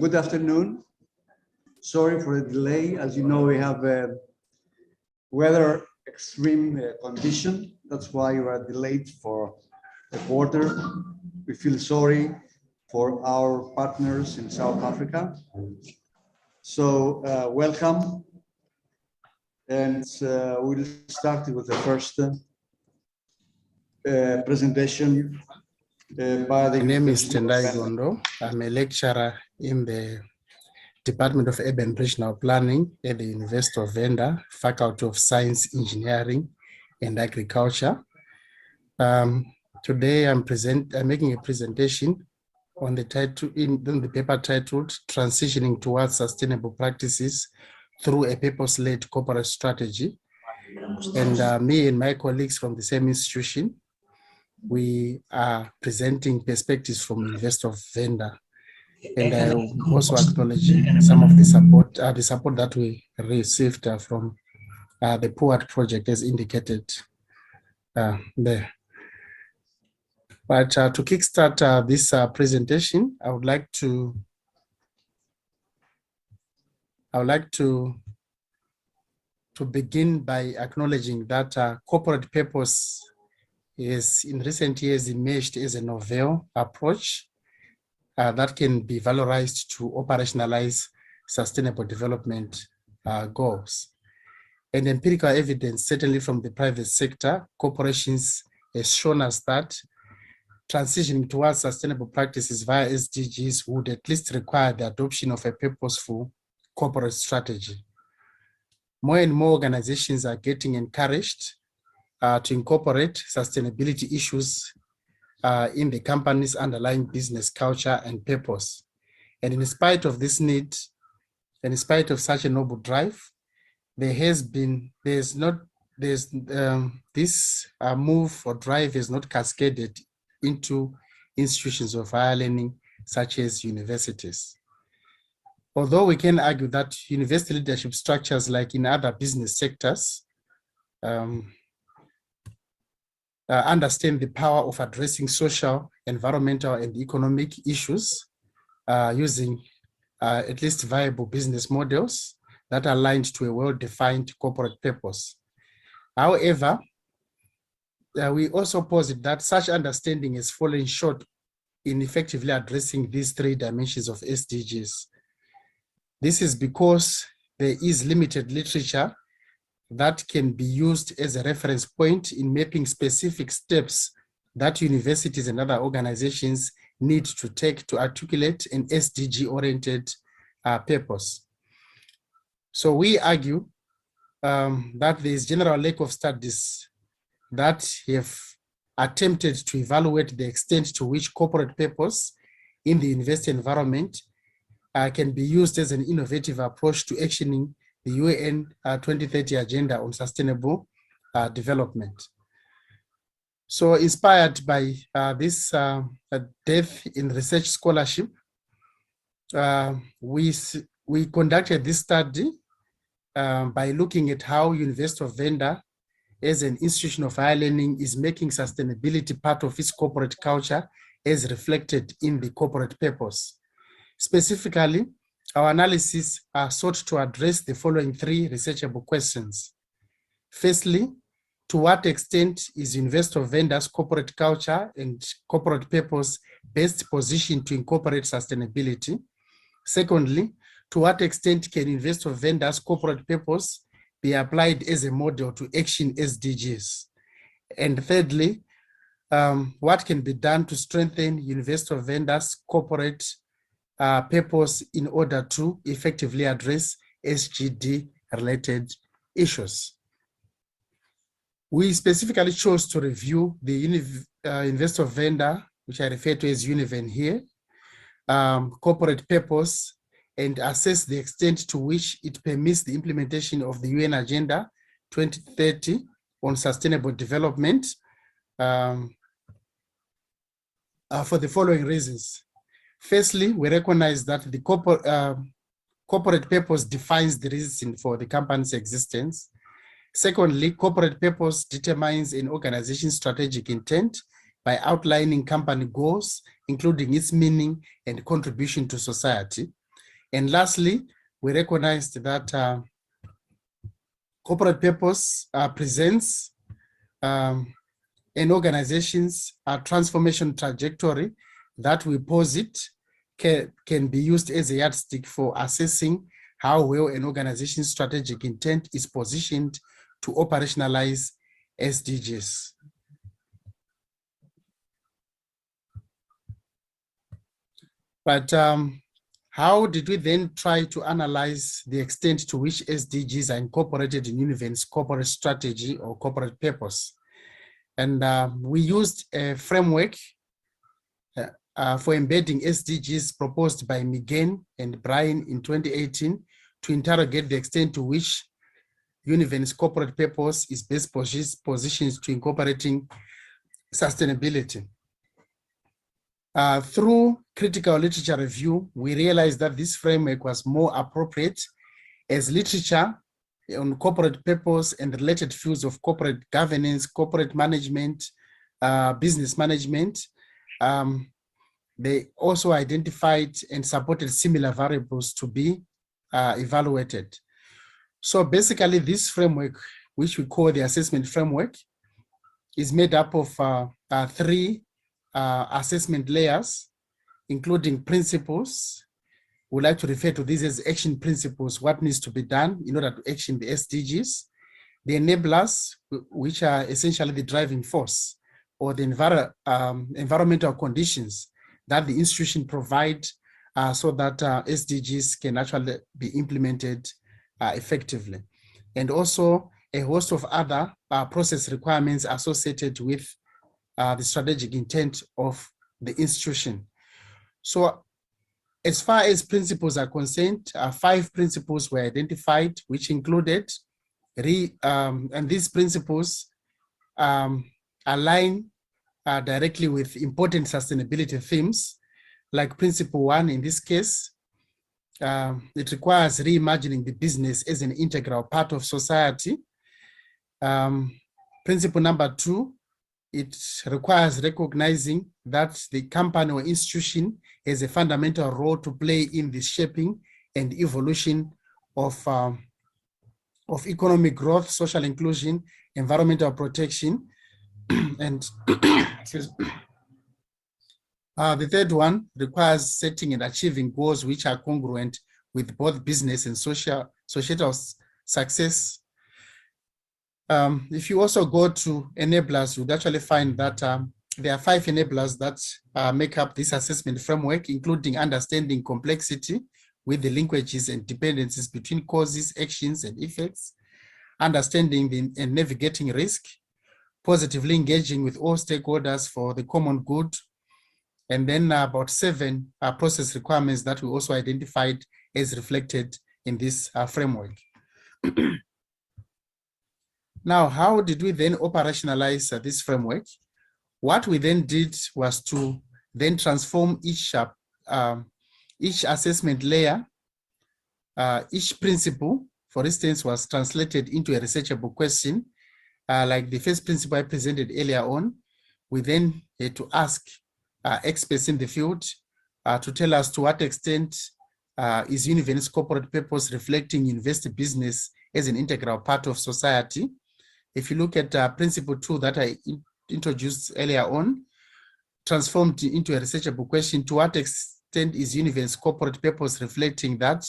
Good afternoon. Sorry for the delay. As you know, we have a weather extreme condition. That's why we are delayed for a quarter. We feel sorry for our partners in South Africa. So welcome. And we'll start with the first presentation by the... My name is Tendai Gondo. I'm a lecturer in the Department of Urban Regional Planning at the University of Venda, Faculty of Science, Engineering and Agriculture. Today I'm making a presentation on the title in the paper titled Transitioning Towards Sustainable Practices Through a Purpose-Led Corporate Strategy. And me and my colleagues from the same institution, we are presenting perspectives from University of Venda. And I also acknowledge some of the support that we received from the POAT project as indicated there. But to kickstart this presentation, I would like to begin by acknowledging that corporate purpose is in recent years emerged as a novel approach that can be valorized to operationalize sustainable development goals. And empirical evidence, certainly from the private sector, corporations has shown us that transitioning towards sustainable practices via SDGs would at least require the adoption of a purposeful corporate strategy. More and more organizations are getting encouraged to incorporate sustainability issues in the company's underlying business culture and purpose. And in spite of this need, and in spite of such a noble drive, this move or drive is not cascaded into institutions of higher learning, such as universities. Although we can argue that university leadership structures, like in other business sectors, understand the power of addressing social, environmental, and economic issues using at least viable business models that are aligned to a well-defined corporate purpose. However, we also posit that such understanding is falling short in effectively addressing these three dimensions of SDGs. This is because there is limited literature that can be used as a reference point in mapping specific steps that universities and other organizations need to take to articulate an SDG-oriented purpose. So we argue that there is general lack of studies that have attempted to evaluate the extent to which corporate purpose in the university environment can be used as an innovative approach to actioning the UN 2030 Agenda on Sustainable Development. So inspired by this depth in research scholarship, we conducted this study by looking at how University of Venda as an institution of higher learning is making sustainability part of its corporate culture as reflected in the corporate purpose. Specifically, our analysis sought to address the following three researchable questions. Firstly, to what extent is University of Venda's corporate culture and corporate purpose best positioned to incorporate sustainability? Secondly, to what extent can University of Venda's corporate purpose be applied as a model to action SDGs? And thirdly, what can be done to strengthen University of Venda's corporate purpose in order to effectively address SGD-related issues? We specifically chose to review the University of Venda, which I refer to as UniVen here, corporate purpose, and assess the extent to which it permits the implementation of the UN Agenda 2030 on sustainable development for the following reasons. Firstly, we recognize that the corporate purpose defines the reason for the company's existence. Secondly, corporate purpose determines an organization's strategic intent by outlining company goals, including its meaning and contribution to society. And lastly, we recognized that corporate purpose presents an organization's transformation trajectory that we posit can be used as a yardstick for assessing how well an organization's strategic intent is positioned to operationalize SDGs. But how did we then try to analyze the extent to which SDGs are incorporated in UniVen's corporate strategy or corporate purpose? And we used a framework for embedding SDGs proposed by Miguel and Brian in 2018 to interrogate the extent to which UniVen's corporate purpose is best positioned to incorporating sustainability. Through critical literature review, we realized that this framework was more appropriate as literature on corporate purpose and related fields of corporate governance, corporate management, business management. They also identified and supported similar variables to be evaluated. So basically this framework, which we call the assessment framework, is made up of three assessment layers, including principles. We like to refer to these as action principles, what needs to be done in order to action the SDGs, the enablers, which are essentially the driving force, or the environmental conditions that the institution provide so that SDGs can actually be implemented effectively. And also a host of other process requirements associated with the strategic intent of the institution. So as far as principles are concerned, 5 principles were identified, which included, and these principles align directly with important sustainability themes, like principle 1 in this case. It requires reimagining the business as an integral part of society. Principle number 2, it requires recognizing that the company or institution has a fundamental role to play in the shaping and evolution of economic growth, social inclusion, environmental protection, and the third one requires setting and achieving goals which are congruent with both business and societal success. If you also go to enablers, you'd actually find that there are 5 enablers that make up this assessment framework, including understanding complexity with the linkages and dependencies between causes, actions, and effects, understanding and navigating risk, positively engaging with all stakeholders for the common good, and then about 7 process requirements that we also identified as reflected in this framework. Now, how did we then operationalize this framework? What we then did was to then transform each Each assessment layer, each principle, for instance, was translated into a researchable question, like the first principle I presented earlier on. We then had to ask experts in the field to tell us to what extent is Univen's corporate purpose reflecting university business as an integral part of society. If you look at principle 2 that I introduced earlier on, transformed into a researchable question, to what extent is Univen's corporate purpose reflecting that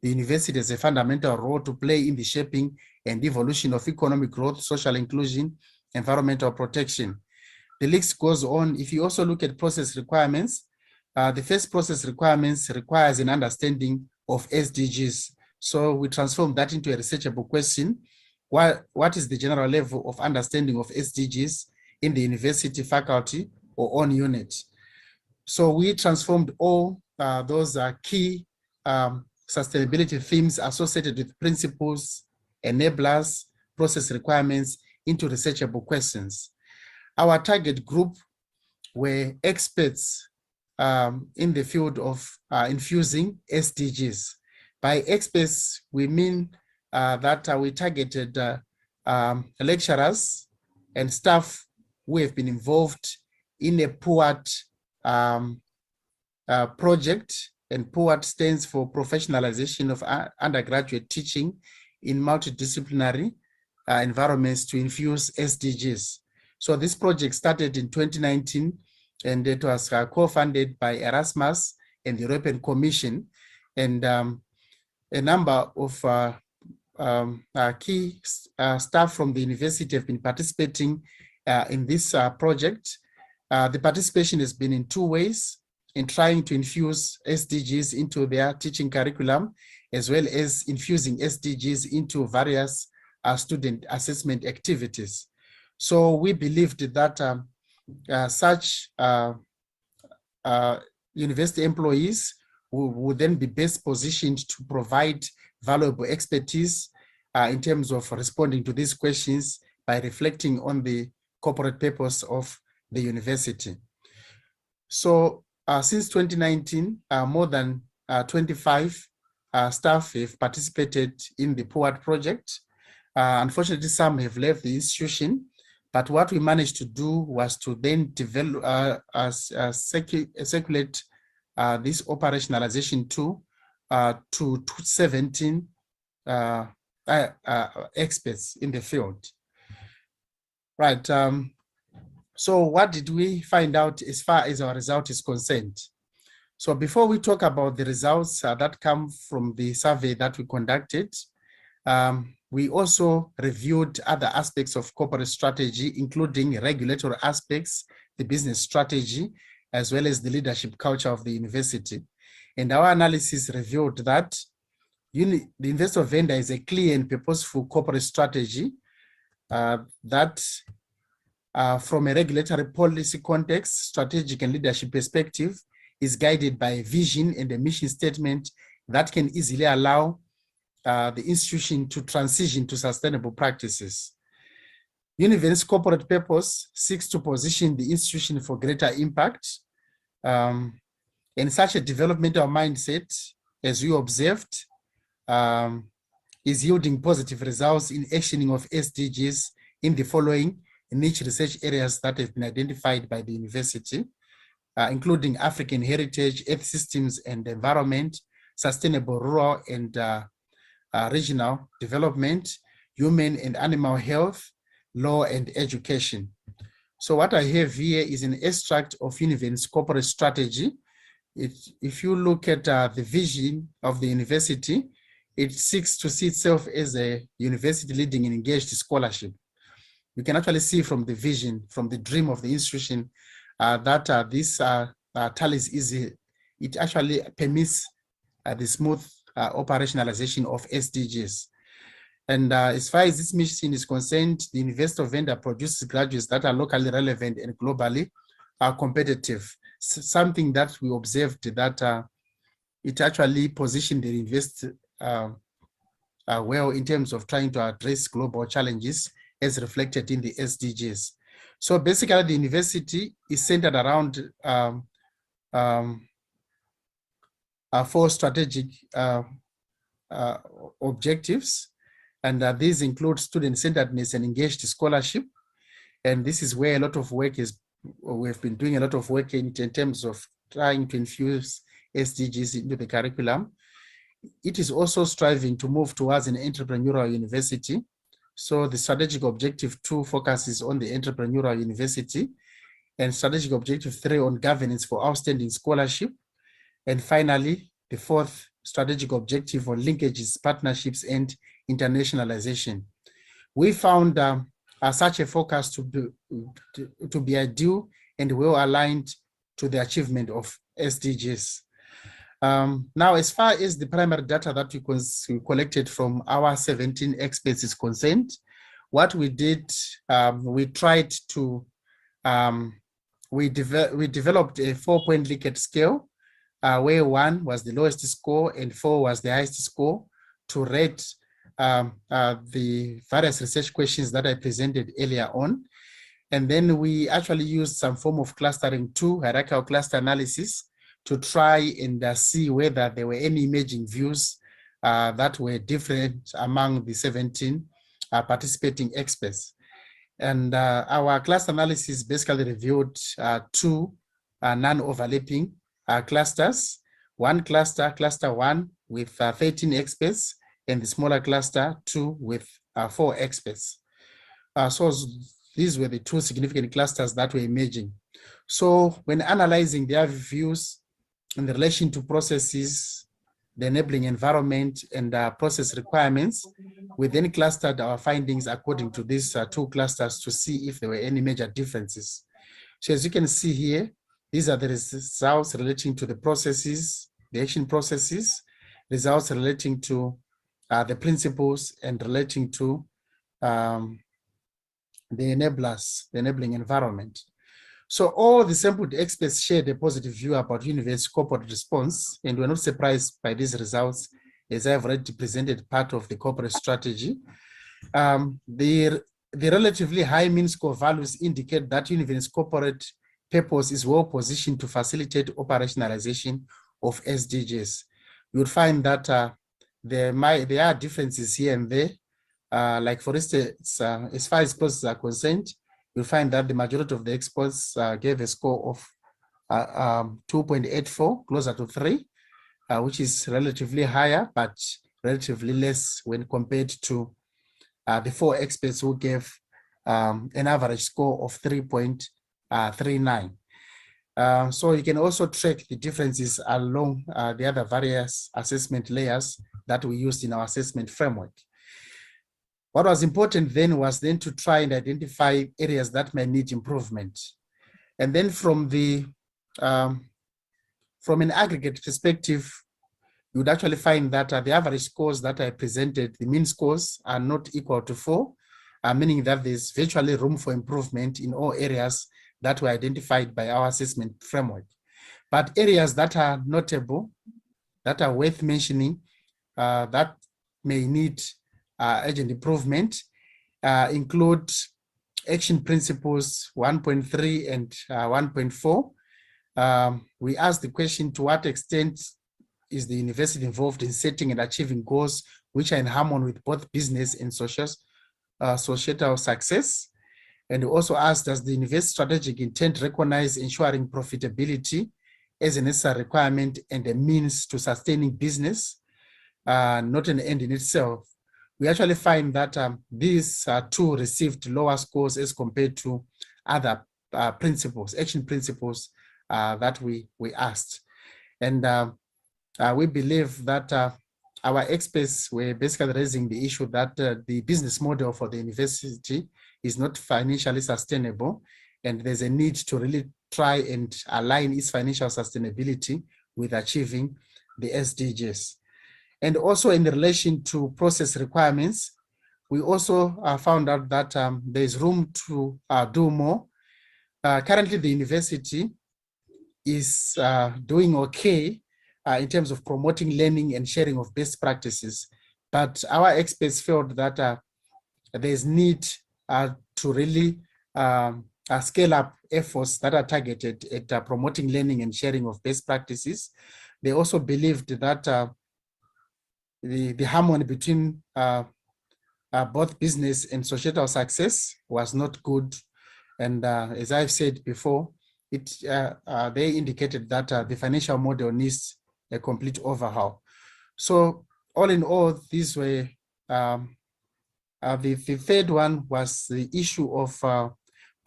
the university has a fundamental role to play in the shaping and evolution of economic growth, social inclusion, environmental protection. The list goes on. If you also look at process requirements, the first process requirements requires an understanding of SDGs. So we transform that into a researchable question. What is the general level of understanding of SDGs in the university faculty or on unit? So we transformed all those key sustainability themes associated with principles, enablers, process requirements into researchable questions. Our target group were experts in the field of infusing SDGs. By experts, we mean that we targeted lecturers and staff who have been involved in a PUAT project, and PUAT stands for Professionalization of Undergraduate Teaching in Multidisciplinary Environments to Infuse SDGs. So this project started in 2019, and it was co-funded by Erasmus and the European Commission, and a number of key staff from the university have been participating in this project. The participation has been in two ways: in trying to infuse SDGs into their teaching curriculum, as well as infusing SDGs into various student assessment activities. So we believed that such university employees would then be best positioned to provide valuable expertise in terms of responding to these questions by reflecting on the corporate purpose of the university. So since 2019, more than 25 staff have participated in the PUAT project. Unfortunately, some have left the institution, but what we managed to do was to then develop, circulate this operationalization tool to 17 experts in the field. Right. So what did we find out as far as our result is concerned? So before we talk about the results that come from the survey that we conducted, we also reviewed other aspects of corporate strategy, including regulatory aspects, the business strategy, as well as the leadership culture of the university. And our analysis revealed that the investor vendor is a clear and purposeful corporate strategy that from a regulatory policy context, strategic and leadership perspective, is guided by a vision and a mission statement that can easily allow the institution to transition to sustainable practices. Univen's corporate purpose seeks to position the institution for greater impact. And such a developmental mindset, as we observed, is yielding positive results in actioning of SDGs in the following niche research areas that have been identified by the university, including African heritage, earth systems and environment, sustainable rural and regional development, human and animal health, law and education. So what I have here is an extract of Univen's corporate strategy. If you look at the vision of the university, it seeks to see itself as a university leading in engaged scholarship. You can actually see from the vision, from the dream of the institution, that this tallies easy. It actually permits the smooth operationalization of SDGs. And as far as this mission is concerned, the investor vendor produces graduates that are locally relevant and globally competitive. Something that we observed that it actually positioned the university well in terms of trying to address global challenges as reflected in the SDGs. So basically the university is centered around 4 strategic objectives. And these include student-centeredness and engaged scholarship. And this is where a lot of work is, we've been doing a lot of work in terms of trying to infuse SDGs into the curriculum. It is also striving to move towards an entrepreneurial university. So the strategic objective 2 focuses on the entrepreneurial university, and strategic objective 3 on governance for outstanding scholarship. And finally, the 4th strategic objective on linkages, partnerships, and internationalization. We found such a focus to be ideal and well aligned to the achievement of SDGs. Now, as far as the primary data that we collected from our 17 experts is concerned, what we did, we tried to, we developed a 4-point Likert scale, where 1 was the lowest score and 4 was the highest score, to rate the various research questions that I presented earlier on. And then we actually used some form of clustering 2, hierarchical cluster analysis, to try and see whether there were any emerging views that were different among the 17 participating experts. And our cluster analysis basically revealed 2 non-overlapping clusters. One cluster, cluster 1, with 13 experts, and the smaller cluster 2 with 4 experts. So these were the 2 significant clusters that were emerging. So when analyzing their views in relation to processes, the enabling environment, and process requirements, we then clustered our findings according to these 2 clusters to see if there were any major differences. So as you can see here, these are the results relating to the processes, the action processes, results relating to the principles, and relating to the enablers, the enabling environment. So all the sampled experts shared a positive view about university corporate response, and we're not surprised by these results, as I've already presented part of the corporate strategy. The relatively high mean score values indicate that university corporate purpose is well positioned to facilitate operationalization of SDGs. You would find that there are differences here and there. Like for instance, as far as processes are concerned, you'll find that the majority of the experts gave a score of 2.84, closer to 3, which is relatively higher, but relatively less when compared to the 4 experts who gave an average score of 3.39. So you can also track the differences along the other various assessment layers that we used in our assessment framework. What was important then was then to try and identify areas that may need improvement. And then from an aggregate perspective, you would actually find that the average scores that I presented, the mean scores, are not equal to 4, meaning that there's virtually room for improvement in all areas that were identified by our assessment framework. But areas that are notable, that are worth mentioning, that may need urgent improvement include action principles 1.3 and 1.4. We asked the question, to what extent is the university involved in setting and achieving goals which are in harmony with both business and societal success? And we also asked, does the university strategic intent recognize ensuring profitability as a necessary requirement and a means to sustaining business, not an end in itself? We actually find that these 2 received lower scores as compared to other principles, action principles that we asked. And we believe that our experts were basically raising the issue that the business model for the university is not financially sustainable, and there's a need to really try and align its financial sustainability with achieving the SDGs. And also in relation to process requirements, we also found out that there's room to do more. Currently, the university is doing okay in terms of promoting learning and sharing of best practices. But our experts felt that there's need to really scale up efforts that are targeted at promoting learning and sharing of best practices. They also believed that the harmony between both business and societal success was not good. And as I've said before, they indicated that the financial model needs a complete overhaul. So all in all, these were, the third one was the issue of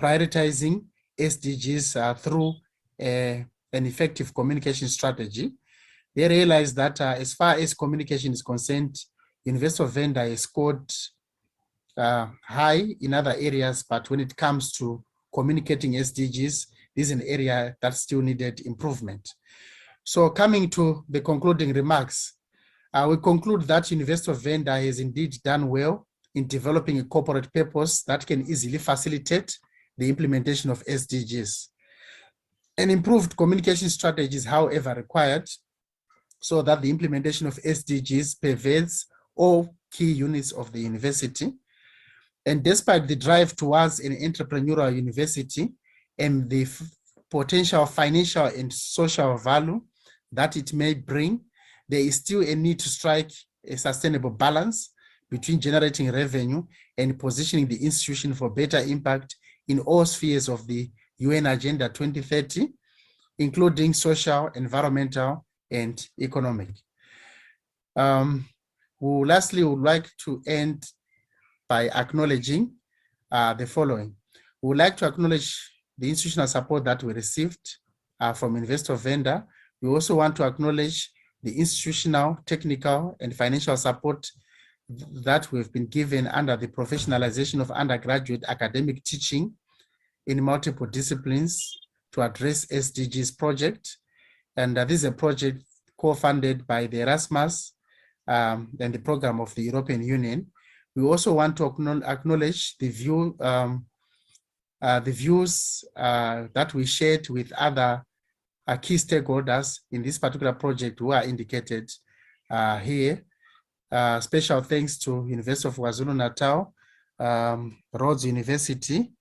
prioritizing SDGs through an effective communication strategy. They realized that as far as communication is concerned, University of Venda has scored high in other areas, but when it comes to communicating SDGs, this is an area that still needed improvement. So coming to the concluding remarks, we conclude that University of Venda has indeed done well in developing a corporate purpose that can easily facilitate the implementation of SDGs. An improved communication strategy is, however, required so that the implementation of SDGs pervades all key units of the university. And despite the drive towards an entrepreneurial university and the potential financial and social value that it may bring, there is still a need to strike a sustainable balance between generating revenue and positioning the institution for better impact in all spheres of the UN Agenda 2030, including social, environmental, and economic. Lastly, we would like to end by acknowledging the following. We would like to acknowledge the institutional support that we received from University of Venda. We also want to acknowledge the institutional, technical, and financial support that we've been given under the professionalization of undergraduate academic teaching in multiple disciplines to address SDGs project. And this is a project co-funded by the Erasmus and the program of the European Union. We also want to acknowledge the views that we shared with other key stakeholders in this particular project who are indicated here. Special thanks to University of KwaZulu-Natal, Rhodes University,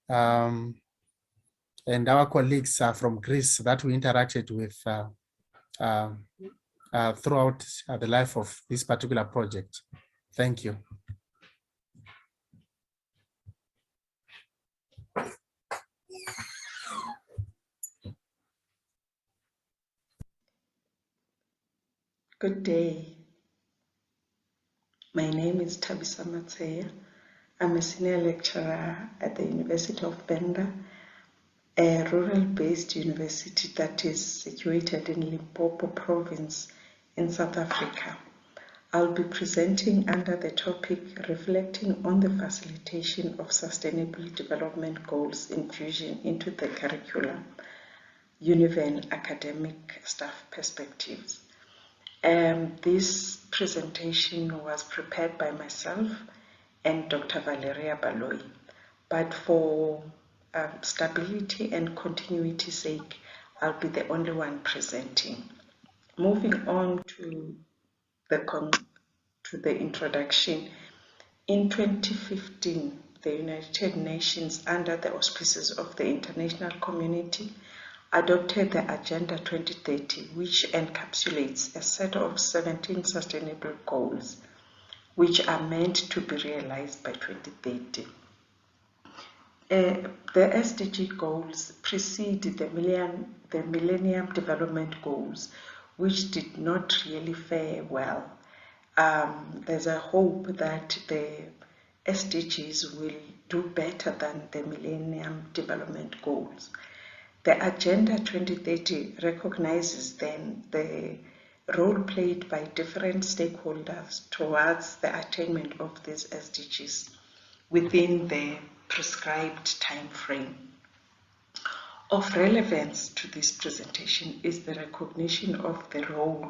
and our colleagues from Greece that we interacted with throughout the life of this particular project. Thank you. Good day. My name is Thabisa Matseya. I'm a senior lecturer at the University of Venda, a rural-based university that is situated in Limpopo province in South Africa. I'll be presenting under the topic Reflecting on the Facilitation of Sustainable Development Goals Infusion into the Curriculum, UniVen Academic Staff Perspectives. This presentation was prepared by myself and Dr. Valeria Baloyi, but for stability and continuity sake, I'll be the only one presenting. Moving on to the introduction. In 2015, the United Nations, under the auspices of the international community, adopted the Agenda 2030, which encapsulates a set of 17 sustainable goals, which are meant to be realized by 2030. The SDG goals precede the Millennium Development Goals, which did not really fare well. There's a hope that the SDGs will do better than the Millennium Development Goals. The Agenda 2030 recognizes then the role played by different stakeholders towards the attainment of these SDGs within the prescribed time frame. Of relevance to this presentation is the recognition of the role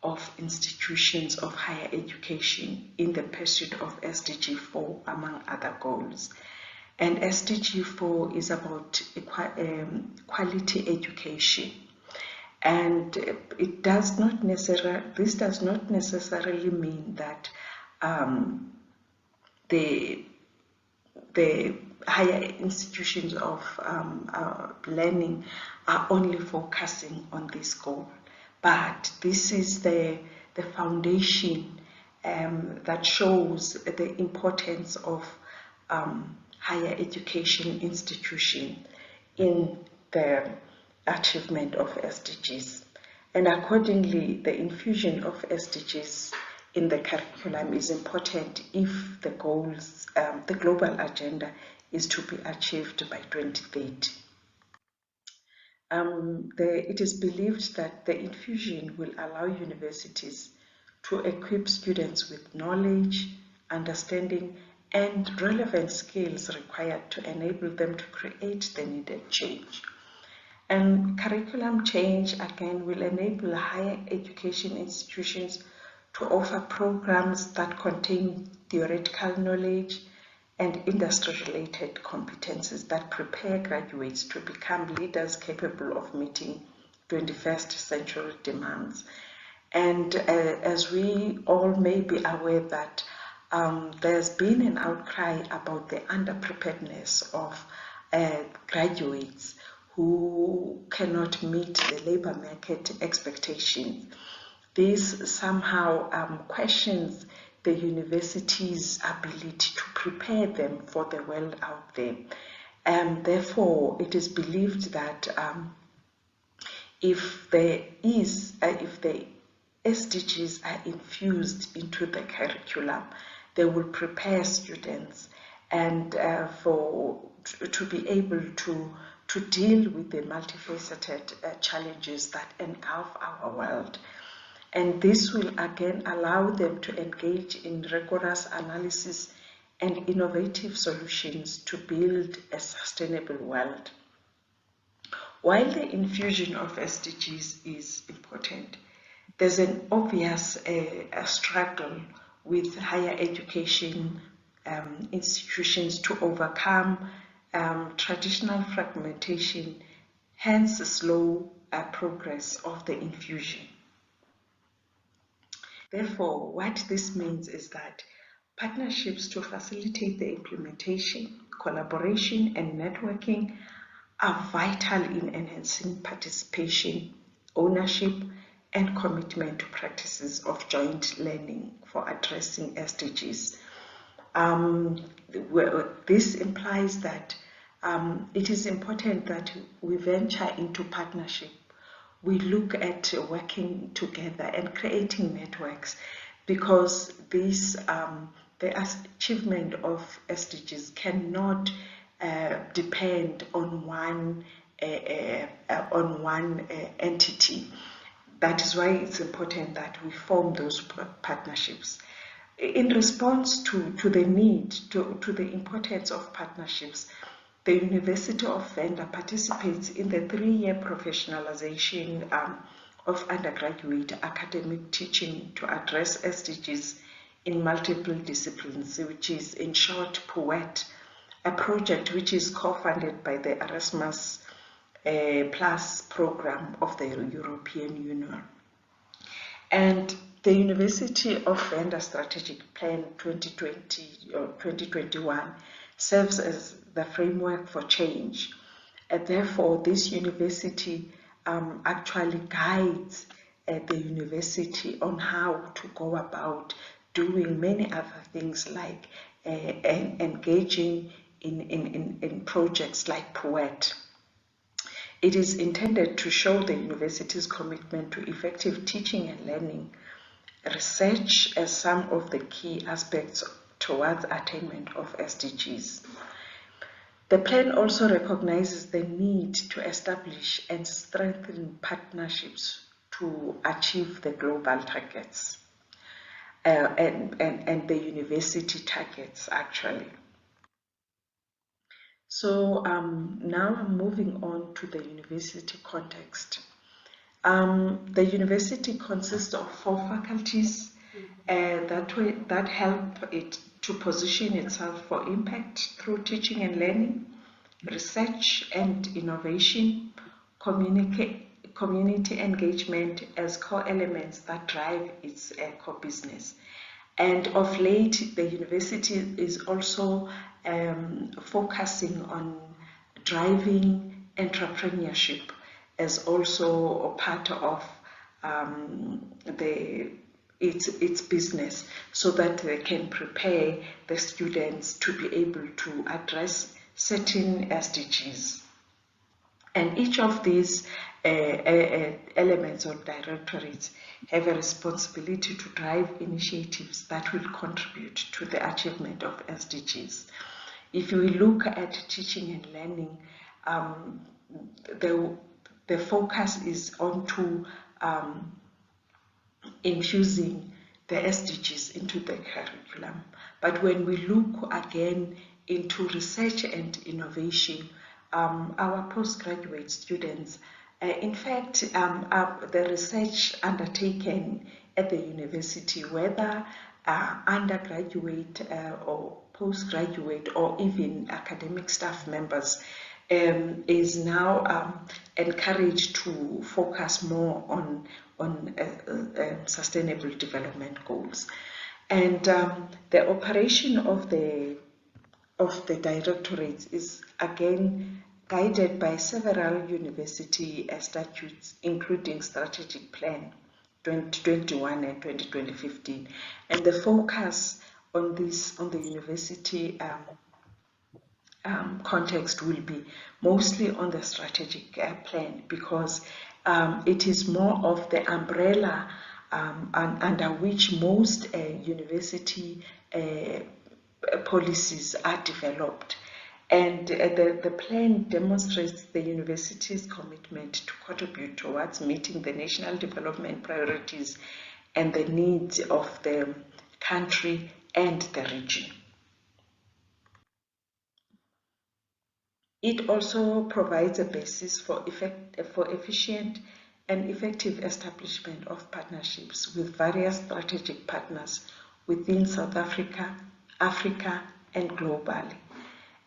of institutions of higher education in the pursuit of SDG 4, among other goals. And SDG 4 is about quality education. And this does not necessarily mean that the higher institutions of learning are only focusing on this goal, but this is the foundation that shows the importance of higher education institution in the achievement of SDGs. And accordingly, the infusion of SDGs in the curriculum is important if the goals, the global agenda is to be achieved by 2030. It is believed that the infusion will allow universities to equip students with knowledge, understanding, and relevant skills required to enable them to create the needed change. And curriculum change, again, will enable higher education institutions to offer programs that contain theoretical knowledge and industry-related competencies that prepare graduates to become leaders capable of meeting 21st century demands. And as we all may be aware that there's been an outcry about the underpreparedness of graduates who cannot meet the labor market expectations. This somehow questions the university's ability to prepare them for the world out there. And therefore, it is believed that if the SDGs are infused into the curriculum, they will prepare students and to be able to deal with the multifaceted challenges that engulf our world. And this will again allow them to engage in rigorous analysis and innovative solutions to build a sustainable world. While the infusion of SDGs is important, there's an obvious struggle with higher education institutions to overcome traditional fragmentation, hence the slow progress of the infusion. Therefore, what this means is that partnerships to facilitate the implementation, collaboration, and networking are vital in enhancing participation, ownership, and commitment to practices of joint learning for addressing SDGs. This implies that it is important that we venture into partnership. We look at working together and creating networks, because this, the achievement of SDGs cannot depend on one entity. That is why it's important that we form those partnerships. In response to the need, to the importance of partnerships, the University of Venda participates in the 3-year professionalization of undergraduate academic teaching to address SDGs in multiple disciplines, which is in short PUET, a project which is co-funded by the Erasmus Plus program of the European Union. And the University of Venda Strategic Plan 2020 or 2021 serves as the framework for change. And therefore, this university actually guides the university on how to go about doing many other things, like engaging in projects like PUET. It is intended to show the university's commitment to effective teaching and learning, research as some of the key aspects towards attainment of SDGs. The plan also recognizes the need to establish and strengthen partnerships to achieve the global targets and the university targets, actually. So now I'm moving on to the university context. The university consists of 4 faculties that help it to position itself for impact through teaching and learning, research and innovation, community engagement as core elements that drive its core business. And of late, the university is also focusing on driving entrepreneurship as also a part of its business, so that they can prepare the students to be able to address certain SDGs. And each of these elements or directorates have a responsibility to drive initiatives that will contribute to the achievement of SDGs. If we look at teaching and learning, the focus is on to infusing the SDGs into the curriculum. But when we look again into research and innovation, our postgraduate students, in fact, the research undertaken at the university, whether undergraduate or postgraduate or even academic staff members, is now encouraged to focus more on sustainable development goals. And the operation of the directorates is again guided by several university statutes, including Strategic Plan 2021 and 2015. And the focus on the university context will be mostly on the strategic plan, because it is more of the umbrella under which most university policies are developed. And the plan demonstrates the university's commitment to contribute towards meeting the national development priorities and the needs of the country and the region. It also provides a basis for efficient and effective establishment of partnerships with various strategic partners within South Africa, Africa, and globally.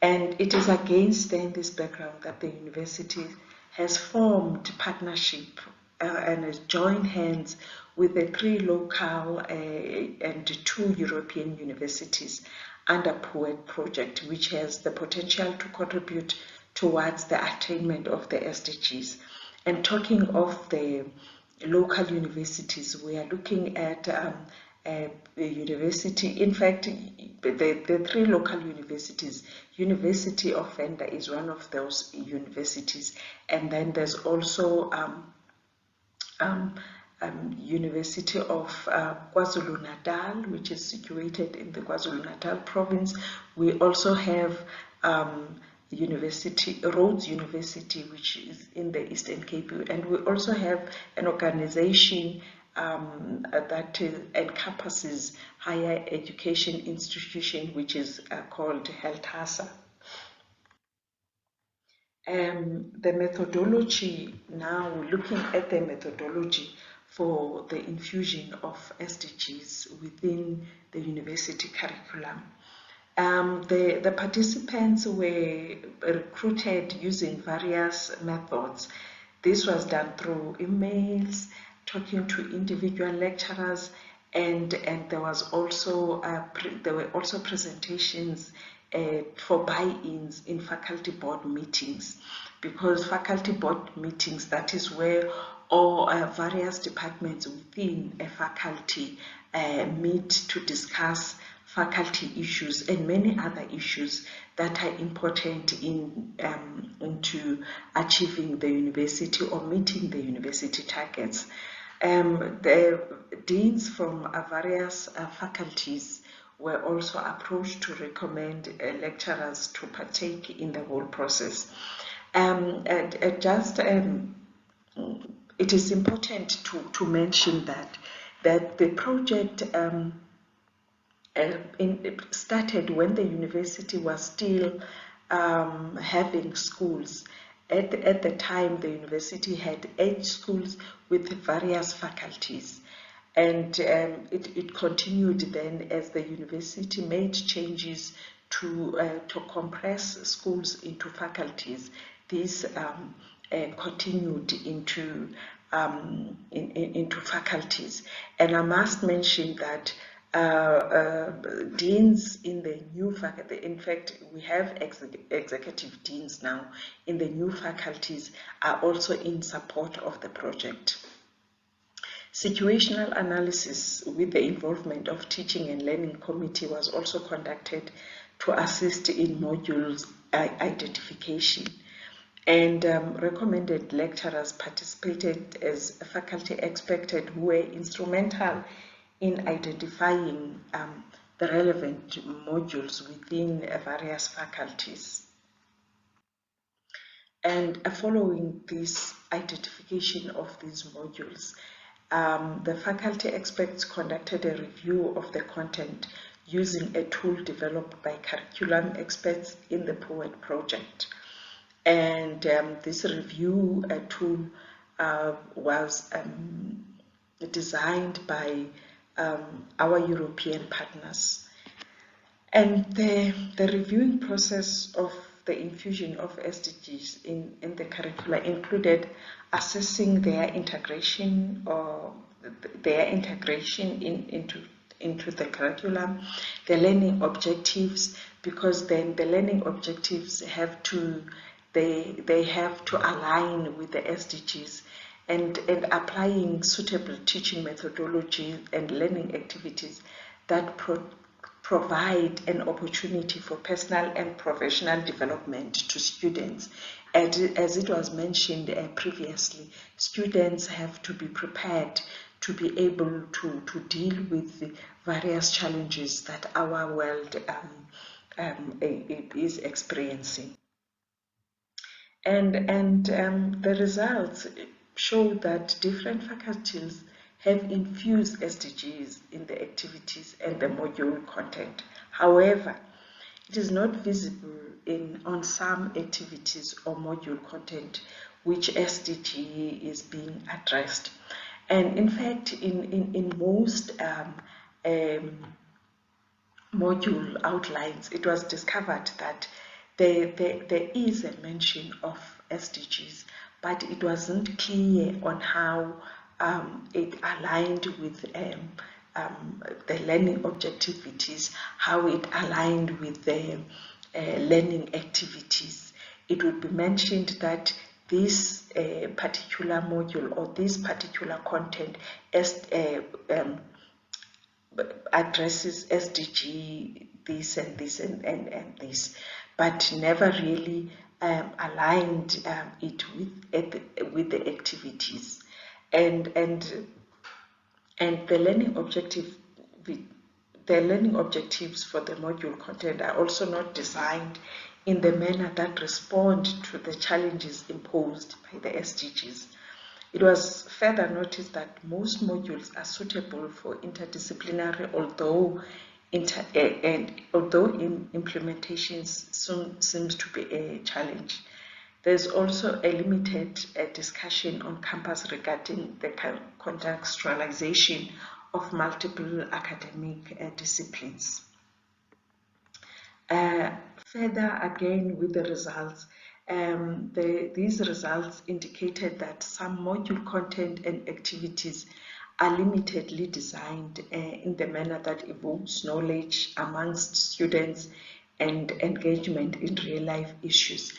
And it is against this background that the university has formed partnership and has joined hands with the 3 local and 2 European universities under POET project, which has the potential to contribute towards the attainment of the SDGs. And talking of the local universities, we are looking at the university. In fact, the 3 local universities, University of Venda is one of those universities, and then there's also University of KwaZulu-Natal, which is situated in the KwaZulu-Natal province. We also have Rhodes University, which is in the Eastern Cape, and we also have an organization that encompasses higher education institution, which is called HELTASA. The methodology, now we're looking at the methodology for the infusion of SDGs within the university curriculum. The participants were recruited using various methods. This was done through emails, talking to individual lecturers, and there was also there were also presentations for buy-ins in faculty board meetings, because faculty board meetings, that is where all various departments within a faculty meet to discuss faculty issues and many other issues that are important into achieving the university or meeting the university targets. The deans from various faculties were also approached to recommend lecturers to partake in the whole process. It is important to mention that the project started when the university was still having schools. At the time, the university had 8 schools with various faculties, and it continued then as the university made changes to compress schools into faculties. This continued into faculties, and I must mention that deans in the new faculty, in fact we have executive deans now in the new faculties, are also in support of the project. Situational analysis with the involvement of teaching and learning committee was also conducted to assist in modules identification. And recommended lecturers participated as faculty experts who were instrumental in identifying the relevant modules within various faculties. And following this identification of these modules, the faculty experts conducted a review of the content using a tool developed by curriculum experts in the POET project. And this review tool was designed by our European partners. And the reviewing process of the infusion of SDGs in the curricula included assessing their integration into the curriculum, the learning objectives, because then the learning objectives have to align with the SDGs, and applying suitable teaching methodology and learning activities that provide an opportunity for personal and professional development to students. As it was mentioned previously, students have to be prepared to be able to deal with the various challenges that our world is experiencing. And the results show that different faculties have infused SDGs in the activities and the module content. However, it is not visible on some activities or module content which SDG is being addressed. And in fact, in most module outlines, it was discovered that there is a mention of SDGs, but it wasn't clear on how it aligned with the learning objectivities, how it aligned with the learning activities. It would be mentioned that this particular module or this particular content addresses SDG this and this and this, but never really aligned it with the activities, and the learning objectives for the module content are also not designed in the manner that respond to the challenges imposed by the SDGs. It was further noticed that most modules are suitable for interdisciplinary, although in implementation seems to be a challenge. There's also a limited discussion on campus regarding the contextualization of multiple academic disciplines. Further, again, with the results, these results indicated that some module content and activities are limitedly designed in the manner that evokes knowledge amongst students and engagement in real life issues.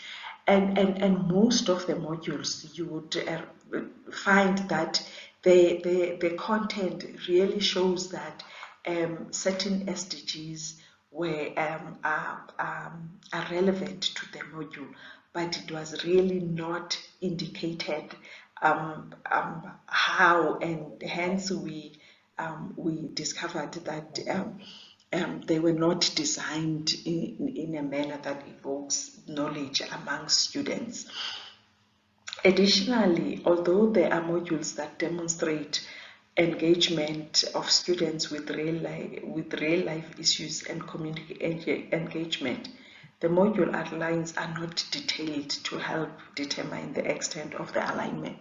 And most of the modules, you would find that the content really shows that certain SDGs are relevant to the module, but it was really not indicated how, and hence we discovered that they were not designed in a manner that evokes knowledge among students. Additionally, although there are modules that demonstrate engagement of students with real life issues and community engagement, the module outlines are not detailed to help determine the extent of the alignment.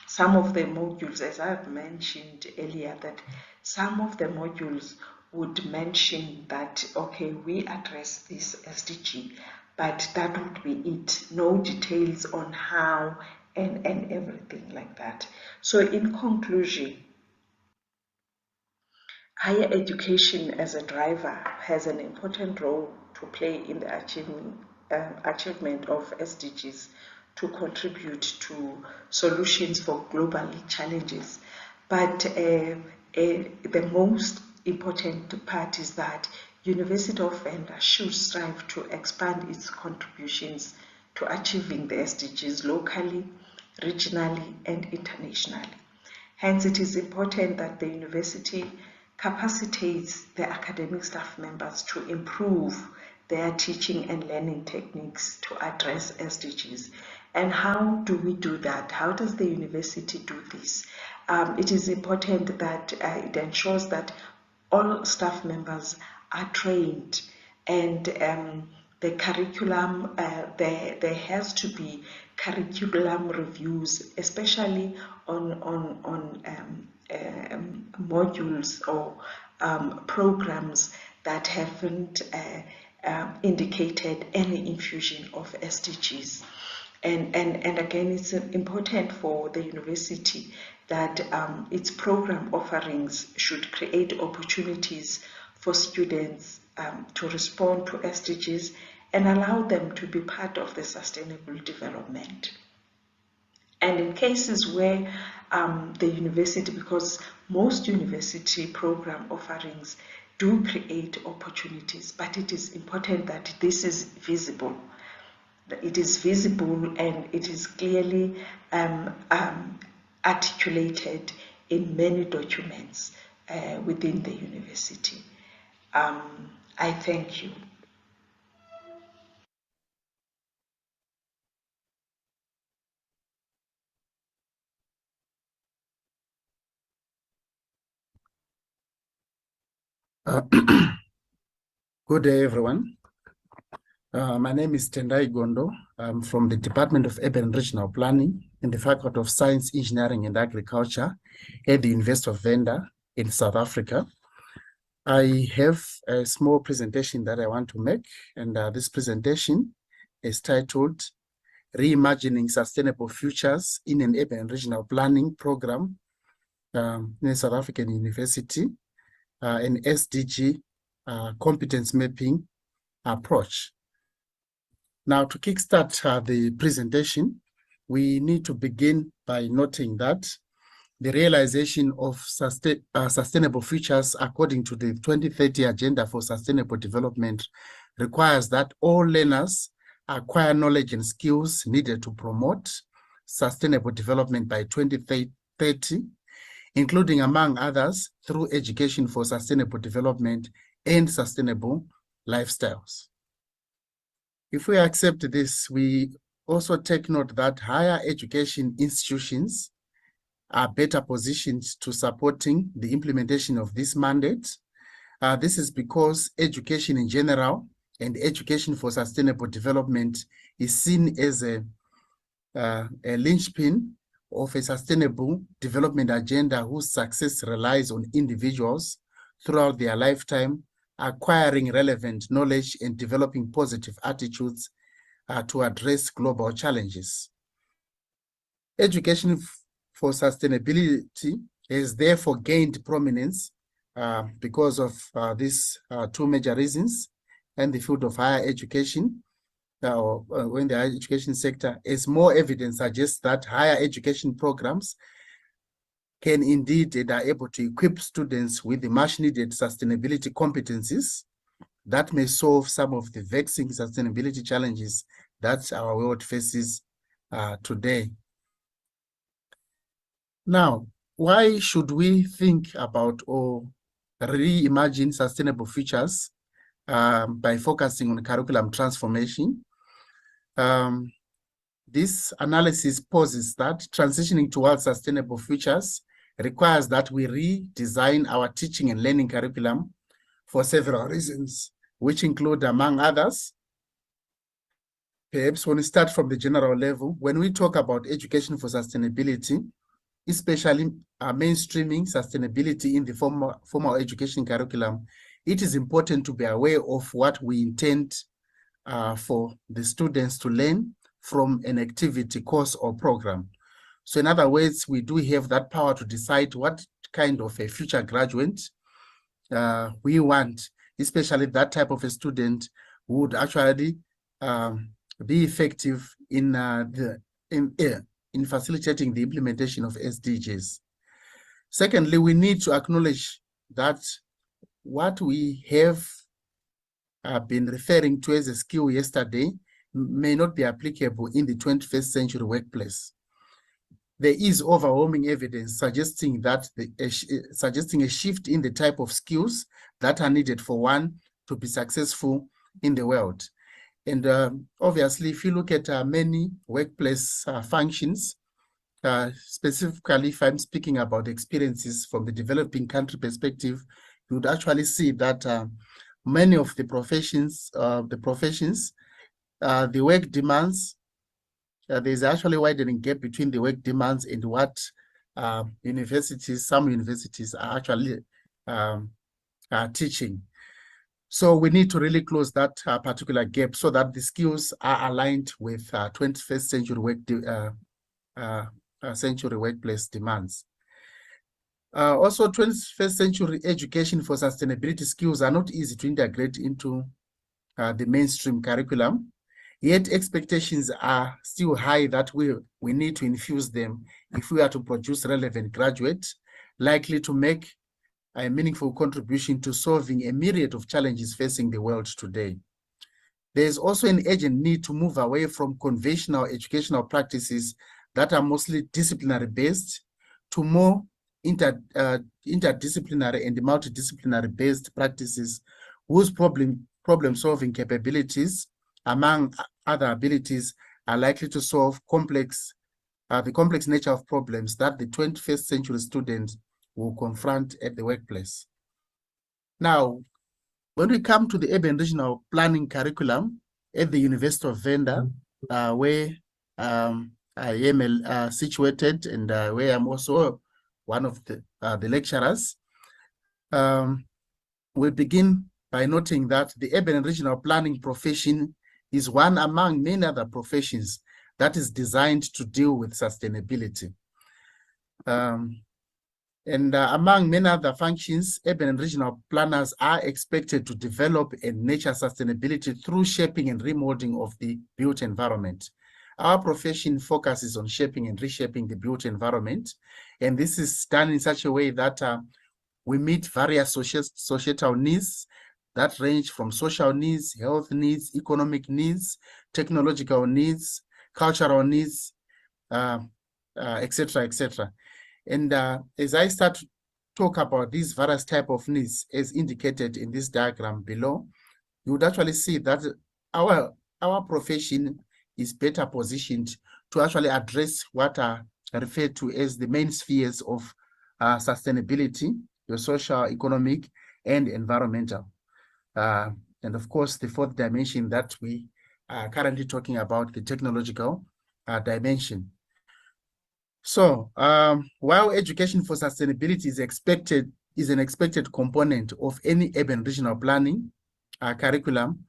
Some of the modules, as I've mentioned earlier, that some of the modules would mention that, okay, we address this SDG, but that would be it. No details on how and everything like that. So in conclusion, higher education as a driver has an important role to play in the achievement of SDGs to contribute to solutions for global challenges. But the most important part is that University of Venda should strive to expand its contributions to achieving the SDGs locally, regionally, and internationally. Hence, it is important that the university capacitates the academic staff members to improve their teaching and learning techniques to address SDGs. And how do we do that? How does the university do this? It is important that it ensures that all staff members are trained, and the curriculum, there has to be curriculum reviews, especially on modules or programs that haven't indicated any infusion of SDGs. And again, it's important for the university that its program offerings should create opportunities for students to respond to SDGs and allow them to be part of the sustainable development. And in cases where the university, because most university program offerings do create opportunities, but it is important that this is visible. It is visible and it is clearly articulated in many documents within the university. I thank you. Good day, everyone. My name is Tendai Gondo. I'm from the Department of Urban and Regional Planning in the Faculty of Science, Engineering and Agriculture at the University of Venda in South Africa. I have a small presentation that I want to make, and this presentation is titled Reimagining Sustainable Futures in an Urban and Regional Planning Program in a South African University, an SDG competence mapping approach. Now, to kickstart the presentation, we need to begin by noting that the realization of sustainable futures according to the 2030 Agenda for Sustainable Development requires that all learners acquire knowledge and skills needed to promote sustainable development by 2030, including, among others, through education for sustainable development and sustainable lifestyles. If we accept this, we also take note that higher education institutions are better positioned to supporting the implementation of this mandate. This is because education in general and education for sustainable development is seen as a linchpin of a sustainable development agenda whose success relies on individuals throughout their lifetime acquiring relevant knowledge and developing positive attitudes to address global challenges. Education for sustainability has therefore gained prominence because of these two major reasons, and the field of higher education, or in the higher education sector, as more evidence suggests that higher education programs can indeed and are able to equip students with the much needed sustainability competencies that may solve some of the vexing sustainability challenges that our world faces today. Now, why should we think about or reimagine sustainable futures by focusing on curriculum transformation? This analysis poses that transitioning towards sustainable futures requires that we redesign our teaching and learning curriculum for several reasons, which include, among others, perhaps when we start from the general level, when we talk about education for sustainability, especially mainstreaming sustainability in the formal education curriculum, it is important to be aware of what we intend for the students to learn from an activity, course, or program. So in other words, we do have that power to decide what kind of a future graduate we want, especially that type of a student who would actually be effective in facilitating the implementation of SDGs. Secondly, we need to acknowledge that what we have been referring to as a skill yesterday may not be applicable in the 21st century workplace. There is overwhelming evidence suggesting that suggesting a shift in the type of skills that are needed for one to be successful in the world. And obviously, if you look at many workplace functions, specifically if I'm speaking about experiences from the developing country perspective, you would actually see that many of the professions, the work demands, there's actually a widening gap between the work demands and what some universities are actually teaching. So we need to really close that particular gap so that the skills are aligned with 21st century workplace demands. Also, 21st century education for sustainability skills are not easy to integrate into the mainstream curriculum, yet expectations are still high that we need to infuse them if we are to produce relevant graduates likely to make a meaningful contribution to solving a myriad of challenges facing the world today. There is also an urgent need to move away from conventional educational practices that are mostly disciplinary based to more interdisciplinary and multidisciplinary based practices whose problem-solving capabilities, among other abilities, are likely to solve the complex nature of problems that the 21st century students will confront at the workplace. Now, when we come to the urban regional planning curriculum at the University of Venda, where I am situated and where I'm also one of the lecturers, we begin by noting that the urban and regional planning profession is one among many other professions that is designed to deal with sustainability. Among many other functions, urban and regional planners are expected to develop and nurture sustainability through shaping and remodeling of the built environment. Our profession focuses on shaping and reshaping the built environment, and this is done in such a way that we meet various societal needs that range from social needs, health needs, economic needs, technological needs, cultural needs, etc., etc. And as I start to talk about these various types of needs, as indicated in this diagram below, you would actually see that our profession is better positioned to actually address what are referred to as the main spheres of sustainability, your social, economic, and environmental. And of course, the fourth dimension that we are currently talking about, the technological dimension. So while education for sustainability is an expected component of any urban regional planning curriculum,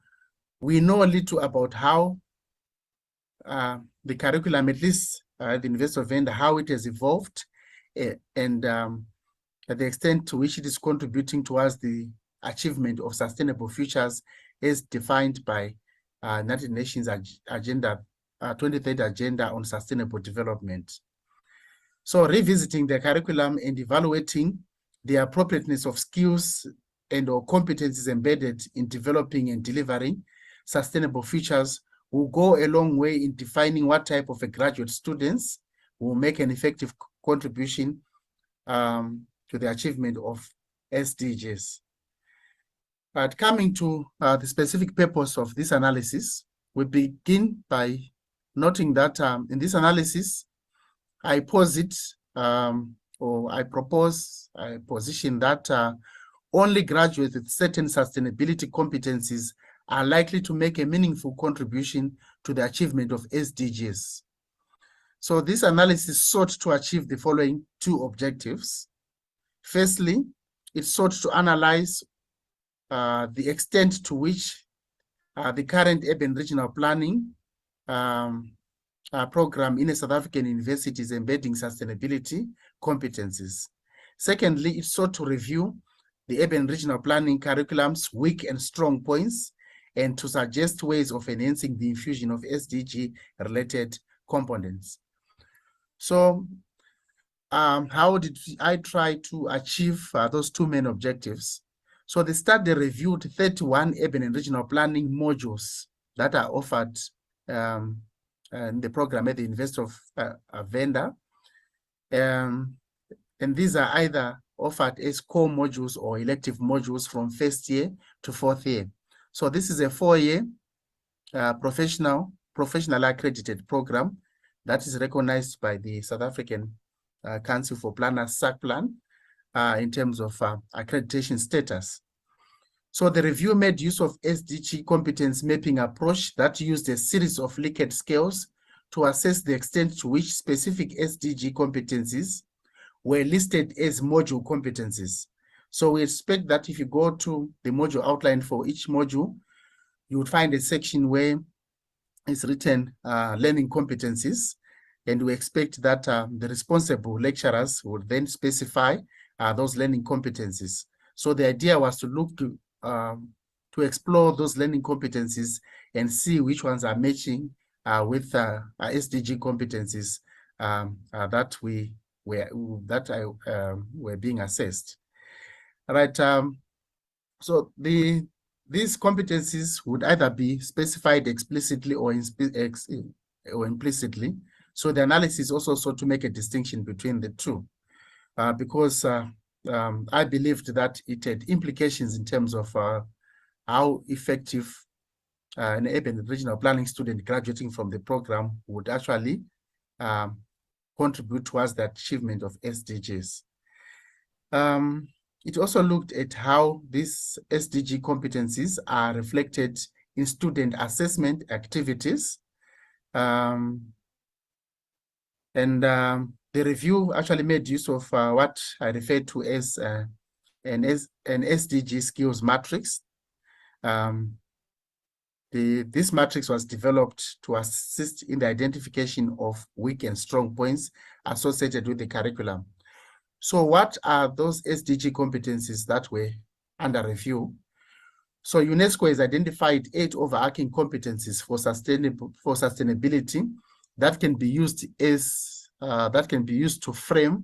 we know a little about how the curriculum, at least at the University of Venda, how it has evolved and the extent to which it is contributing towards the achievement of sustainable futures as defined by United Nations Agenda 2030 Agenda on Sustainable Development. So revisiting the curriculum and evaluating the appropriateness of skills and or competencies embedded in developing and delivering sustainable futures will go a long way in defining what type of a graduate students will make an effective contribution to the achievement of SDGs. But coming to the specific purpose of this analysis, we begin by noting that in this analysis, I posit or I propose a position that only graduates with certain sustainability competencies are likely to make a meaningful contribution to the achievement of SDGs. So this analysis sought to achieve the following two objectives. Firstly, it sought to analyze the extent to which the current urban regional planning program in a South African university is embedding sustainability competencies. Secondly, it sought to review the urban regional planning curriculum's weak and strong points and to suggest ways of enhancing the infusion of SDG-related components. So how did I try to achieve those two main objectives? So the study reviewed 31 urban and regional planning modules that are offered in the program at the University of Venda. And these are either offered as core modules or elective modules from first year to fourth year. So this is a 4-year professional accredited program that is recognized by the South African Council for Planners, SACPLAN, in terms of accreditation status. So the review made use of SDG competence mapping approach that used a series of Likert scales to assess the extent to which specific SDG competencies were listed as module competencies. So we expect that if you go to the module outline for each module, you would find a section where it's written learning competencies, and we expect that the responsible lecturers would then specify those learning competencies. So the idea was to look to explore those learning competencies and see which ones are matching with SDG competencies that were being assessed. All right. So these competencies would either be specified explicitly or implicitly. So the analysis also sought to make a distinction between the two, because I believed that it had implications in terms of how effective an urban and regional planning student graduating from the program would actually contribute towards the achievement of SDGs. It also looked at how these SDG competencies are reflected in student assessment activities. The review actually made use of what I refer to as an SDG skills matrix. This matrix was developed to assist in the identification of weak and strong points associated with the curriculum. So what are those SDG competencies that were under review? So UNESCO has identified 8 overarching competencies for sustainability that can be used to frame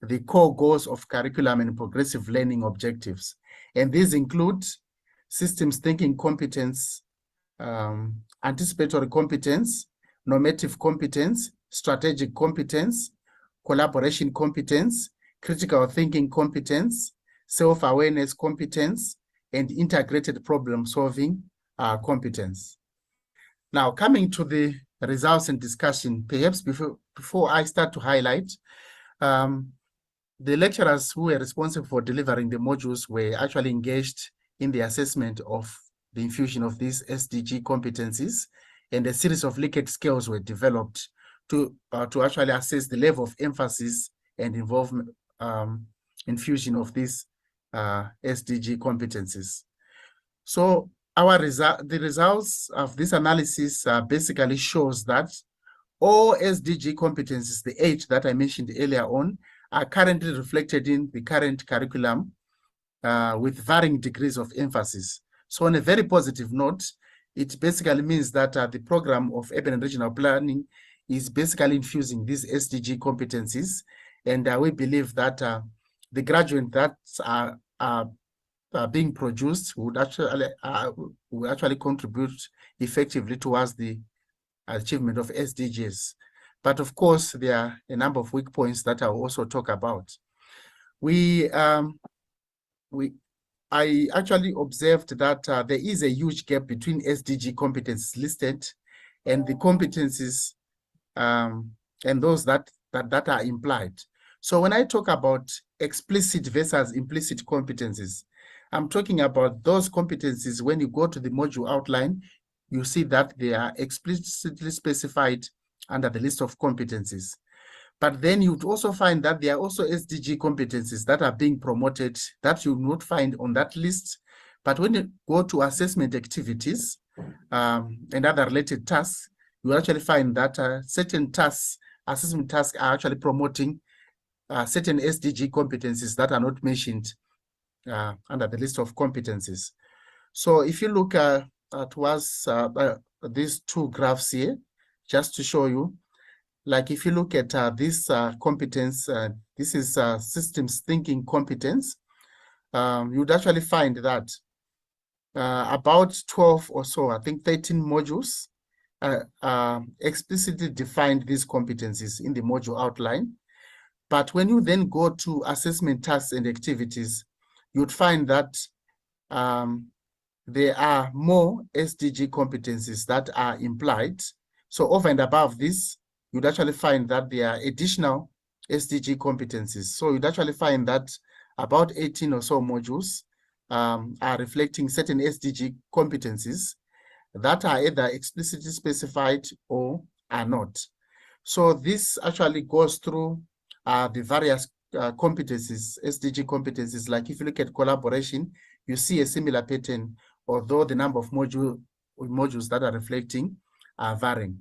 the core goals of curriculum and progressive learning objectives. And these include systems thinking competence, anticipatory competence, normative competence, strategic competence, collaboration competence, critical thinking competence, self-awareness competence, and integrated problem-solving competence. Now, coming to the results and discussion, perhaps before I start to highlight, the lecturers who were responsible for delivering the modules were actually engaged in the assessment of the infusion of these SDG competencies, and a series of Likert scales were developed to actually assess the level of emphasis and involvement infusion of these SDG competencies. So the results of this analysis basically shows that all SDG competencies, the 8 that I mentioned earlier on, are currently reflected in the current curriculum with varying degrees of emphasis. So on a very positive note, it basically means that the program of urban and regional planning is basically infusing these SDG competencies. And we believe that the graduates that are being produced would actually contribute effectively towards the achievement of SDGs. But of course, there are a number of weak points that I'll also talk about. I actually observed that there is a huge gap between SDG competencies listed and the competencies and those that are implied. So when I talk about explicit versus implicit competencies, I'm talking about those competencies. When you go to the module outline, you see that they are explicitly specified under the list of competencies. But then you'd also find that there are also SDG competencies that are being promoted that you will not find on that list. But when you go to assessment activities and other related tasks, you actually find that certain tasks, assessment tasks, are actually promoting certain SDG competencies that are not mentioned under the list of competencies. So if you look towards these two graphs here, just to show you, like if you look at this competence, this is systems thinking competence, you would actually find that about 12 or so, I think 13 modules explicitly defined these competencies in the module outline. But when you then go to assessment tasks and activities, you'd find that there are more SDG competencies that are implied. So over and above this, you'd actually find that there are additional SDG competencies. So you'd actually find that about 18 or so modules are reflecting certain SDG competencies that are either explicitly specified or are not. So this actually goes through the various competencies, SDG competencies. Like if you look at collaboration, you see a similar pattern, although the number of modules that are reflecting are varying.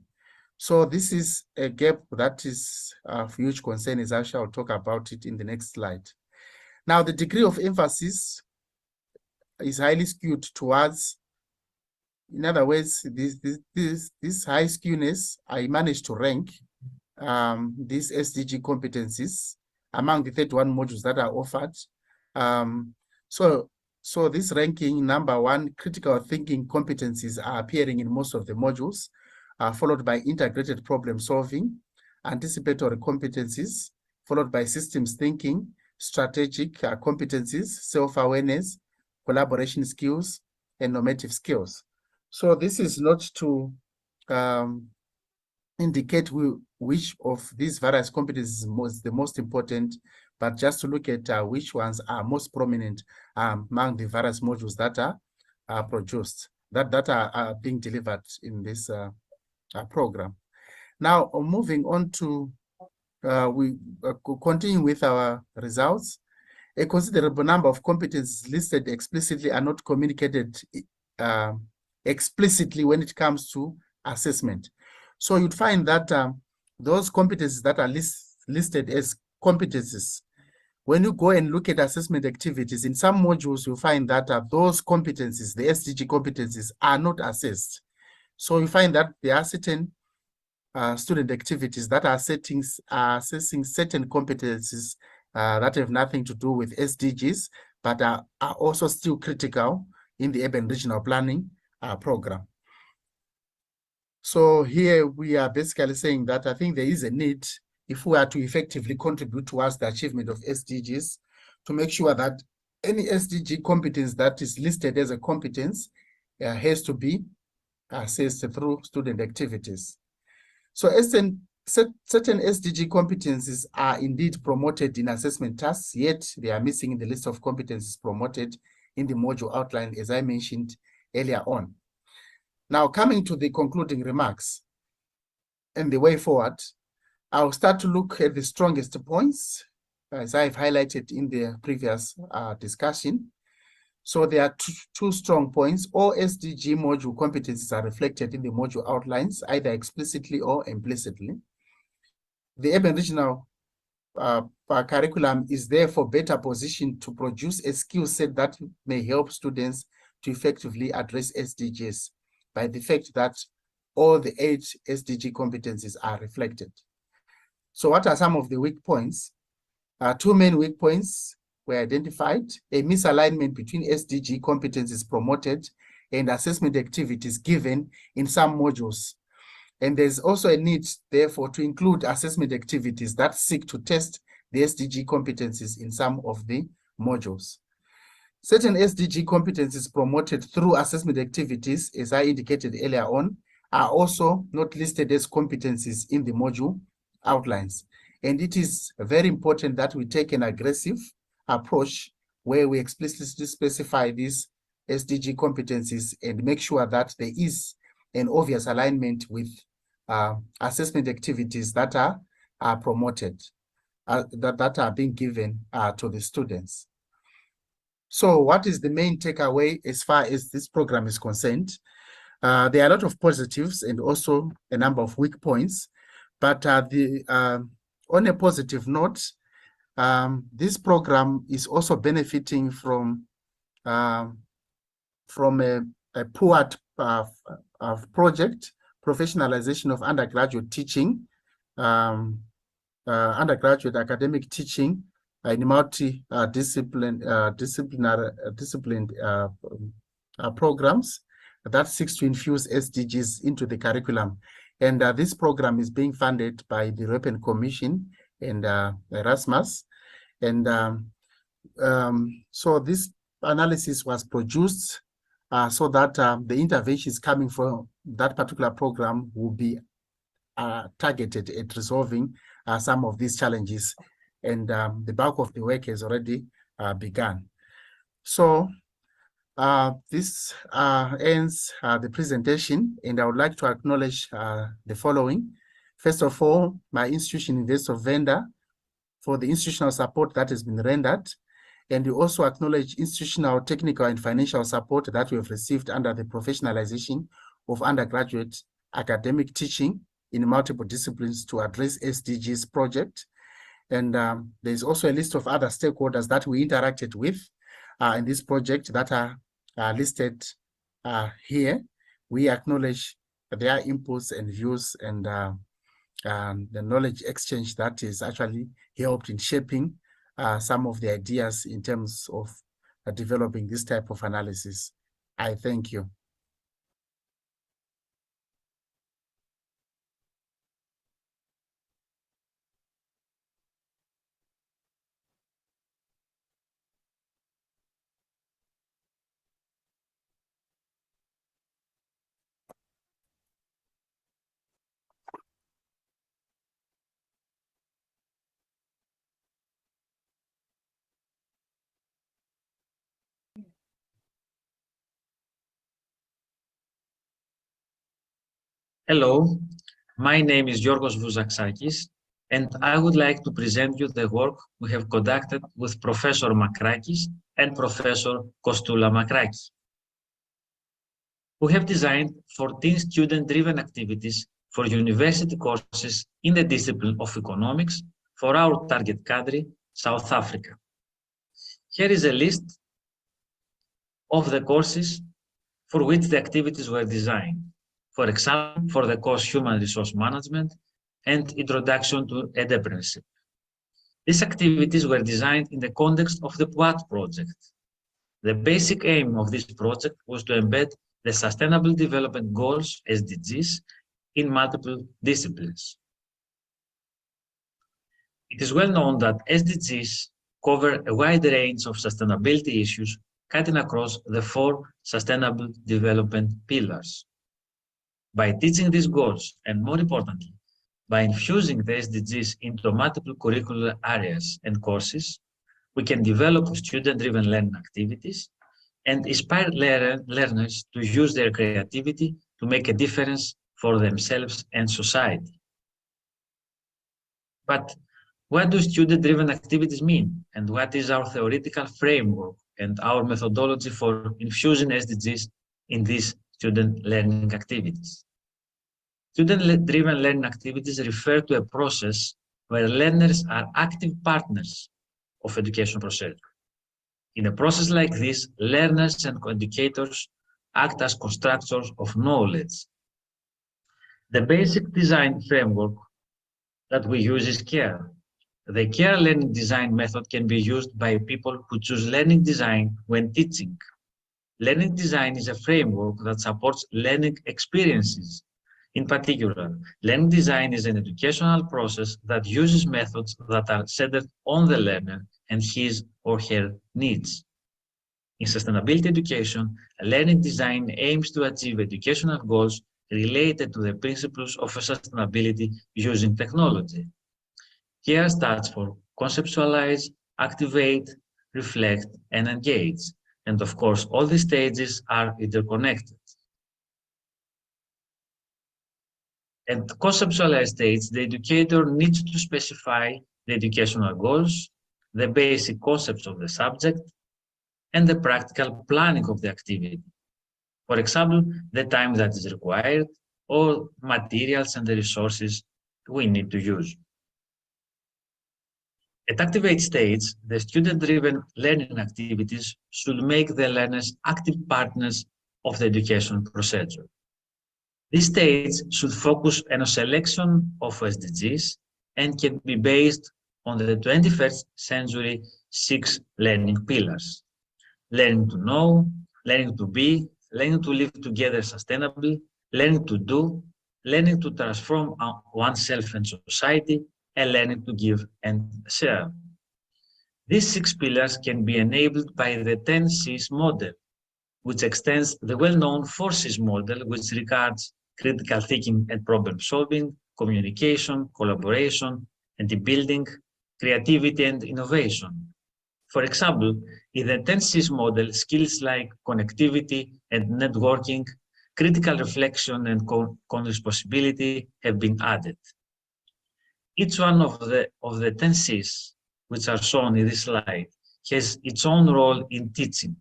So this is a gap that is of huge concern, as I shall talk about it in the next slide. Now, the degree of emphasis is highly skewed towards, in other words, this high skewness, I managed to rank these SDG competencies among the 31 modules that are offered. So this ranking, number one, critical thinking competencies are appearing in most of the modules, followed by integrated problem solving, anticipatory competencies, followed by systems thinking, strategic competencies, self-awareness, collaboration skills, and normative skills. So this is not to indicate which of these various competencies is the most important, but just to look at which ones are most prominent among the various modules that are produced, that are being delivered in this program. Now, moving on to, we continue with our results. A considerable number of competencies listed explicitly are not communicated explicitly when it comes to assessment. So you'd find that those competencies that are listed as competencies, when you go and look at assessment activities, in some modules, you'll find that those competencies, the SDG competencies, are not assessed. So you find that there are certain student activities that are assessing certain competencies that have nothing to do with SDGs, but are also still critical in the urban regional planning program. So here we are basically saying that I think there is a need, if we are to effectively contribute towards the achievement of SDGs, to make sure that any SDG competence that is listed as a competence has to be assessed through student activities. So certain SDG competencies are indeed promoted in assessment tasks, yet they are missing in the list of competencies promoted in the module outline, as I mentioned earlier on. Now, coming to the concluding remarks and the way forward, I'll start to look at the strongest points, as I've highlighted in the previous discussion. So there are two strong points. All SDG module competencies are reflected in the module outlines, either explicitly or implicitly. The urban regional curriculum is therefore better positioned to produce a skill set that may help students to effectively address SDGs by the fact that all the 8 SDG competencies are reflected. So what are some of the weak points? 2 main weak points were identified: a misalignment between SDG competencies promoted and assessment activities given in some modules. And there's also a need, therefore, to include assessment activities that seek to test the SDG competencies in some of the modules. Certain SDG competencies promoted through assessment activities, as I indicated earlier on, are also not listed as competencies in the module outlines. And it is very important that we take an aggressive approach where we explicitly specify these SDG competencies and make sure that there is an obvious alignment with assessment activities that are promoted, that are being given to the students. So what is the main takeaway as far as this program is concerned? There are a lot of positives and also a number of weak points, but on a positive note, this program is also benefiting from a PUAT project, professionalization of undergraduate teaching, undergraduate academic teaching in disciplined programs that seeks to infuse SDGs into the curriculum. And this program is being funded by the European Commission and Erasmus. And so this analysis was produced so that the interventions coming from that particular program will be targeted at resolving some of these challenges. And the bulk of the work has already begun. So this ends the presentation, and I would like to acknowledge the following. First of all, my institution, Investor Vendor, for the institutional support that has been rendered. And we also acknowledge institutional, technical, and financial support that we have received under the professionalization of undergraduate academic teaching in multiple disciplines to address SDGs project. And there's also a list of other stakeholders that we interacted with in this project that are listed here. We acknowledge their inputs and views and the knowledge exchange that is actually helped in shaping some of the ideas in terms of developing this type of analysis. I thank you. Hello, my name is Giorgos Vouzaxakis, and I would like to present you the work we have conducted with Professor Makrakis and Professor Kostula Makrakis. We have designed 14 student-driven activities for university courses in the discipline of economics for our target country, South Africa. Here is a list of the courses for which the activities were designed. For example, for the course Human Resource Management and Introduction to Entrepreneurship. These activities were designed in the context of the PWAT project. The basic aim of this project was to embed the Sustainable Development Goals, SDGs, in multiple disciplines. It is well known that SDGs cover a wide range of sustainability issues cutting across the 4 Sustainable Development Pillars. By teaching these goals, and more importantly, by infusing the SDGs into multiple curricular areas and courses, we can develop student-driven learning activities and inspire learners to use their creativity to make a difference for themselves and society. But what do student-driven activities mean? And what is our theoretical framework and our methodology for infusing SDGs in these student learning activities? Student-driven learning activities refer to a process where learners are active partners of education procedure. In a process like this, learners and educators act as constructors of knowledge. The basic design framework that we use is CARE. The CARE learning design method can be used by people who choose learning design when teaching. Learning design is a framework that supports learning experiences. In particular, learning design is an educational process that uses methods that are centered on the learner and his or her needs. In sustainability education, learning design aims to achieve educational goals related to the principles of sustainability using technology. CARE stands for conceptualize, activate, reflect, and engage. And of course, all these stages are interconnected. At conceptualized stage, the educator needs to specify the educational goals, the basic concepts of the subject, and the practical planning of the activity. For example, the time that is required, or materials and the resources we need to use. At activate stage, the student-driven learning activities should make the learners active partners of the education procedure. This stage should focus on a selection of SDGs and can be based on the 21st century 6 learning pillars: learning to know, learning to be, learning to live together sustainably, learning to do, learning to transform oneself and society, and learning to give and share. These 6 pillars can be enabled by the 10 Cs model, which extends the well-known 4 Cs model, which regards critical thinking and problem solving, communication, collaboration, and team building, creativity, and innovation. For example, in the 10 Cs model, skills like connectivity and networking, critical reflection, and co-responsibility have been added. Each one of the 10 Cs, which are shown in this slide, has its own role in teaching.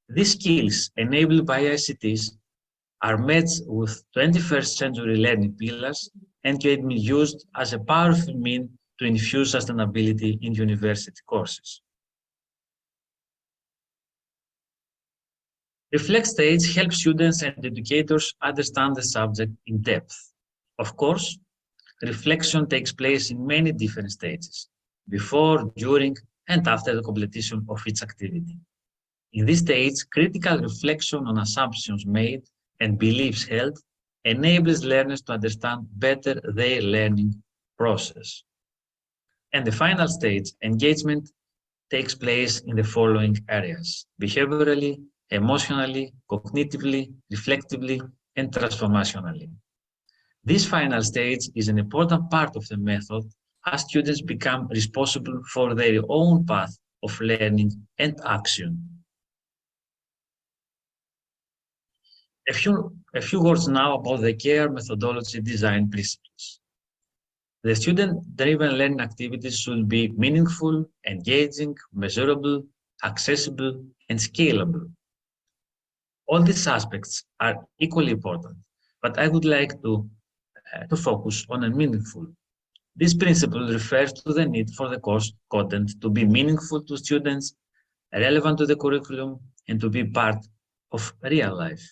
These skills enabled by ICTs are matched with 21st century learning pillars and can be used as a powerful means to infuse sustainability in university courses. Reflect stage helps students and educators understand the subject in depth. Of course, reflection takes place in many different stages, before, during, and after the completion of each activity. In this stage, critical reflection on assumptions made and beliefs held enables learners to understand better their learning process. And the final stage, engagement, takes place in the following areas: behaviorally, emotionally, cognitively, reflectively, and transformationally. This final stage is an important part of the method as students become responsible for their own path of learning and action. A few words now about the CARE methodology design principles. The student-driven learning activities should be meaningful, engaging, measurable, accessible, and scalable. All these aspects are equally important, but I would like to focus on a meaningful. This principle refers to the need for the course content to be meaningful to students, relevant to the curriculum, and to be part of real life.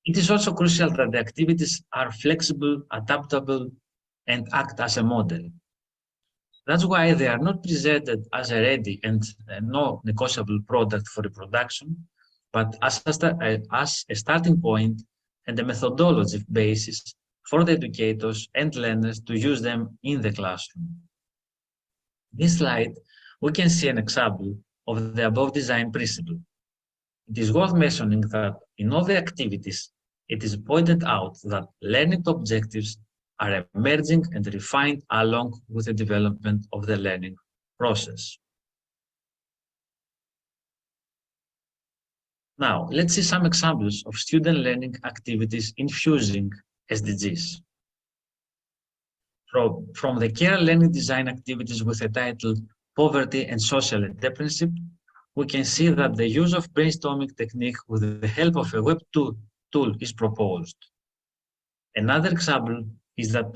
It is also crucial that the activities are flexible, adaptable, and act as a model. That's why they are not presented as a ready and no negotiable product for reproduction, but as a starting point and a methodology basis for the educators and learners to use them in the classroom. In this slide, we can see an example of the above design principle. It is worth mentioning that in all the activities, it is pointed out that learning objectives are emerging and refined along with the development of the learning process. Now, let's see some examples of student learning activities infusing SDGs. From the CARE learning design activities with the title Poverty and Social Entrepreneurship, we can see that the use of brainstorming technique with the help of a web tool is proposed. Another example is that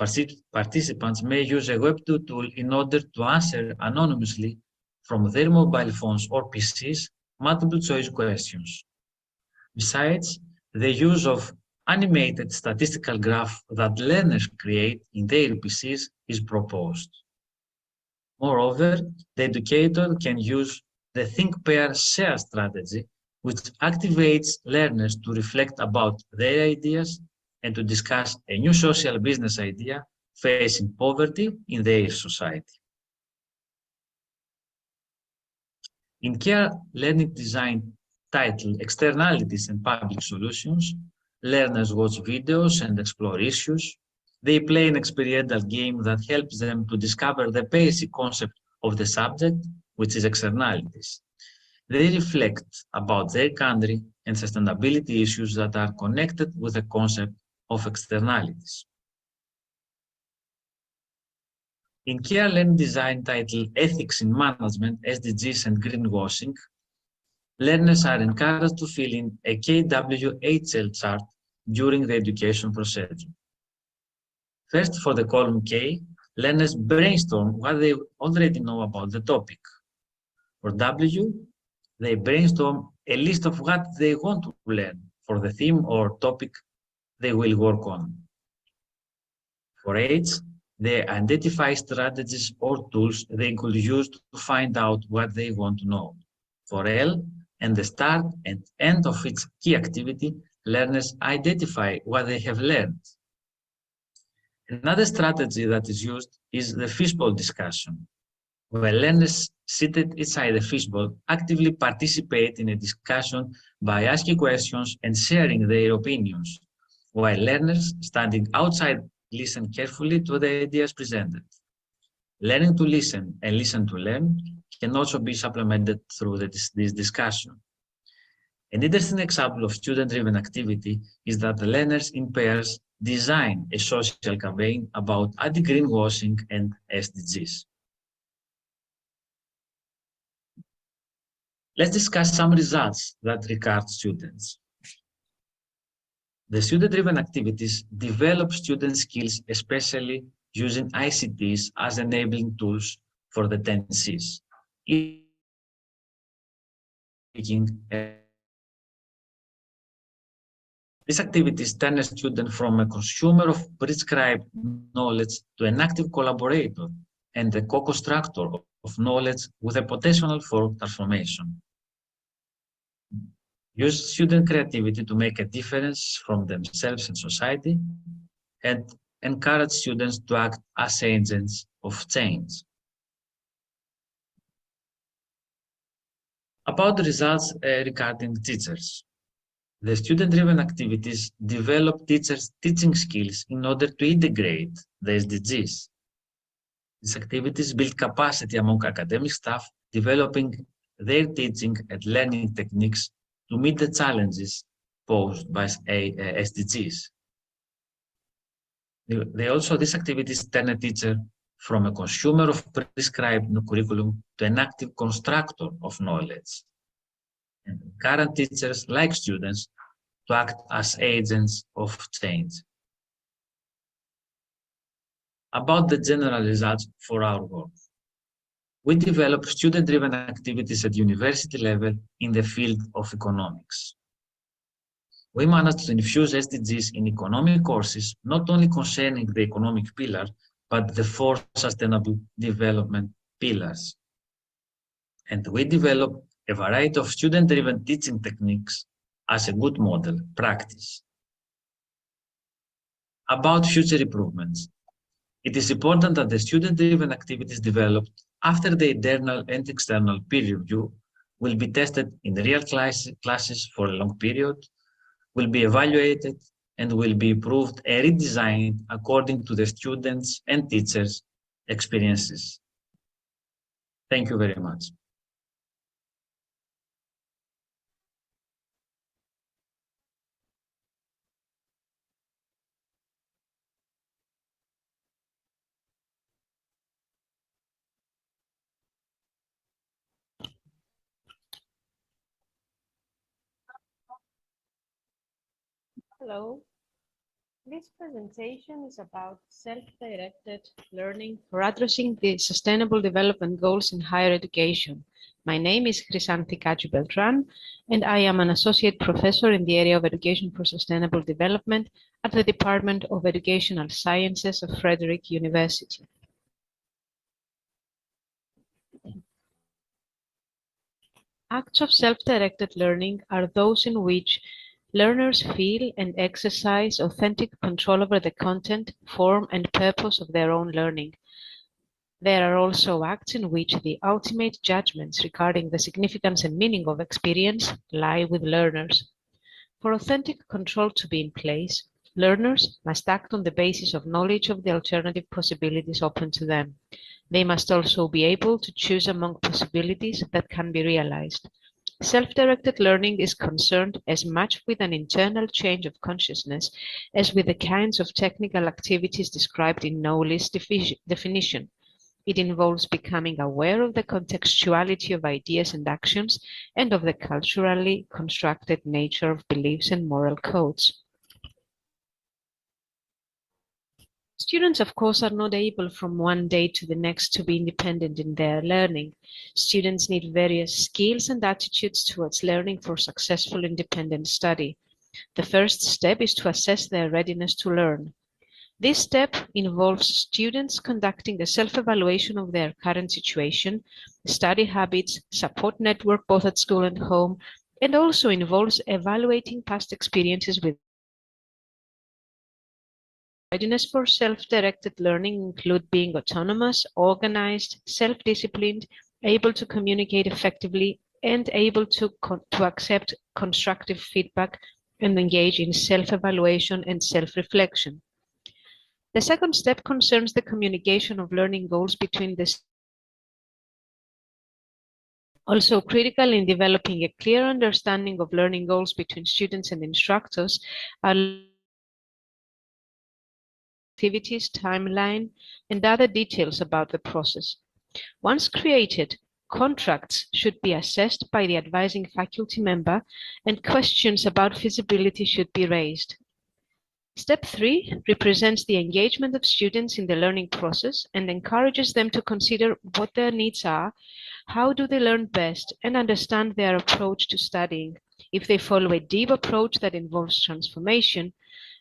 participants may use a web tool in order to answer anonymously from their mobile phones or PCs multiple choice questions. Besides, the use of animated statistical graph that learners create in their PCs is proposed. Moreover, the educator can use the Think, Pair, Share strategy, which activates learners to reflect about their ideas and to discuss a new social business idea facing poverty in their society. In CARE learning design titled Externalities and Public Solutions, learners watch videos and explore issues. They play an experiential game that helps them to discover the basic concept of the subject, which is externalities. They reflect about their country and sustainability issues that are connected with the concept of externalities. In CARE learning design titled Ethics in Management, SDGs and Greenwashing, learners are encouraged to fill in a KWHL chart during the education procedure. First, for the column K, learners brainstorm what they already know about the topic. For W, they brainstorm a list of what they want to learn for the theme or topic they will work on. For H, they identify strategies or tools they could use to find out what they want to know. For L, and the start and end of each key activity, learners identify what they have learned. Another strategy that is used is the fishbowl discussion, where learners seated inside the fishbowl actively participate in a discussion by asking questions and sharing their opinions, while learners standing outside listen carefully to the ideas presented. Learning to listen and listen to learn can also be supplemented through this discussion. An interesting example of student-driven activity is that the learners in pairs design a social campaign about anti-greenwashing and SDGs. Let's discuss some results that regard students. The student-driven activities develop student skills, especially using ICTs as enabling tools for the 10 Cs. These activities turn a student from a consumer of prescribed knowledge to an active collaborator and a co-constructor of knowledge with a potential for transformation. Use student creativity to make a difference from themselves and society, and encourage students to act as agents of change. About the results regarding teachers. The student-driven activities develop teachers' teaching skills in order to integrate the SDGs. These activities build capacity among academic staff, developing their teaching and learning techniques to meet the challenges posed by SDGs. These activities turn a teacher from a consumer of prescribed curriculum to an active constructor of knowledge. And current teachers, like students, to act as agents of change. About the general results for our work. We develop student-driven activities at university level in the field of economics. We managed to infuse SDGs in economic courses, not only concerning the economic pillar, but the 4 sustainable development pillars. And we developed a variety of student-driven teaching techniques as a good model practice. About future improvements. It is important that the student-driven activities developed after the internal and external peer review will be tested in real classes for a long period, will be evaluated, and will be improved and redesigned according to the students' and teachers' experiences. Thank you very much. Hello. This presentation is about self-directed learning for addressing the Sustainable Development Goals in higher education. My name is Chrysanthi Kaji-Beltran, and I am an associate professor in the area of education for sustainable development at the Department of Educational Sciences of Frederick University. Acts of self-directed learning are those in which learners feel and exercise authentic control over the content, form, and purpose of their own learning. There are also acts in which the ultimate judgments regarding the significance and meaning of experience lie with learners. For authentic control to be in place, learners must act on the basis of knowledge of the alternative possibilities open to them. They must also be able to choose among possibilities that can be realized. Self-directed learning is concerned as much with an internal change of consciousness as with the kinds of technical activities described in Knowles' definition. It involves becoming aware of the contextuality of ideas and actions and of the culturally constructed nature of beliefs and moral codes. Students, of course, are not able from one day to the next to be independent in their learning. Students need various skills and attitudes towards learning for successful independent study. The first step is to assess their readiness to learn. This step involves students conducting a self-evaluation of their current situation, study habits, support network both at school and home, and also involves evaluating past experiences with readiness for self-directed learning include being autonomous, organized, self-disciplined, able to communicate effectively, and able to accept constructive feedback and engage in self-evaluation and self-reflection. The second step concerns the communication of learning goals between the also critical in developing a clear understanding of learning goals between students and instructors are activities, timeline, and other details about the process. Once created, contracts should be assessed by the advising faculty member and questions about feasibility should be raised. Step 3 represents the engagement of students in the learning process and encourages them to consider what their needs are, how do they learn best, and understand their approach to studying. If they follow a deep approach that involves transformation,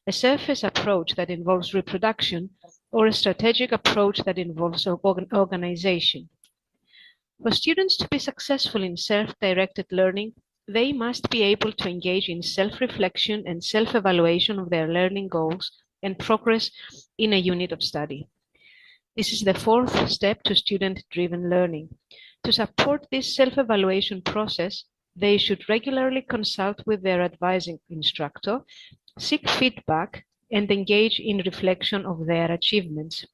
a surface approach that involves reproduction, or a strategic approach that involves organization. For students to be successful in self-directed learning, they must be able to engage in self-reflection and self-evaluation of their learning goals and progress in a unit of study. This is the fourth step to student-driven learning. To support this self-evaluation process, they should regularly consult with their advising instructor, seek feedback, and engage in reflection of their achievements.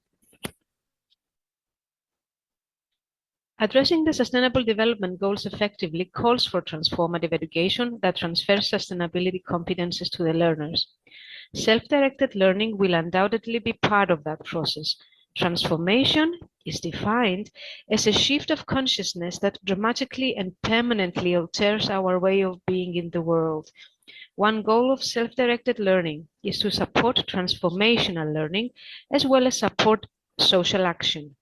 Addressing the Sustainable Development Goals effectively calls for transformative education that transfers sustainability competences to the learners. Self-directed learning will undoubtedly be part of that process. Transformation is defined as a shift of consciousness that dramatically and permanently alters our way of being in the world. One goal of self-directed learning is to support transformational learning as well as support social action.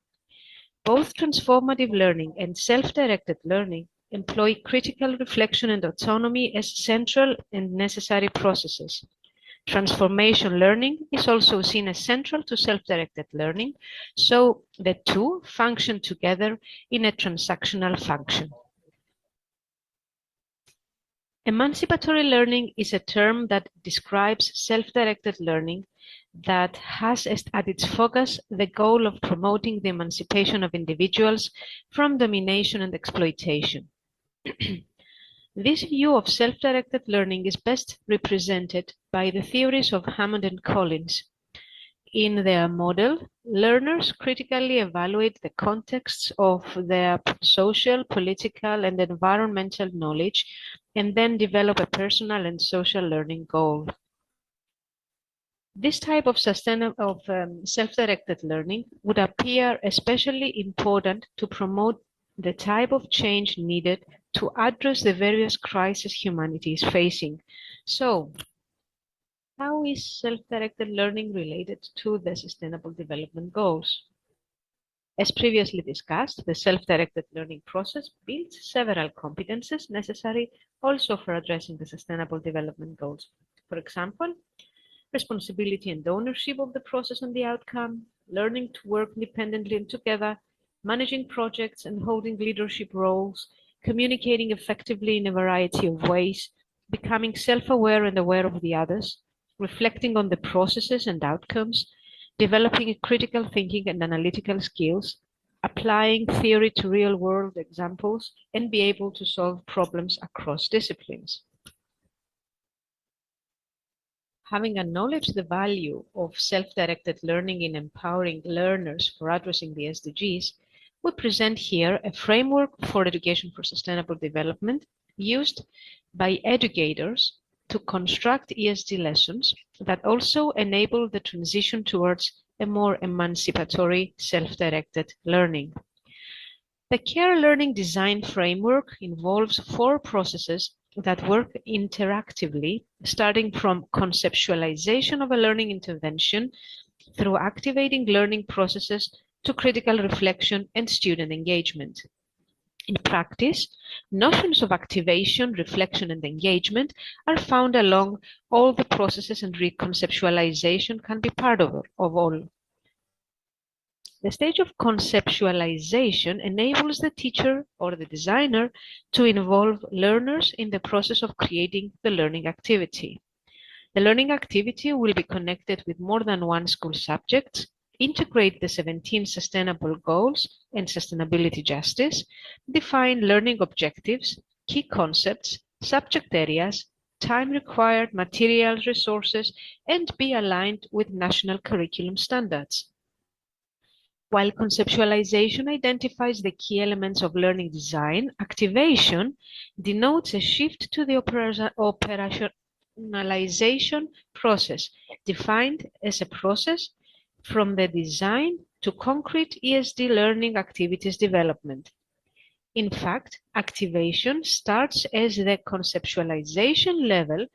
Both transformative learning and self-directed learning employ critical reflection and autonomy as central and necessary processes. Transformation learning is also seen as central to self-directed learning, so the two function together in a transactional function. Emancipatory learning is a term that describes self-directed learning that has at its focus the goal of promoting the emancipation of individuals from domination and exploitation. This view of self-directed learning is best represented by the theories of Hammond and Collins. In their model, learners critically evaluate the contexts of their social, political, and environmental knowledge and then develop a personal and social learning goal. This type of self-directed learning would appear especially important to promote the type of change needed to address the various crises humanity is facing. So, how is self-directed learning related to the Sustainable Development Goals? As previously discussed, the self-directed learning process builds several competences necessary also for addressing the Sustainable Development Goals. For example, responsibility and ownership of the process and the outcome, learning to work independently and together, managing projects and holding leadership roles, communicating effectively in a variety of ways, becoming self-aware and aware of the others, reflecting on the processes and outcomes, developing critical thinking and analytical skills, applying theory to real-world examples, and be able to solve problems across disciplines. Having acknowledged the value of self-directed learning in empowering learners for addressing the SDGs, we present here a framework for education for sustainable development used by educators to construct ESD lessons that also enable the transition towards a more emancipatory self-directed learning. The Care Learning Design Framework involves 4 processes that work interactively, starting from conceptualization of a learning intervention, through activating learning processes to critical reflection and student engagement. In practice, notions of activation, reflection, and engagement are found along all the processes, and reconceptualization can be part of all. The stage of conceptualization enables the teacher or the designer to involve learners in the process of creating the learning activity. The learning activity will be connected with more than one school subject, integrate the 17 sustainable goals and sustainability justice, define learning objectives, key concepts, subject areas, time required, materials, resources, and be aligned with national curriculum standards. While conceptualization identifies the key elements of learning design, activation denotes a shift to the operationalization process, defined as a process from the design to concrete ESD learning activities development. In fact, activation starts as the conceptualization level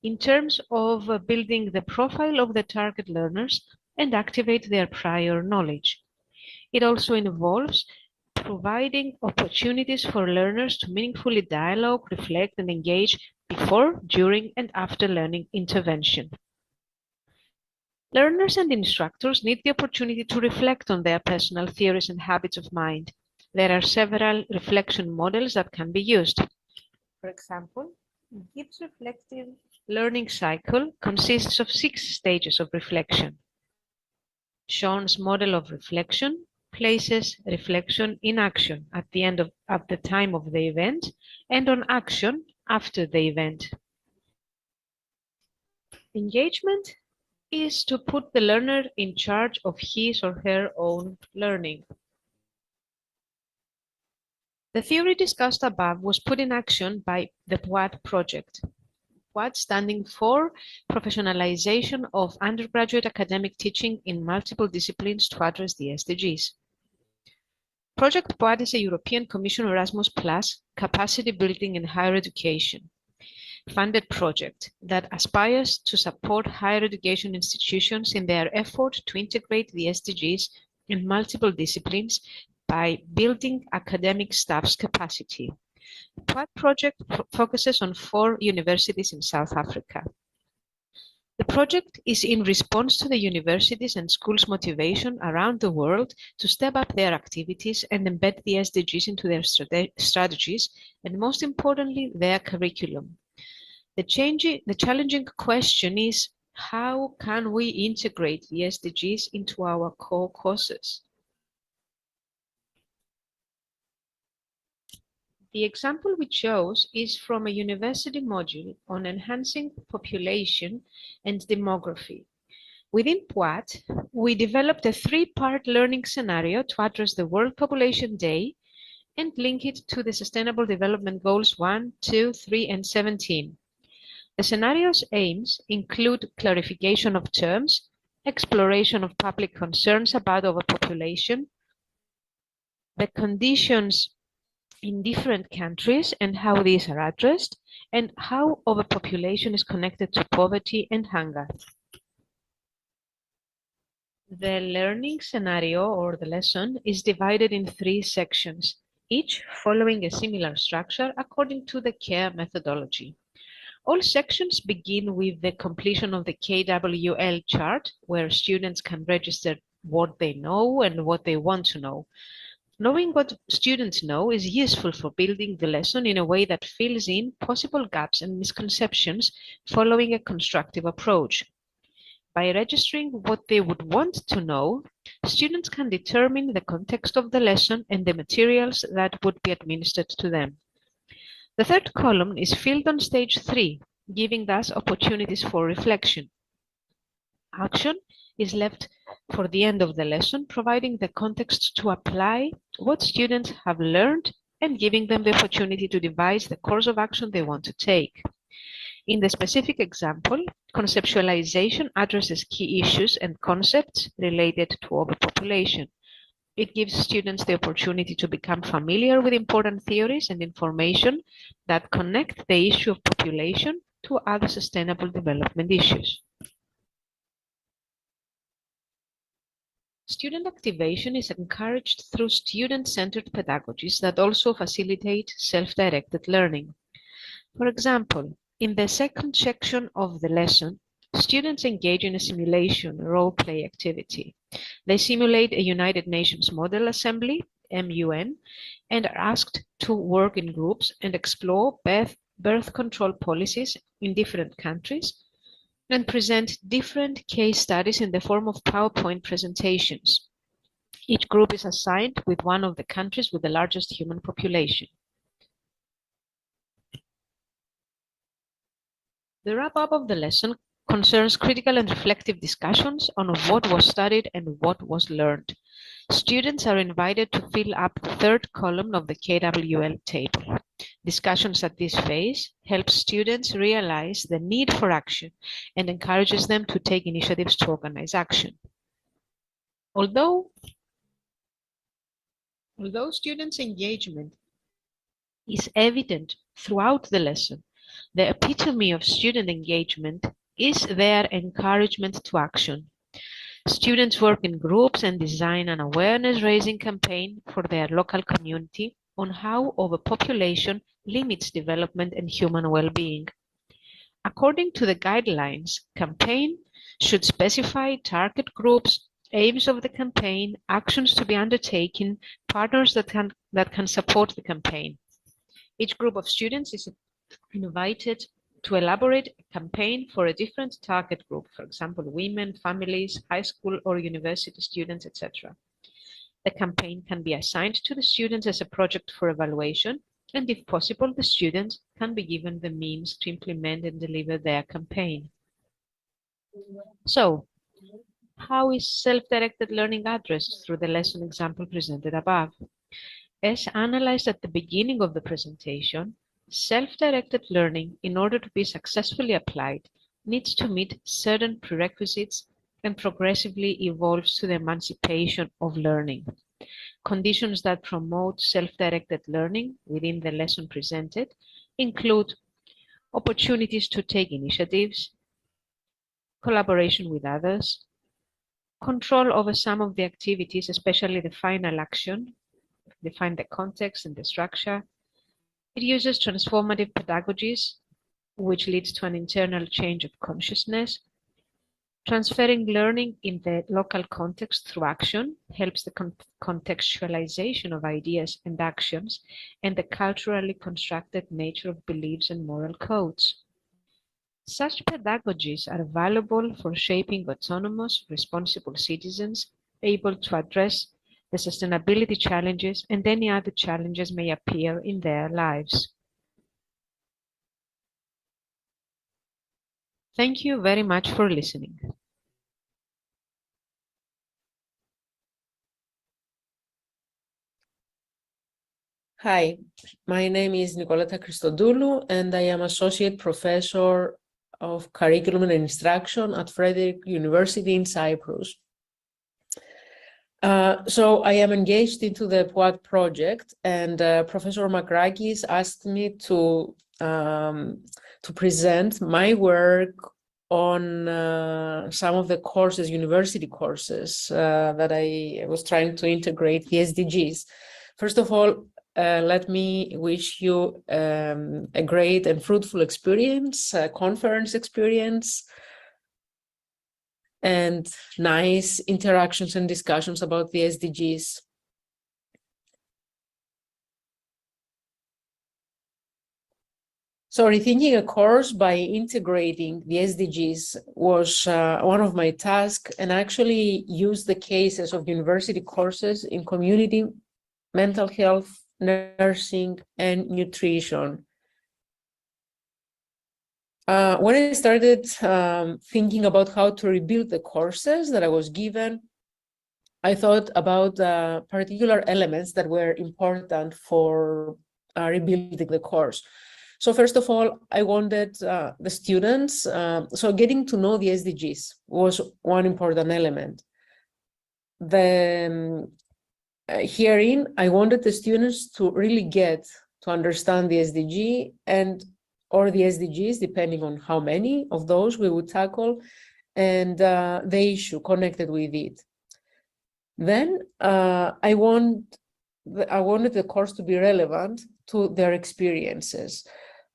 in terms of building the profile of the target learners and activate their prior knowledge. It also involves providing opportunities for learners to meaningfully dialogue, reflect, and engage before, during, and after learning intervention. Learners and instructors need the opportunity to reflect on their personal theories and habits of mind. There are several reflection models that can be used. For example, Gibbs' reflective learning cycle consists of 6 stages of reflection. Sean's model of reflection places reflection in action at the time of the event and on action after the event. Engagement is to put the learner in charge of his or her own learning. The theory discussed above was put in action by the PWAD project. PWAD standing for Professionalization of Undergraduate Academic Teaching in Multiple Disciplines to Address the SDGs. Project PWAD is a European Commission Erasmus Plus capacity building in higher education funded project that aspires to support higher education institutions in their effort to integrate the SDGs in multiple disciplines by building academic staff's capacity. The PWAD project focuses on 4 universities in South Africa. The project is in response to the universities and schools' motivation around the world to step up their activities and embed the SDGs into their strategies, and most importantly, their curriculum. The challenging question is, how can we integrate the SDGs into our core courses? The example we chose is from a university module on enhancing population and demography. Within PWAD, we developed a 3-part learning scenario to address the World Population Day and link it to the Sustainable Development Goals 1, 2, 3, and 17. The scenario's aims include clarification of terms, exploration of public concerns about overpopulation, the conditions in different countries and how these are addressed, and how overpopulation is connected to poverty and hunger. The learning scenario or the lesson is divided in 3 sections, each following a similar structure according to the CARE methodology. All sections begin with the completion of the KWL chart, where students can register what they know and what they want to know. Knowing what students know is useful for building the lesson in a way that fills in possible gaps and misconceptions following a constructive approach. By registering what they would want to know, students can determine the context of the lesson and the materials that would be administered to them. The 3rd column is filled on stage 3, giving us opportunities for reflection. Action is left for the end of the lesson, providing the context to apply what students have learned and giving them the opportunity to devise the course of action they want to take. In the specific example, conceptualization addresses key issues and concepts related to overpopulation. It gives students the opportunity to become familiar with important theories and information that connect the issue of population to other sustainable development issues. Student activation is encouraged through student-centered pedagogies that also facilitate self-directed learning. For example, in the second section of the lesson, students engage in a simulation role-play activity. They simulate a United Nations Model Assembly, MUN, and are asked to work in groups and explore birth control policies in different countries and present different case studies in the form of PowerPoint presentations. Each group is assigned with one of the countries with the largest human population. The wrap-up of the lesson concerns critical and reflective discussions on what was studied and what was learned. Students are invited to fill up the third column of the KWL table. Discussions at this phase help students realize the need for action and encourages them to take initiatives to organize action. Although students' engagement is evident throughout the lesson, the epitome of student engagement is their encouragement to action. Students work in groups and design an awareness-raising campaign for their local community on how overpopulation limits development and human well-being. According to the guidelines, campaign should specify target groups, aims of the campaign, actions to be undertaken, partners that can support the campaign. Each group of students is invited to elaborate a campaign for a different target group, for example, women, families, high school or university students, etc. The campaign can be assigned to the students as a project for evaluation, and if possible, the students can be given the means to implement and deliver their campaign. So, how is self-directed learning addressed through the lesson example presented above? As analyzed at the beginning of the presentation, self-directed learning, in order to be successfully applied, needs to meet certain prerequisites and progressively evolves to the emancipation of learning. Conditions that promote self-directed learning within the lesson presented include opportunities to take initiatives, collaboration with others, control over some of the activities, especially the final action, define the context and the structure. It uses transformative pedagogies, which leads to an internal change of consciousness. Transferring learning in the local context through action helps the contextualization of ideas and actions and the culturally constructed nature of beliefs and moral codes. Such pedagogies are valuable for shaping autonomous, responsible citizens able to address the sustainability challenges and any other challenges may appear in their lives. Thank you very much for listening. Hi, my name is Nicoleta Christodoulou, and I am Associate Professor of Curriculum and Instruction at Frederick University in Cyprus. So I am engaged into the PWAD project, and Professor Makrakis asked me to present my work on some of the courses, university courses, that I was trying to integrate the SDGs. First of all, let me wish you a great and fruitful experience, conference experience, and nice interactions and discussions about the SDGs. So rethinking a course by integrating the SDGs was one of my tasks, and I actually used the cases of university courses in community, mental health, nursing, and nutrition. When I started thinking about how to rebuild the courses that I was given, I thought about particular elements that were important for rebuilding the course. So first of all, I wanted the students, so getting to know the SDGs was one important element. Herein, I wanted the students to really get to understand the SDG or the SDGs, depending on how many of those we would tackle, and the issue connected with it. Then I wanted the course to be relevant to their experiences.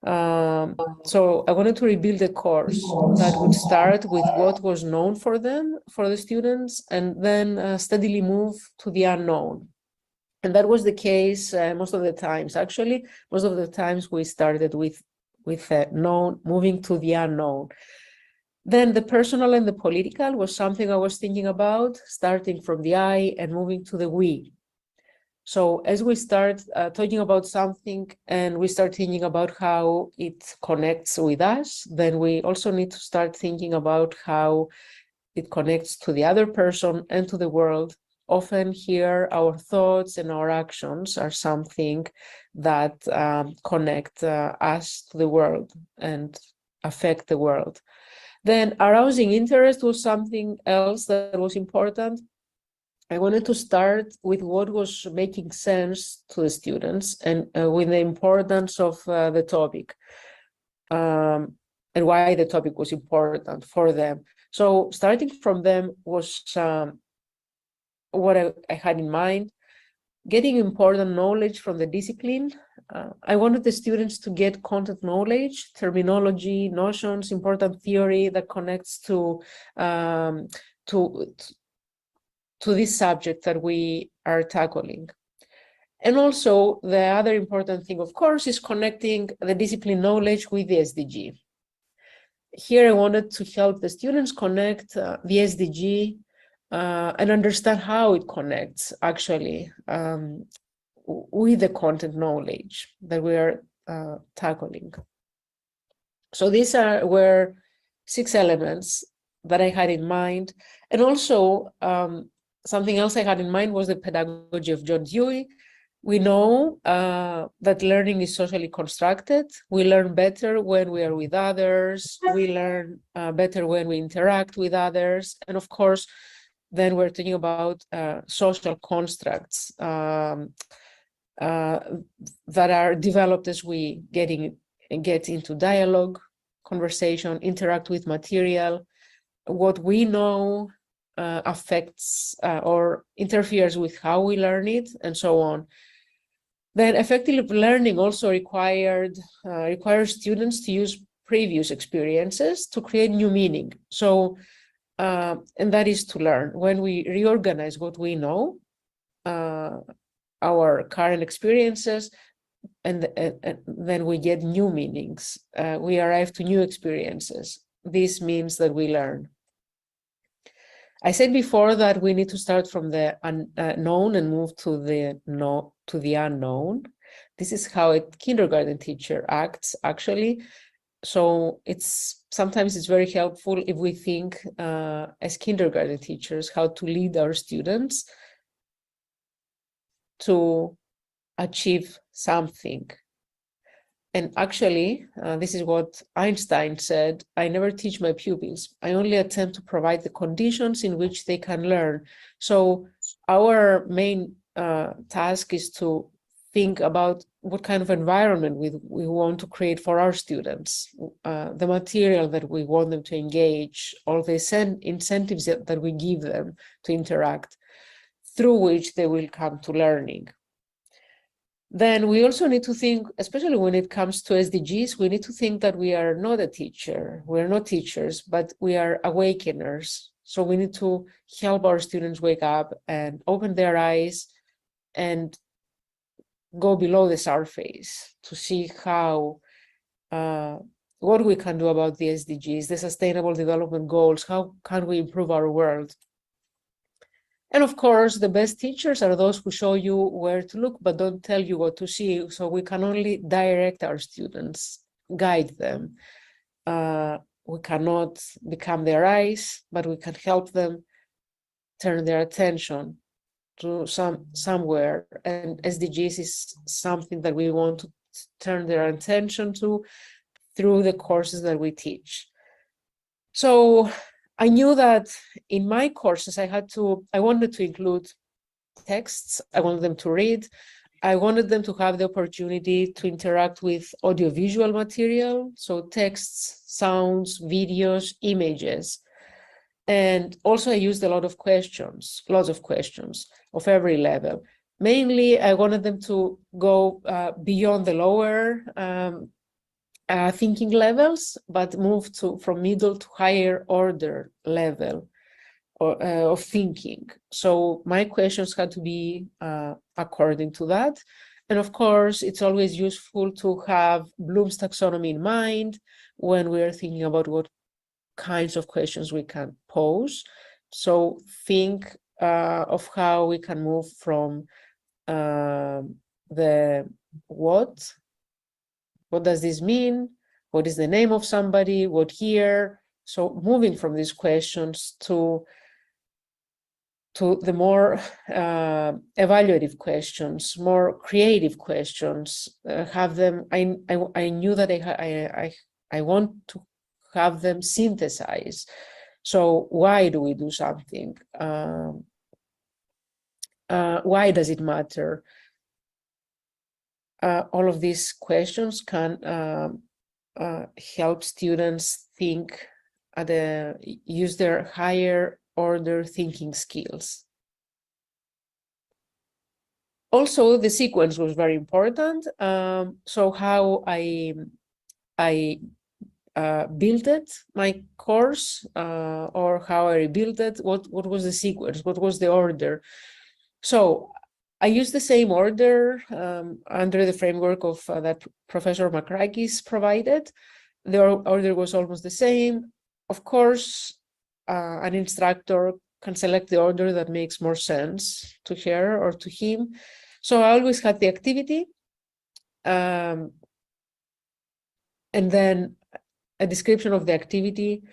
So I wanted to rebuild a course that would start with what was known for them, for the students, and then steadily move to the unknown. And that was the case most of the times. Actually, most of the times we started with known, moving to the unknown. Then the personal and the political was something I was thinking about, starting from the I and moving to the we. So as we start talking about something and we start thinking about how it connects with us, then we also need to start thinking about how it connects to the other person and to the world. Often here, our thoughts and our actions are something that connect us to the world and affect the world. Then arousing interest was something else that was important. I wanted to start with what was making sense to the students and with the importance of the topic and why the topic was important for them. So starting from them was what I had in mind. Getting important knowledge from the discipline. I wanted the students to get content knowledge, terminology, notions, important theory that connects to this subject that we are tackling. And also the other important thing, of course, is connecting the discipline knowledge with the SDG. Here I wanted to help the students connect the SDG and understand how it connects actually with the content knowledge that we are tackling. So these were 6 elements that I had in mind. And also something else I had in mind was the pedagogy of John Dewey. We know that learning is socially constructed. We learn better when we are with others. We learn better when we interact with others. And of course, then we're talking about social constructs that are developed as we get into dialogue, conversation, interact with material. What we know affects or interferes with how we learn it, and so on. Then effective learning also requires students to use previous experiences to create new meaning. So, and that is to learn. When we reorganize what we know, our current experiences, and then we get new meanings. We arrive to new experiences. This means that we learn. I said before that we need to start from the known and move to the unknown. This is how a kindergarten teacher acts, actually. So sometimes it's very helpful if we think as kindergarten teachers how to lead our students to achieve something. And actually, this is what Einstein said: I never teach my pupils. I only attempt to provide the conditions in which they can learn. So our main task is to think about what kind of environment we want to create for our students, the material that we want them to engage, all the incentives that we give them to interact, through which they will come to learning. Then we also need to think, especially when it comes to SDGs, we need to think that we are not a teacher. We're not teachers, but we are awakeners. So we need to help our students wake up and open their eyes and go below the surface to see how, what we can do about the SDGs, the Sustainable Development Goals, how can we improve our world. And of course, the best teachers are those who show you where to look, but don't tell you what to see. So we can only direct our students, guide them. We cannot become their eyes, but we can help them turn their attention to somewhere. And SDGs is something that we want to turn their attention to through the courses that we teach. So I knew that in my courses, I wanted to include texts. I wanted them to read. I wanted them to have the opportunity to interact with audiovisual material. So texts, sounds, videos, images. And also I used a lot of questions, lots of questions of every level. Mainly, I wanted them to go beyond the lower thinking levels, but move from middle to higher order level of thinking. So my questions had to be according to that. And of course, it's always useful to have Bloom's taxonomy in mind when we're thinking about what kinds of questions we can pose. So think of how we can move from the what does this mean? What is the name of somebody? What year? So moving from these questions to the more evaluative questions, more creative questions, have them. I knew that I want to have them synthesize. So why do we do something? Why does it matter? All of these questions can help students think use their higher order thinking skills. Also, the sequence was very important. So how I built it, my course, or how I rebuilt it, what was the sequence, what was the order? So I used the same order under the framework of that Professor Makrakis provided. The order was almost the same. Of course, an instructor can select the order that makes more sense to her or to him. So I always had the activity, and then a description of the activity.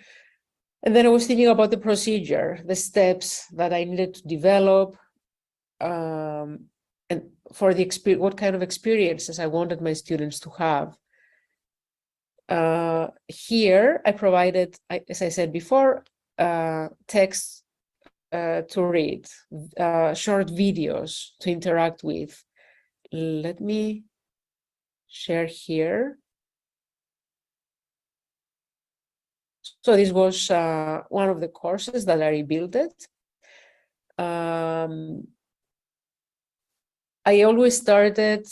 And then I was thinking about the procedure, the steps that I needed to develop, and for the experience, what kind of experiences I wanted my students to have. Here, I provided, as I said before, text to read, short videos to interact with. Let me share here. So this was one of the courses that I rebuilt it. I always started,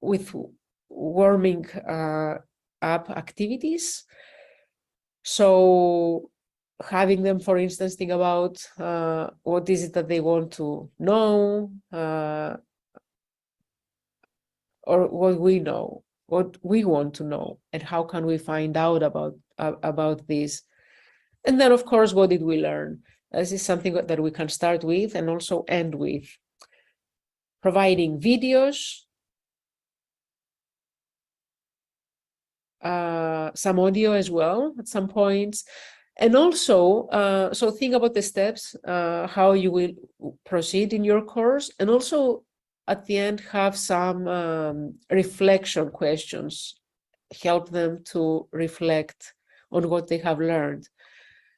with warming up activities. So having them, for instance, think about what is it that they want to know, or what we know, what we want to know, and how can we find out about this. And then, of course, what did we learn? This is something that we can start with and also end with. Providing videos, some audio as well at some points. And also, so think about the steps, how you will proceed in your course, and also at the end have some reflection questions, help them to reflect on what they have learned.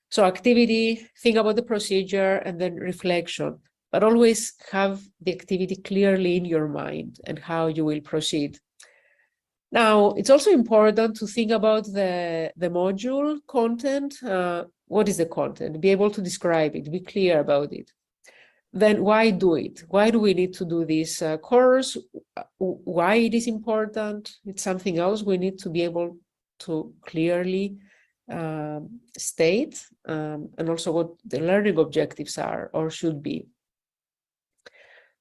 So activity, think about the procedure, and then reflection, but always have the activity clearly in your mind and how you will proceed. Now, it's also important to think about the module content. What is the content? Be able to describe it, be clear about it. Then why do it? Why do we need to do this course? Why it is important? It's something else we need to be able to clearly state, and also what the learning objectives are or should be.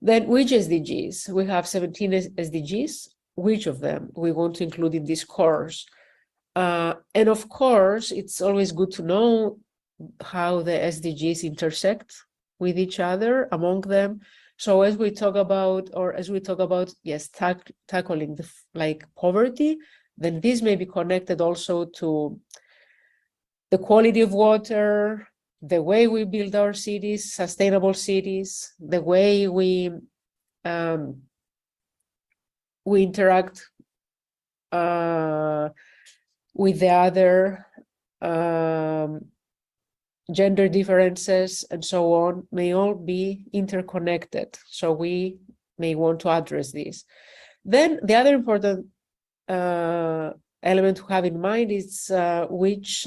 Then which SDGs? We have 17 SDGs. Which of them we want to include in this course? And of course, it's always good to know how the SDGs intersect with each other among them. So as we talk about, yes, tackling like poverty, then this may be connected also to the quality of water, the way we build our cities, sustainable cities, the way we interact with the other gender differences and so on, may all be interconnected. So we may want to address this. Then the other important element to have in mind is which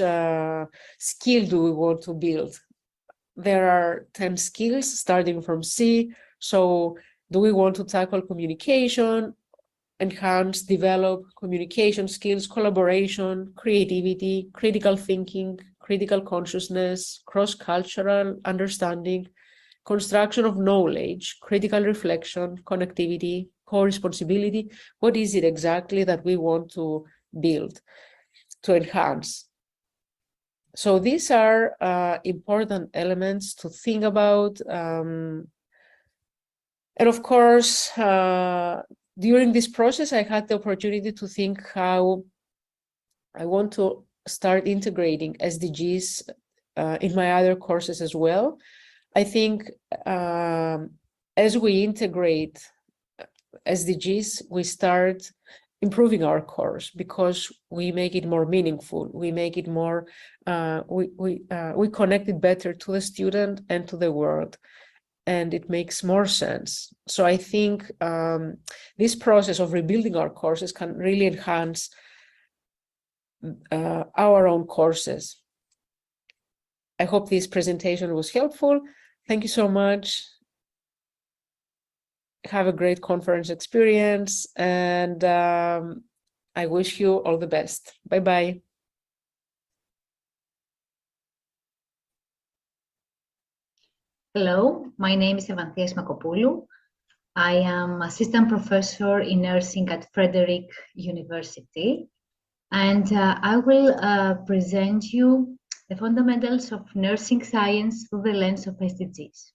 skill do we want to build? There are 10 skills starting from C. So do we want to tackle communication, enhance, develop communication skills, collaboration, creativity, critical thinking, critical consciousness, cross-cultural understanding, construction of knowledge, critical reflection, connectivity, co-responsibility? What is it exactly that we want to build, to enhance? So these are important elements to think about. And of course, during this process, I had the opportunity to think how I want to start integrating SDGs in my other courses as well. I think as we integrate SDGs, we start improving our course because we make it more meaningful. We make it more, we connect it better to the student and to the world, and it makes more sense. So I think this process of rebuilding our courses can really enhance our own courses. I hope this presentation was helpful. Thank you so much. Have a great conference experience, and I wish you all the best. Bye-bye. Hello, my name is Evanthia Smakopoulou. I am assistant professor in nursing at Frederick University, and I will present you the fundamentals of nursing science through the lens of SDGs.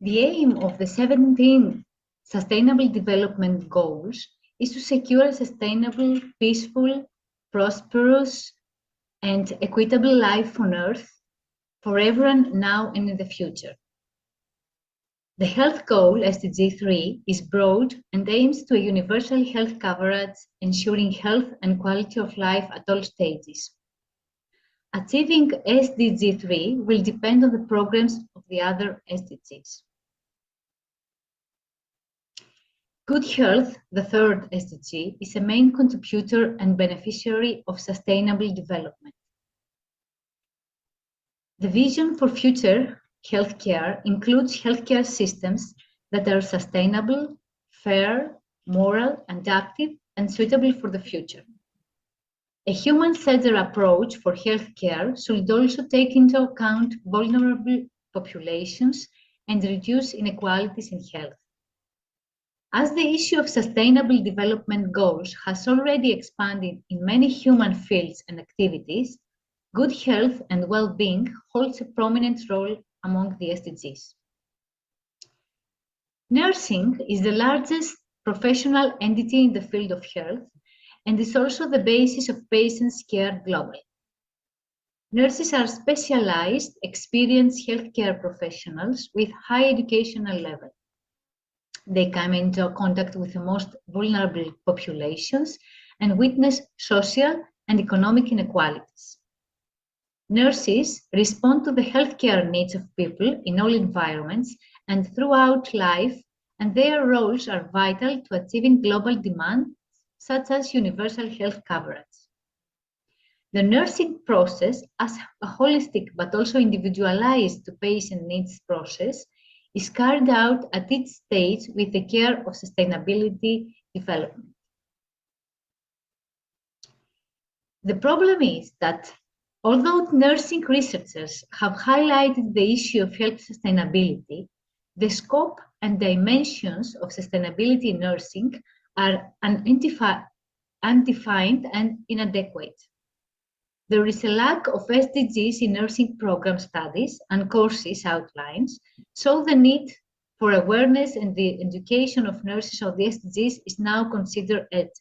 The aim of the 17 Sustainable Development Goals is to secure a sustainable, peaceful, prosperous, and equitable life on Earth for everyone now and in the future. The health goal, SDG 3, is broad and aims to a universal health coverage, ensuring health and quality of life at all stages. Achieving SDG 3 will depend on the programs of the other SDGs. Good health, the third SDG, is a main contributor and beneficiary of sustainable development. The vision for future healthcare includes healthcare systems that are sustainable, fair, moral, adaptive, and suitable for the future. A human-centered approach for healthcare should also take into account vulnerable populations and reduce inequalities in health. As the issue of sustainable development goals has already expanded in many human fields and activities, good health and well-being holds a prominent role among the SDGs. Nursing is the largest professional entity in the field of health and is also the basis of patients' care globally. Nurses are specialized, experienced healthcare professionals with high educational level. They come into contact with the most vulnerable populations and witness social and economic inequalities. Nurses respond to the healthcare needs of people in all environments and throughout life, and their roles are vital to achieving global demand, such as universal health coverage. The nursing process, as a holistic but also individualized to patient needs process, is carried out at each stage with the care of sustainability development. The problem is that although nursing researchers have highlighted the issue of health sustainability, the scope and dimensions of sustainability in nursing are undefined and inadequate. There is a lack of SDGs in nursing program studies and courses outlines, so the need for awareness and the education of nurses of the SDGs is now considered urgent.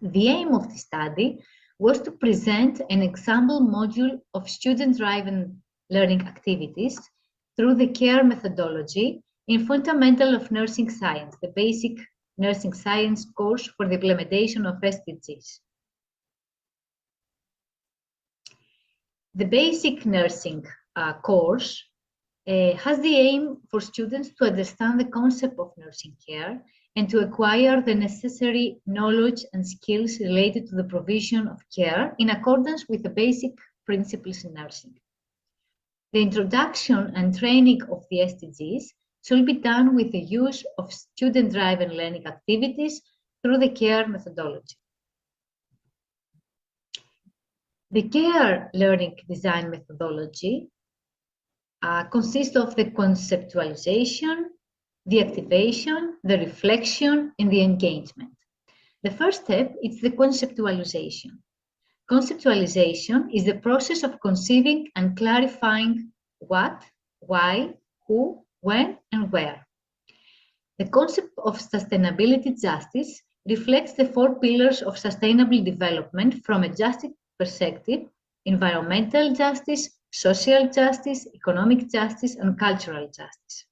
The aim of the study was to present an example module of student-driven learning activities through the CARE methodology in Fundamental of Nursing Science, the basic nursing science course for the implementation of SDGs. The basic nursing course has the aim for students to understand the concept of nursing care and to acquire the necessary knowledge and skills related to the provision of care in accordance with the basic principles in nursing. The introduction and training of the SDGs should be done with the use of student-driven learning activities through the CARE methodology. The CARE learning design methodology consists of the conceptualization, the activation, the reflection, and the engagement. The first step is the conceptualization. Conceptualization is the process of conceiving and clarifying what, why, who, when, and where. The concept of sustainability justice reflects the 4 pillars of sustainable development from a justice perspective: environmental justice, social justice, economic justice, and cultural justice.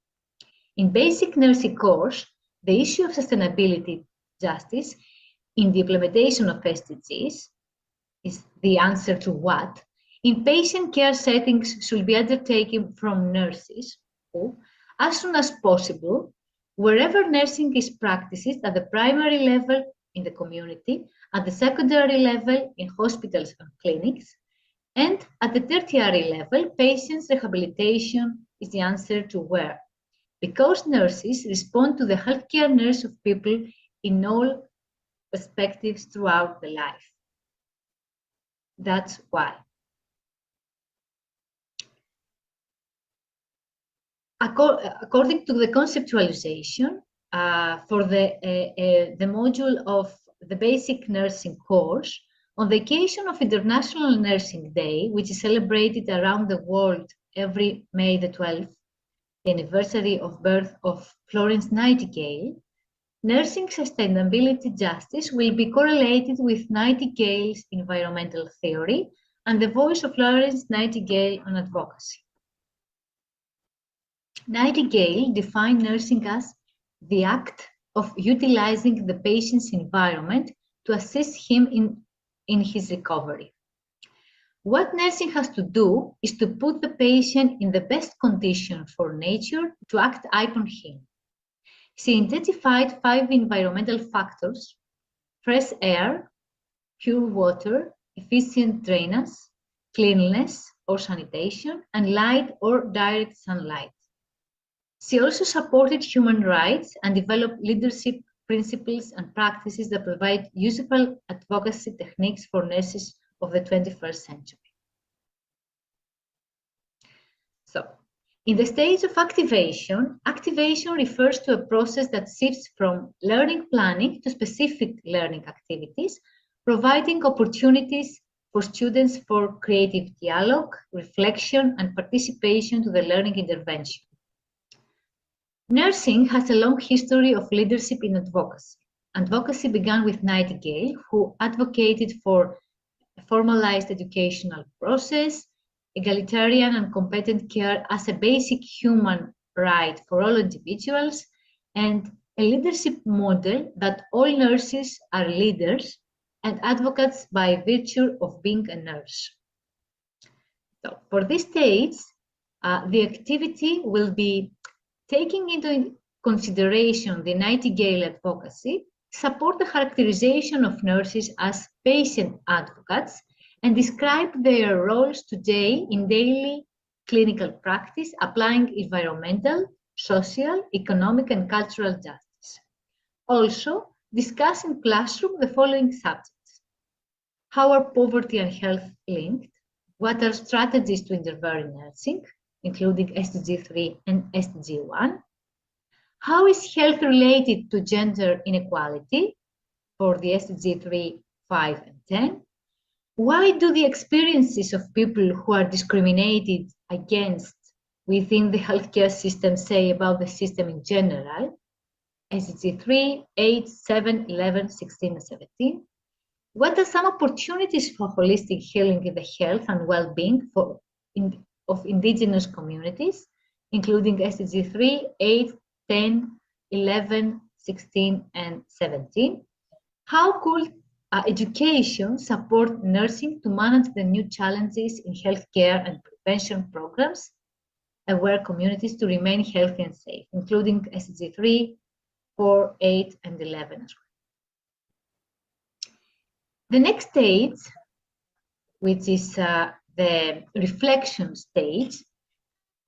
In basic nursing course, the issue of sustainability justice in the implementation of SDGs is the answer to what in patient care settings should be undertaken from nurses who, as soon as possible, wherever nursing is practiced at the primary level in the community, at the secondary level in hospitals and clinics, and at the tertiary level, patients' rehabilitation is the answer to where. Because nurses respond to the healthcare needs of people in all perspectives throughout the life. That's why. According to the conceptualization, for the module of the basic nursing course, on the occasion of International Nursing Day, which is celebrated around the world every May the 12th, the anniversary of birth of Florence Nightingale, nursing sustainability justice will be correlated with Nightingale's environmental theory and the voice of Florence Nightingale on advocacy. Nightingale defined nursing as the act of utilizing the patient's environment to assist him in his recovery. What nursing has to do is to put the patient in the best condition for nature to act upon him. She identified 5 environmental factors: fresh air, pure water, efficient drainage, cleanliness or sanitation, and light or direct sunlight. She also supported human rights and developed leadership principles and practices that provide useful advocacy techniques for nurses of the 21st century. So, in the stage of activation, activation refers to a process that shifts from learning planning to specific learning activities, providing opportunities for students for creative dialogue, reflection, and participation to the learning intervention. Nursing has a long history of leadership in advocacy. Advocacy began with Nightingale, who advocated for a formalized educational process, egalitarian and competent care as a basic human right for all individuals, and a leadership model that all nurses are leaders and advocates by virtue of being a nurse. So for this stage, the activity will be taking into consideration the Nightingale advocacy, support the characterization of nurses as patient advocates, and describe their roles today in daily clinical practice, applying environmental, social, economic, and cultural justice. Also, discuss in classroom the following subjects: how are poverty and health linked? What are strategies to intervene in nursing, including SDG 3 and SDG 1? How is health related to gender inequality for the SDG 3, 5, and 10? Why do the experiences of people who are discriminated against within the healthcare system say about the system in general? SDG 3, 8, 7, 11, 16, and 17. What are some opportunities for holistic healing in the health and well-being of indigenous communities, including SDG 3, 8, 10, 11, 16, and 17? How could education support nursing to manage the new challenges in healthcare and prevention programs, aware communities to remain healthy and safe, including SDG 3, 4, 8, and 11 as well. The next stage, which is the reflection stage.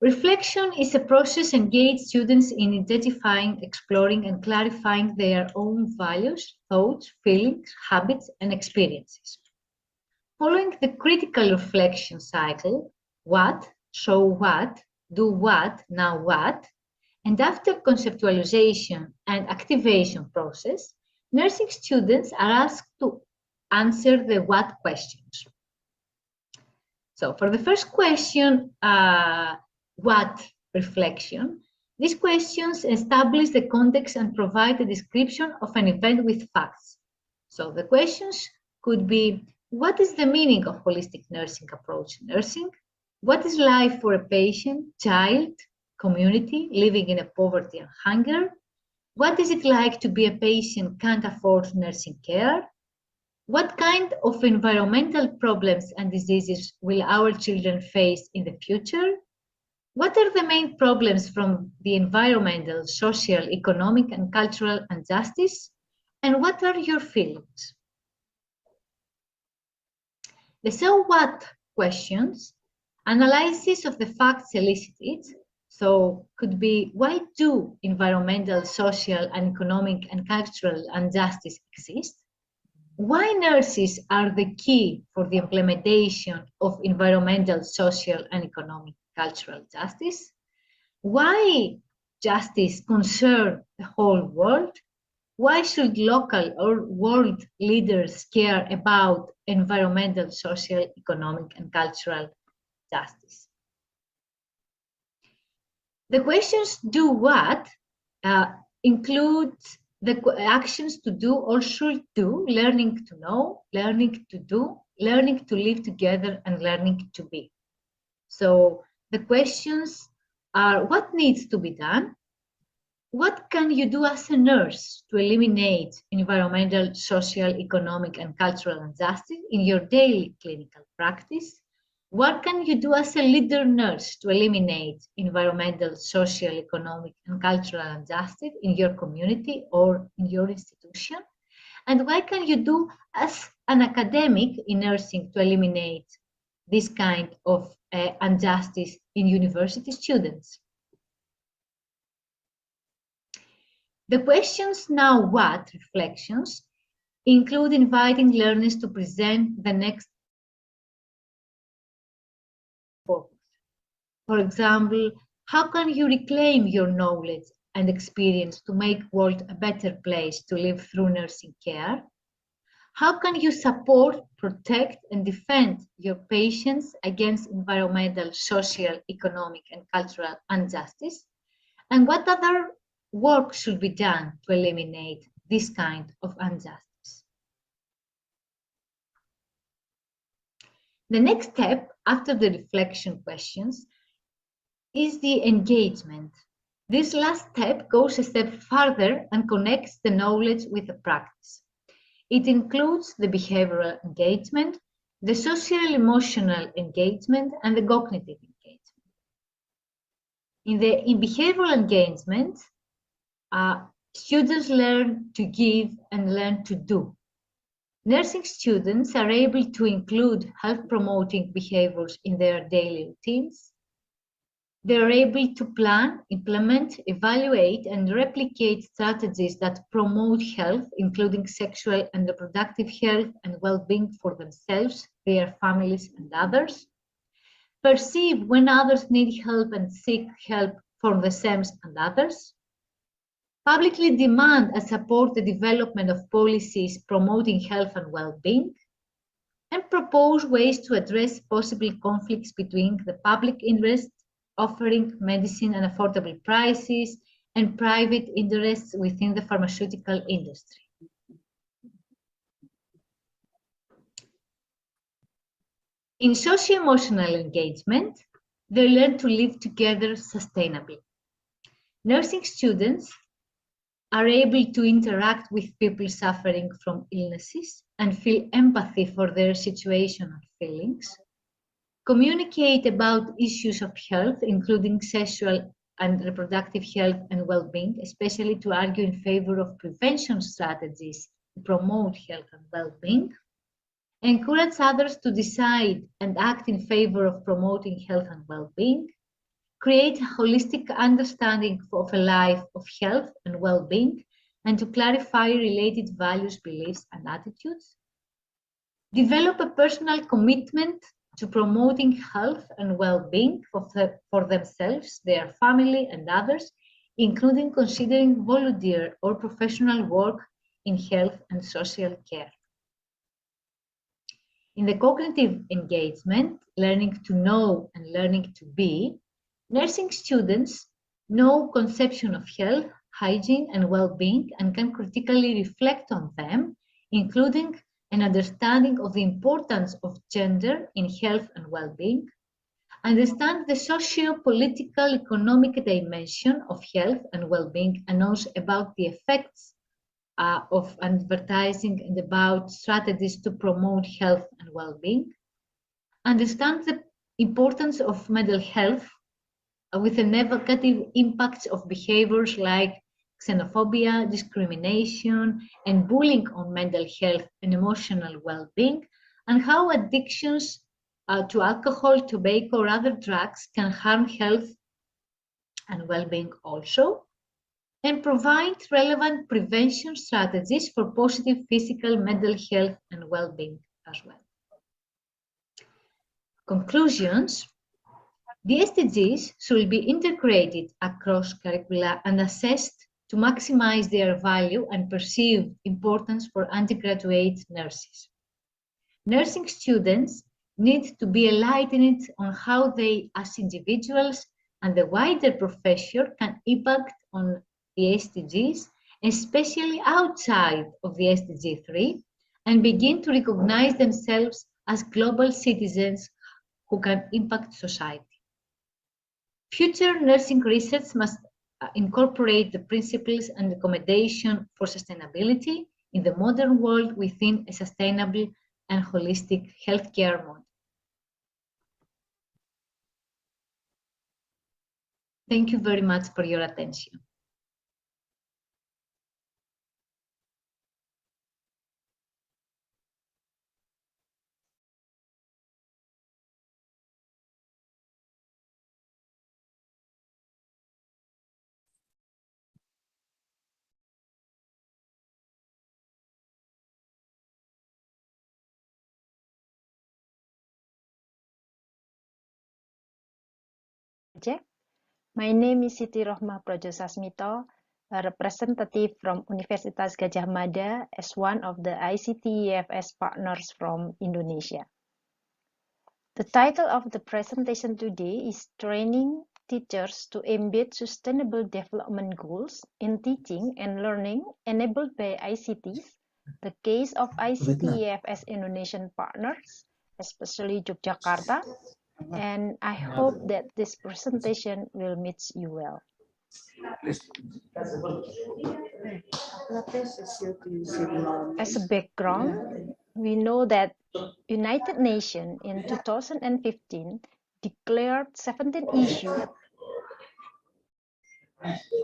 Reflection is a process engaged students in identifying, exploring, and clarifying their own values, thoughts, feelings, habits, and experiences. Following the critical reflection cycle, what, so what, do what, now what, and after conceptualization and activation process, nursing students are asked to answer the what questions. So for the first question, what reflection, these questions establish the context and provide a description of an event with facts. So the questions could be, what is the meaning of holistic nursing approach to nursing? What is life for a patient, child, community living in a poverty and hunger? What is it like to be a patient can't afford nursing care? What kind of environmental problems and diseases will our children face in the future? What are the main problems from the environmental, social, economic, and cultural injustice? And what are your feelings? The so what questions, analysis of the facts elicited, so could be, why do environmental, social, and economic and cultural injustice exist? Why nurses are the key for the implementation of environmental, social, and economic cultural justice? Why justice concern the whole world? Why should local or world leaders care about environmental, social, economic, and cultural justice? The questions do what include the actions to do or should do, learning to know, learning to do, learning to live together, and learning to be. So the questions are, what needs to be done? What can you do as a nurse to eliminate environmental, social, economic, and cultural injustice in your daily clinical practice? What can you do as a leader nurse to eliminate environmental, social, economic, and cultural injustice in your community or in your institution? And what can you do as an academic in nursing to eliminate this kind of injustice in university students? The questions now what reflections include inviting learners to present the next focus. For example, how can you reclaim your knowledge and experience to make the world a better place to live through nursing care? How can you support, protect, and defend your patients against environmental, social, economic, and cultural injustice? And what other work should be done to eliminate this kind of injustice? The next step after the reflection questions is the engagement. This last step goes a step further and connects the knowledge with the practice. It includes the behavioral engagement, the social emotional engagement, and the cognitive engagement. In behavioral engagement, students learn to give and learn to do. Nursing students are able to include health-promoting behaviors in their daily routines. They are able to plan, implement, evaluate, and replicate strategies that promote health, including sexual and reproductive health and well-being for themselves, their families, and others. Perceive when others need help and seek help for themselves and others. Publicly demand and support the development of policies promoting health and well-being, and propose ways to address possible conflicts between the public interest, offering medicine at affordable prices, and private interests within the pharmaceutical industry. In socio-emotional engagement, they learn to live together sustainably. Nursing students are able to interact with people suffering from illnesses and feel empathy for their situation and feelings, communicate about issues of health, including sexual and reproductive health and well-being, especially to argue in favor of prevention strategies to promote health and well-being, encourage others to decide and act in favor of promoting health and well-being, create a holistic understanding of a life of health and well-being, and to clarify related values, beliefs, and attitudes, develop a personal commitment to promoting health and well-being for themselves, their family, and others, including considering volunteer or professional work in health and social care. In the cognitive engagement, learning to know and learning to be, nursing students know conception of health, hygiene, and well-being and can critically reflect on them, including an understanding of the importance of gender in health and well-being, understand the socio-political economic dimension of health and well-being, and also about the effects of advertising and about strategies to promote health and well-being, understand the importance of mental health with the negative impacts of behaviors like xenophobia, discrimination, and bullying on mental health and emotional well-being, and how addictions to alcohol, tobacco, or other drugs can harm health and well-being also, and provide relevant prevention strategies for positive physical, mental health, and well-being as well. Conclusions. The SDGs should be integrated across curricula and assessed to maximize their value and perceived importance for undergraduate nurses. Nursing students need to be enlightened on how they, as individuals and the wider profession, can impact on the SDGs, especially outside of the SDG 3, and begin to recognize themselves as global citizens who can impact society. Future nursing research must incorporate the principles and recommendation for sustainability in the modern world within a sustainable and holistic healthcare model. Thank you very much for your attention. My name is Siti Rohmah Projosasmito, a representative from Universitas Gadjah Mada as one of the ICT-EFS partners from Indonesia. The title of the presentation today is Training Teachers to Embed Sustainable Development Goals in Teaching and Learning Enabled by ICTs, the case of ICT-EFS Indonesian partners, especially Yogyakarta, and I hope that this presentation will meet you well. As a background, we know that United Nations in 2015 declared 17 issues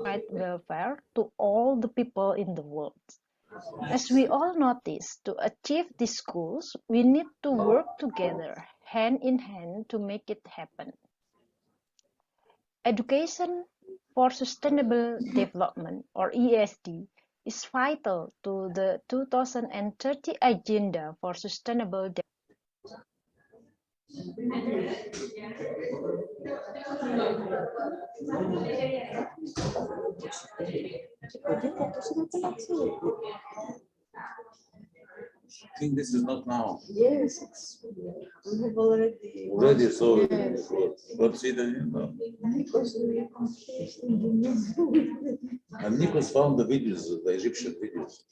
right welfare to all the people in the world. As we all notice, to achieve these goals, we need to work together, hand in hand, to make it happen. Education for Sustainable Development, or ESD, is vital to the 2030 Agenda for Sustainable Development. I think this is not now. Yes, we have already. So Yes. consider, Because we confused in the and Nikos found the videos, the Egyptian videos.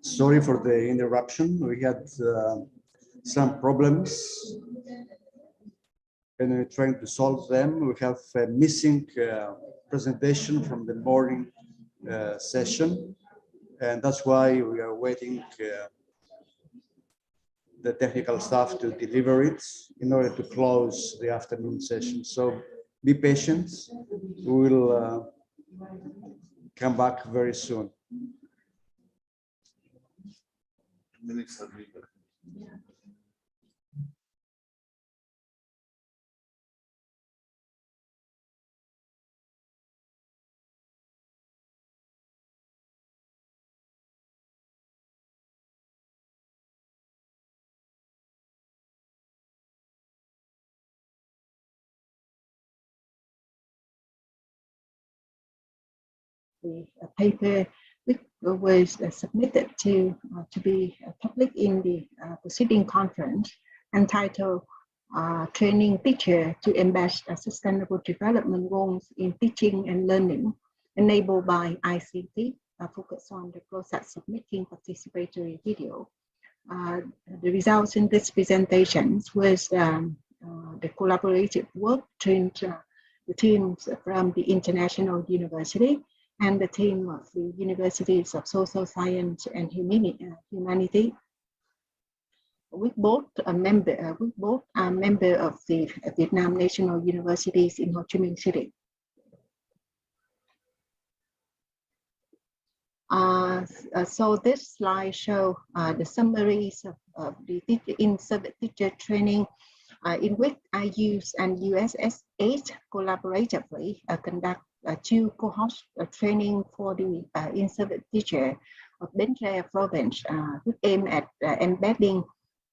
Sorry for the interruption. We had some problems and we're trying to solve them. We have a missing presentation from the morning session, and that's why we are waiting the technical staff to deliver it in order to close the afternoon session. So be patient. We will come back very soon. Minutes are legal. The paper which was submitted to be public in the proceeding conference, entitled Training Teacher to Embed Sustainable Development Goals in Teaching and Learning, enabled by ICT, focus on the process of making participatory video. The results in this presentation was the collaborative work between the teams from the International University and the team of the Universities of Social Science and Humanity. We both are member of the Vietnam National Universities in Ho Chi Minh City. So this slide shows the summaries of the in-service teacher training in which IUS and USS8 collaboratively conduct 2 cohorts training for the in-service teacher of Bến Tre province, which aim at embedding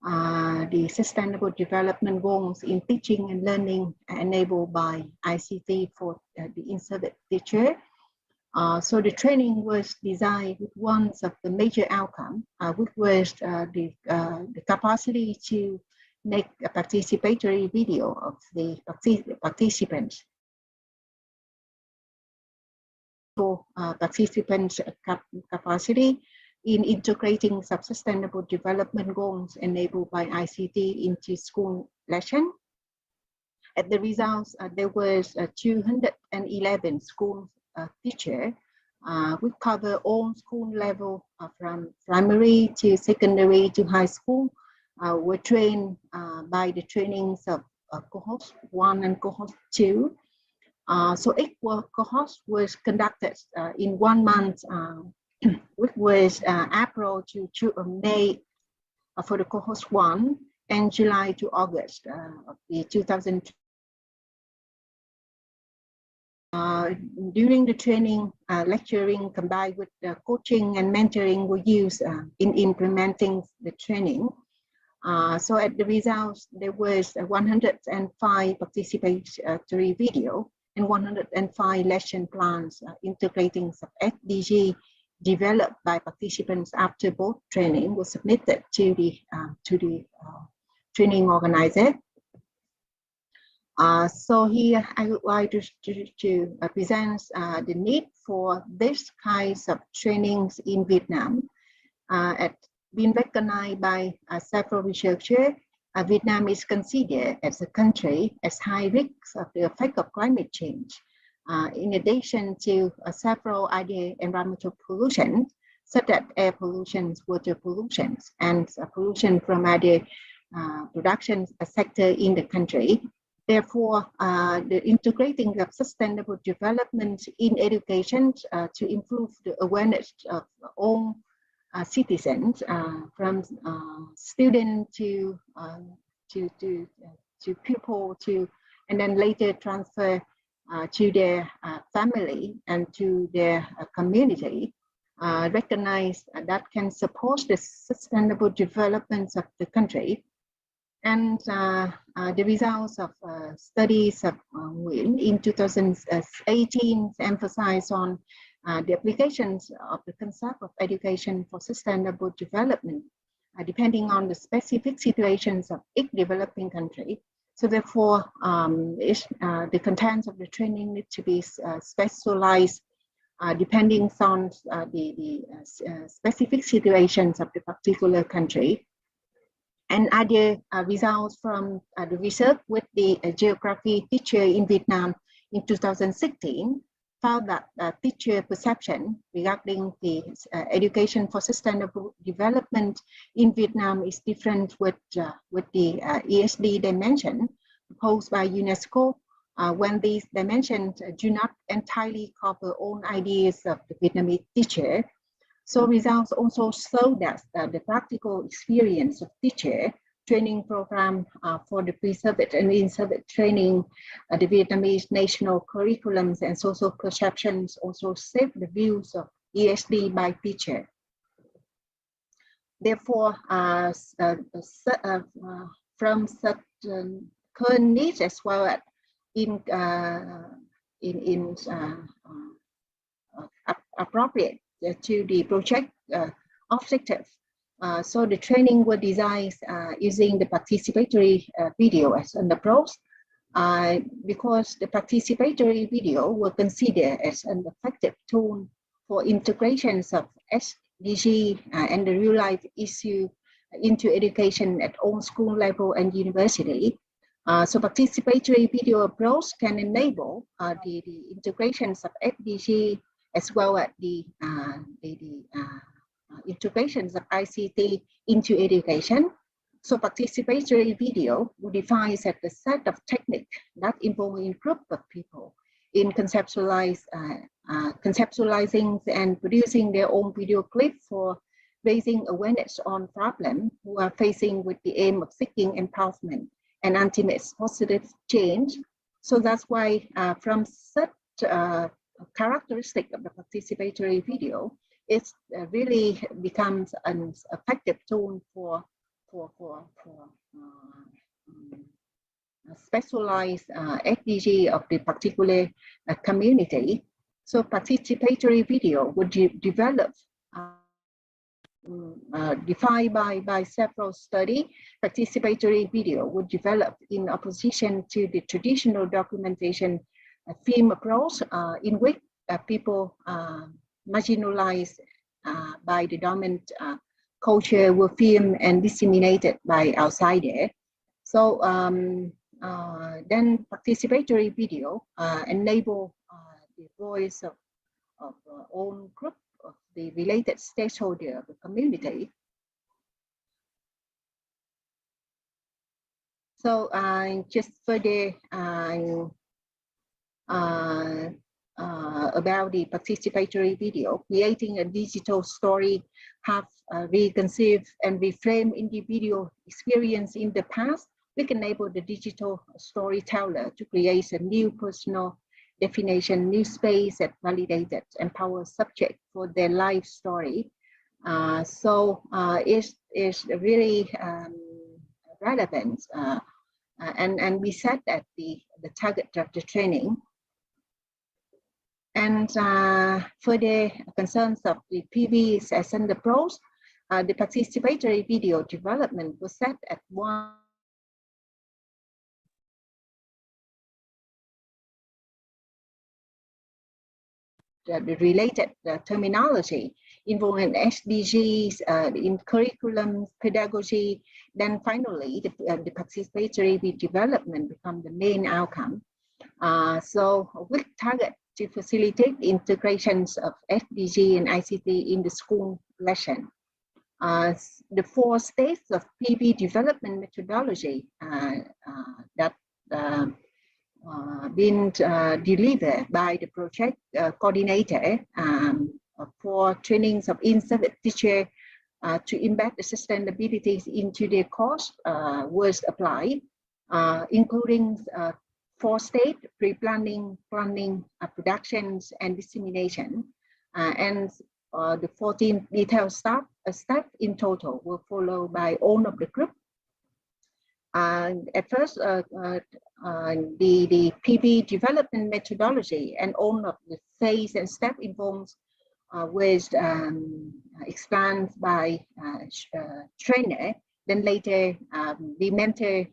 the sustainable development goals in teaching and learning enabled by ICT for the in-service teacher. So the training was designed with one of the major outcomes, which was the capacity to make a participatory video of the participants. Participants' capacity in integrating sustainable development goals enabled by ICT into school lesson. At the results, there was 211 school teachers which cover all school level from primary to secondary to high school, were trained by the trainings of cohort 1 and cohort 2. So each cohort was conducted in 1 month, which was April to May for the cohort 1 and July to August of the 2000. During the training, lecturing combined with coaching and mentoring were used in implementing the training. So at the results, there was 105 participatory video and 105 lesson plans integrating SDG developed by participants after both training was submitted to the training organizer. So here I would like to present the need for this kinds of trainings in Vietnam. Being recognized by several researchers, Vietnam is considered as a country as high risk of the effect of climate change. In addition to several other environmental pollution, such as air pollution, water pollution, and pollution from other production sector in the country. Therefore, the integrating of sustainable development in education to improve the awareness of all citizens, from students to people, and then later transfer to their family and to their community, recognize that can support the sustainable development of the country. And the results of studies of Nguyen in 2018 emphasize on the applications of the concept of education for sustainable development, depending on the specific situations of each developing country. So therefore, the contents of the training need to be specialized depending on the specific situations of the particular country. And other results from the research with the geography teacher in Vietnam in 2016 found that teacher perception regarding the education for sustainable development in Vietnam is different with the ESD dimension proposed by UNESCO, when these dimensions do not entirely cover all ideas of the Vietnamese teacher. So results also show that the practical experience of teacher training program for the pre-service and in-service training, the Vietnamese national curriculums and social perceptions also shape the views of ESD by teacher. Therefore, from such current needs as well as appropriate to the project objective. So the training was designed using the participatory video as an approach, because the participatory video were considered as an effective tool for integrations of SDG and the real life issue into education at all school level and university. So participatory video approach can enable the integrations of SDG as well as the integrations of ICT into education. So participatory video will define as a set of techniques that involve a group of people in conceptualizing and producing their own video clip for raising awareness on problems who are facing with the aim of seeking empowerment and ultimate positive change. So that's why from such characteristic of the participatory video, it really becomes an effective tool for specialized SDG of the particular community. So participatory video would develop defined by several studies. Participatory video would develop in opposition to the traditional documentation film approach, in which people marginalized by the dominant culture were filmed and disseminated by outsiders. So then participatory video enable the voice of own group of the related stakeholder of the community. So just further about the participatory video, creating a digital story have reconceived and reframed individual experience in the past. We can enable the digital storyteller to create a new personal definition, new space that validated, empower subject for their life story. So it's really relevant, and we set at the target of the training. And for the concerns of the PV session approach, the participatory video development was set at one. The related terminology involving SDGs in curriculum, pedagogy, then finally the participatory development become the main outcome. So with target to facilitate integrations of SDG and ICT in the school lesson. The 4 stages of PV development methodology that been delivered by the project coordinator for trainings of in-service teacher to embed the sustainability into their course was applied, including 4 stages: pre-planning, planning, productions, and dissemination. And the 14 detailed steps in total were followed by all of the group. At first, the PV development methodology and all of the phase and step involved was explained by trainer. Then later, the mentor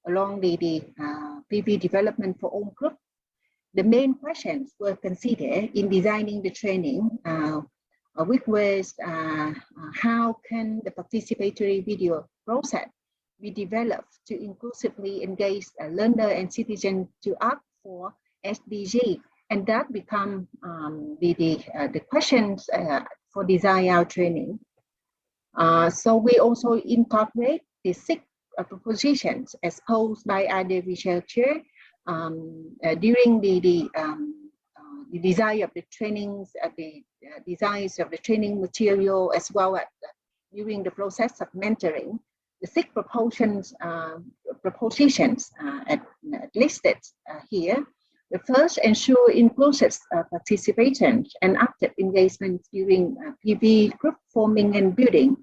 along the PV development for all group. the main questions were considered in designing the training, which was how can the participatory video process be developed to inclusively engage a learner and citizen to opt for SDG, and that become the questions for design our training. So we also incorporate the 6 propositions as posed by other researchers during the design of the trainings, the designs of the training material, as well as during the process of mentoring. The 6 propositions listed here. The first, ensure inclusive participation and active engagement during PB group forming and building.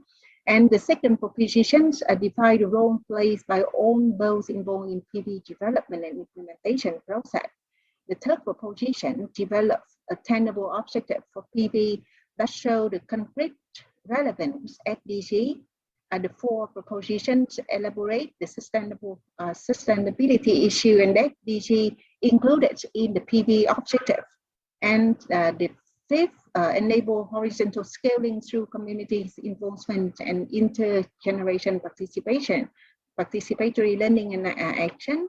And the second propositions define the role played by all those involved in PB development and implementation process. The third proposition develops attainable objectives for PB that show the concrete relevance SDG. The 4 propositions elaborate the sustainability issue and SDG included in the PB objective. And the 5th, enable horizontal scaling through communities involvement and intergeneration participation, participatory learning and action.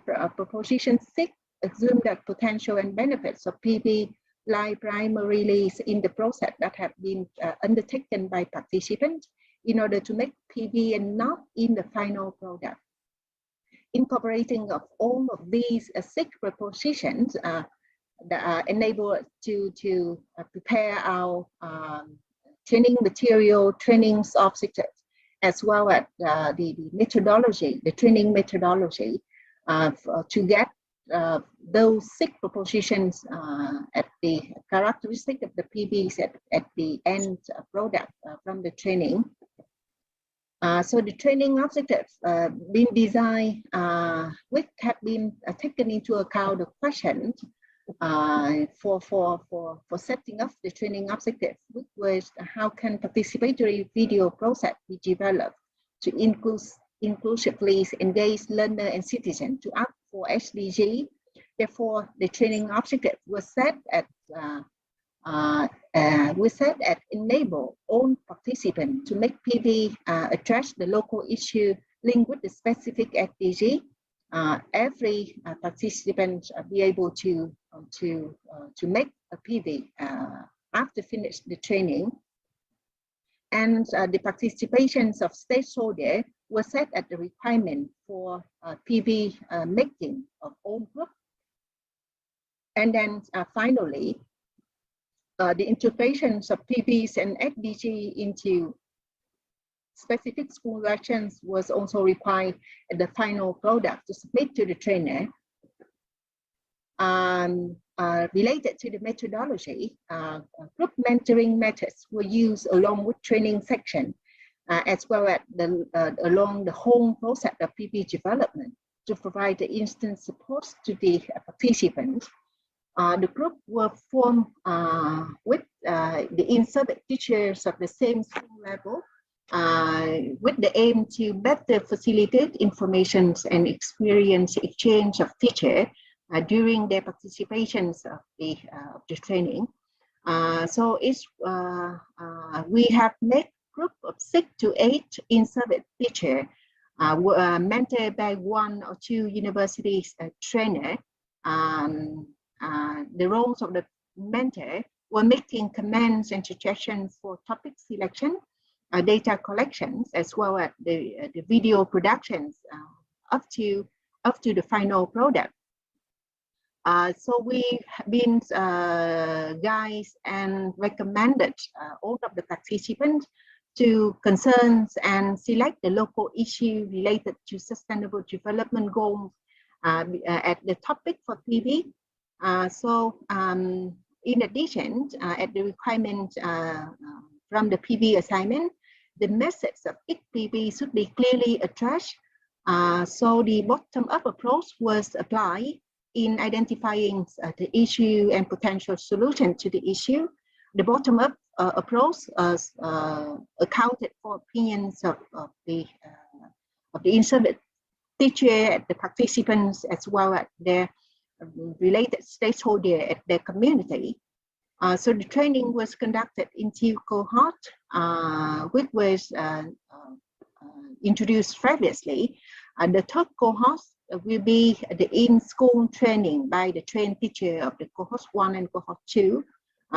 Proposition 6, assume that potential and benefits of PB lie primarily in the process that have been undertaken by participants in order to make PB and not in the final product. Incorporating of all of these 6 propositions that are enabled to prepare our training material, trainings objectives, as well as the methodology, the training methodology, to get those 6 propositions at the characteristic of the PBs at the end product from the training. So the training objectives been designed, which have been taken into account the questions for setting up the training objectives, which was how can participatory video process be developed to inclusively engage learner and citizen to opt for SDG. Therefore, the training objective was set at enable all participants to make PB address the local issue linked with the specific SDG. Every participant be able to make a PB after finish the training. And the participations of stakeholders were set at the requirement for PB making of all group. And then finally, the integrations of PBs and SDG into specific school actions was also required at the final product to submit to the trainer. Related to the methodology, group mentoring methods were used along with training section, as well as along the whole process of PB development to provide the instant support to the participants. The group were formed with the in-service teachers of the same school level, with the aim to better facilitate information and experience exchange of teachers during their participations of the training. So it's, we have made group of 6 to 8 in-service teachers mentored by 1 or 2 universities trainer. The roles of the mentor were making comments and suggestions for topic selection, data collections, as well as the video productions up to the final product. So we have been guides and recommended all of the participants to concerns and select the local issue related to sustainable development goals at the topic for PB. In addition, at the requirement from the PB assignment, the message of each PB should be clearly addressed. So the bottom-up approach was applied in identifying the issue and potential solution to the issue. The bottom-up approach accounted for opinions of the in-service teacher, the participants, as well as their related stakeholders at their community. So the training was conducted in two cohorts, which was introduced previously. The third cohort will be the in-school training by the trained teacher of the cohort 1 and cohort 2,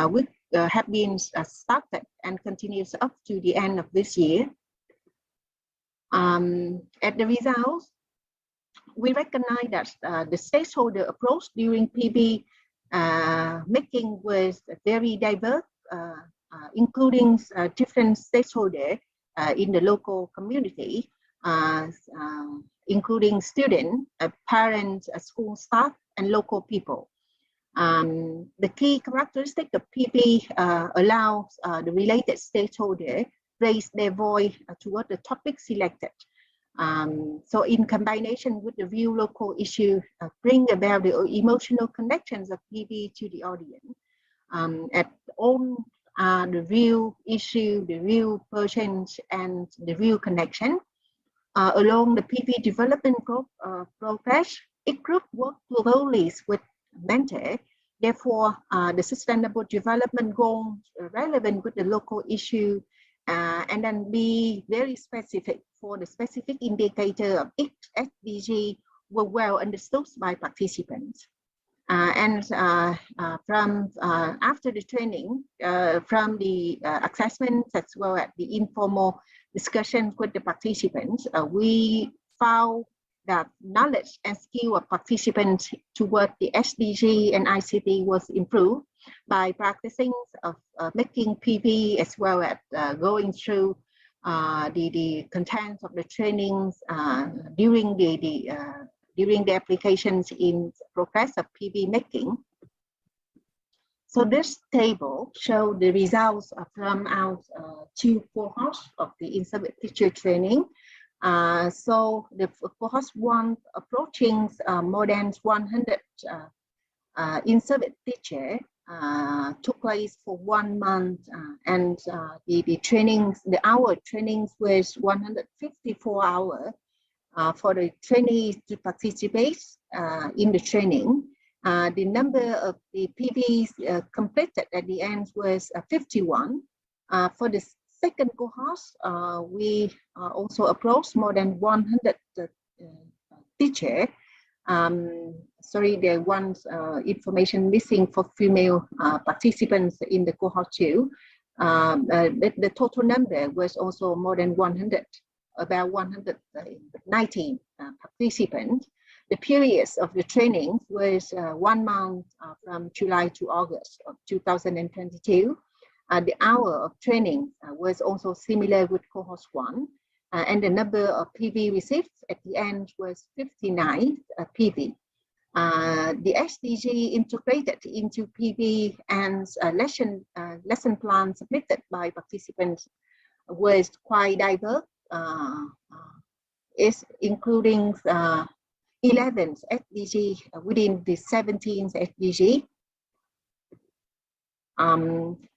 which have been started and continues up to the end of this year. At the results, we recognize that the stakeholder approach during PB making was very diverse, including different stakeholders in the local community, including students, parents, school staff, and local people. The key characteristic of PB allows the related stakeholders raise their voice toward the topic selected. So in combination with the real local issue, bring about the emotional connections of PB to the audience. At all the real issue, the real persons, and the real connection. Along the PB development progress, each group works closely with mentor. Therefore, the sustainable development goals relevant with the local issue, and then be very specific for the specific indicator of each SDG were well understood by participants. From after the training, from the assessments as well as the informal discussions with the participants, we found that knowledge and skill of participants toward the SDG and ICT was improved by practicing of making PB as well as going through the contents of the trainings during the applications in progress of PB making. So this table shows the results from our two cohorts of the in-service teacher training. So the cohort 1 approaching more than 100 in-service teacher took place for 1 month, and the trainings, the hour trainings was 154 hours for the trainees to participate in the training. The number of the PBs completed at the end was 51. For the second cohort, we also approached more than 100 teachers. Sorry, there was information missing for female participants in the cohort 2. The total number was also more than 100, about 119 participants. The periods of the training was 1 month from July to August of 2022. The hour of training was also similar with cohort 1, and the number of PV received at the end was 59 PV. The SDG integrated into PV and lesson plan submitted by participants was quite diverse, is including 11 SDG within the 17th SDG.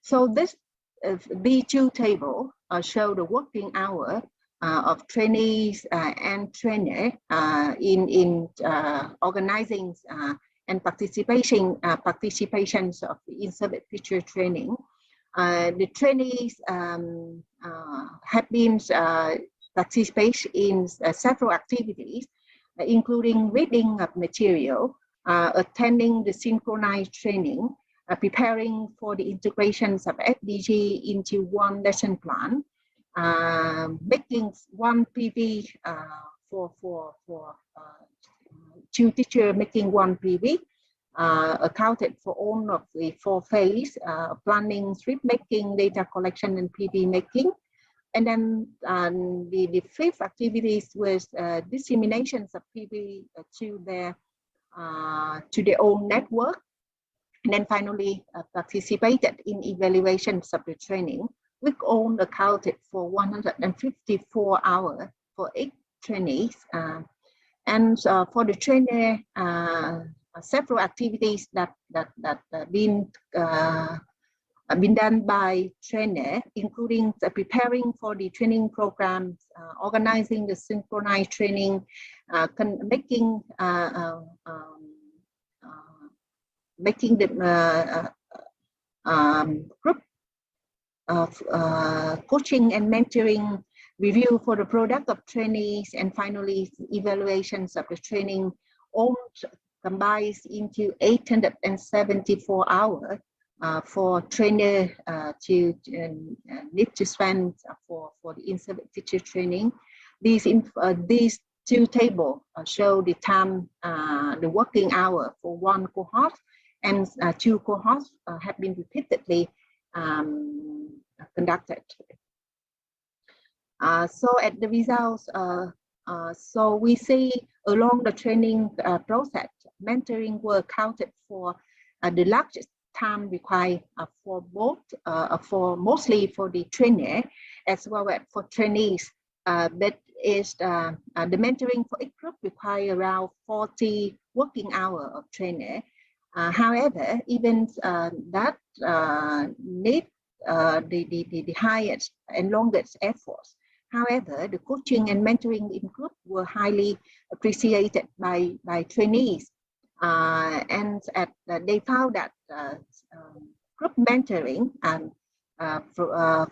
So this B2 table show the working hour of trainees and trainer in organizing and participations of the in-service teacher training. The trainees have been participating in several activities, including reading of material, attending the synchronized training, preparing for the integrations of SDG into one lesson plan, making one PV for two teachers making one PV, accounted for all of the 4 phases, planning, script making, data collection, and PV making. And then the 5th activities was disseminations of PV to their own network. And then finally participated in evaluations of the training, which all accounted for 154 hours for 8 trainees. And for the trainer, several activities that been done by trainer, including preparing for the training programs, organizing the synchronized training, making making the group coaching and mentoring, review for the product of trainees, and finally evaluations of the training, all combines into 874 hours for trainer to need to spend for the in-service teacher training. These two tables show the time, the working hour for one cohort, and two cohorts have been repeatedly conducted. So at the results, so we see along the training process, mentoring were counted for the largest time required for both, mostly for the trainer as well as for trainees. But is the mentoring for each group require around 40 working hours of trainer. However, even that need the highest and longest efforts. However, the coaching and mentoring in group were highly appreciated by trainees, and they found that group mentoring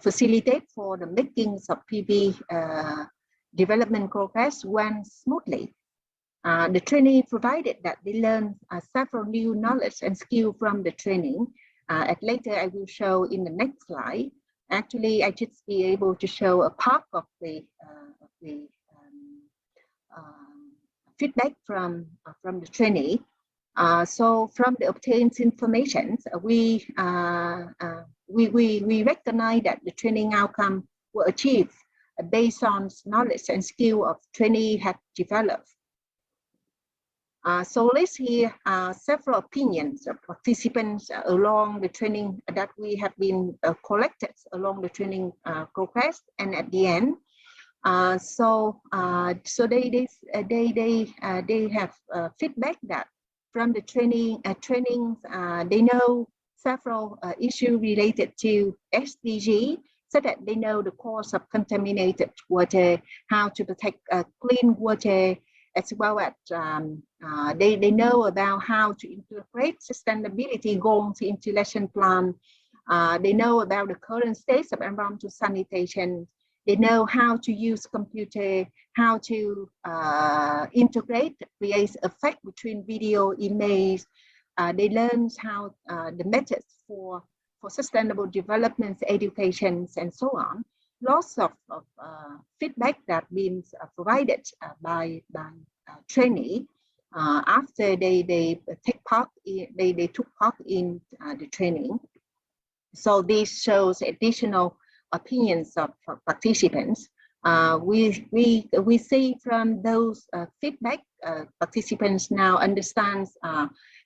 facilitate for the makings of PV development progress went smoothly. The trainee provided that they learned several new knowledge and skill from the training. Later, I will show in the next slide. Actually, I just be able to show a part of the feedback from the trainee. So from the obtained information, we recognize that the training outcome were achieved based on knowledge and skill of trainee had developed. So let's hear several opinions of participants along the training that we have been collected along the training progress, and at the end. So they have feedback that from the training they know several issues related to SDG, so that they know the cause of contaminated water, how to protect clean water, as well as they know about how to integrate sustainability goals into lesson plan. They know about the current state of environmental sanitation. They know how to use computer, how to integrate, create effect between video, image. They learn how the methods for sustainable development, education, and so on. Lots of feedback that been provided by trainee after they took part in the training. So this shows additional opinions of participants. We see from those feedback, participants now understand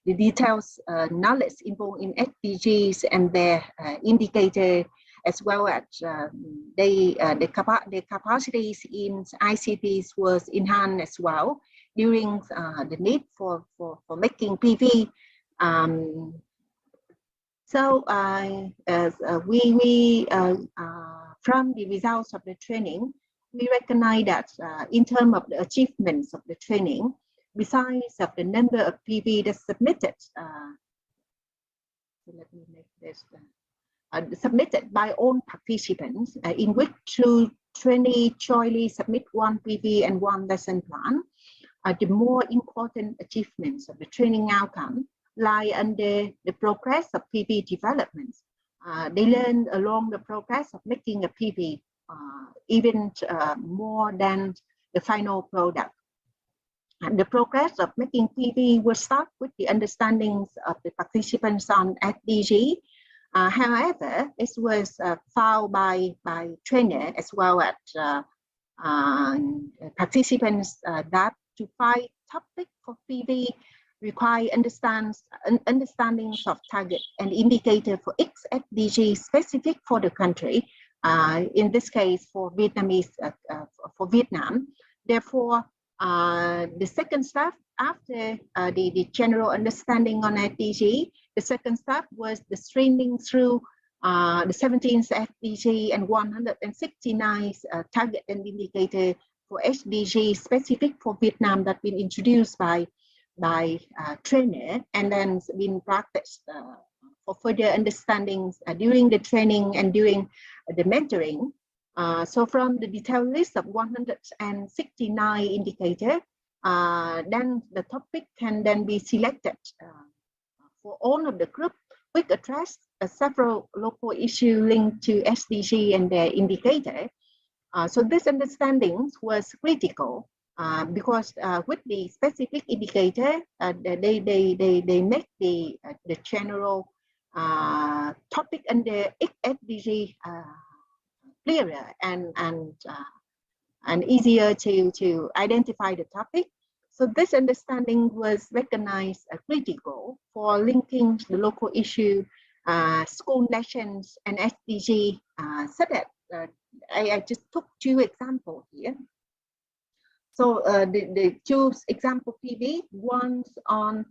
the details knowledge involved in SDGs and their indicator, as well as the capacities in ICTs was enhanced as well during the need for making PV. So from the results of the training, we recognize that in terms of the achievements of the training, besides of the number of PV that's submitted, so let me make this submitted by all participants, in which two trainee jointly submit one PV and one lesson plan. The more important achievements of the training outcome lie under the progress of PV development. They learn along the progress of making a PV, even more than the final product. And the progress of making PV will start with the understandings of the participants on SDG. However, it was found by trainer as well as participants that to find topic for PV require understandings of target and indicator for each SDG specific for the country. In this case, for Vietnamese, for Vietnam. Therefore, the second step after the general understanding on SDG, the second step was the streaming through the 17th SDG and 169 target and indicator for SDG specific for Vietnam that been introduced by by trainer and then been practiced for further understandings during the training and during the mentoring. So from the detailed list of 169 indicators, then the topic can then be selected for all of the group, which address several local issues linked to SDG and their indicator. So this understanding was critical because with the specific indicator, they make the general topic under SDG clearer and easier to identify the topic. So this understanding was recognized as critical for linking the local issue, school lessons, and SDG, so that I just took 2 examples here. So the 2 example PV, one's on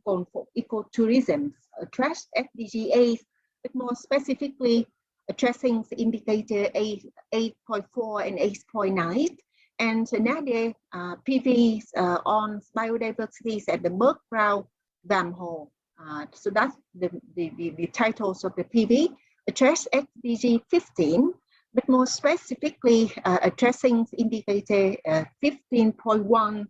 ecotourism, address SDG 8, but more specifically addressing the indicator 8.4 and 8.9. And another PVs on biodiversity at the Berggrav Dam Hole. So that's the titles of the PV. Address SDG 15, but more specifically addressing indicator 15.1,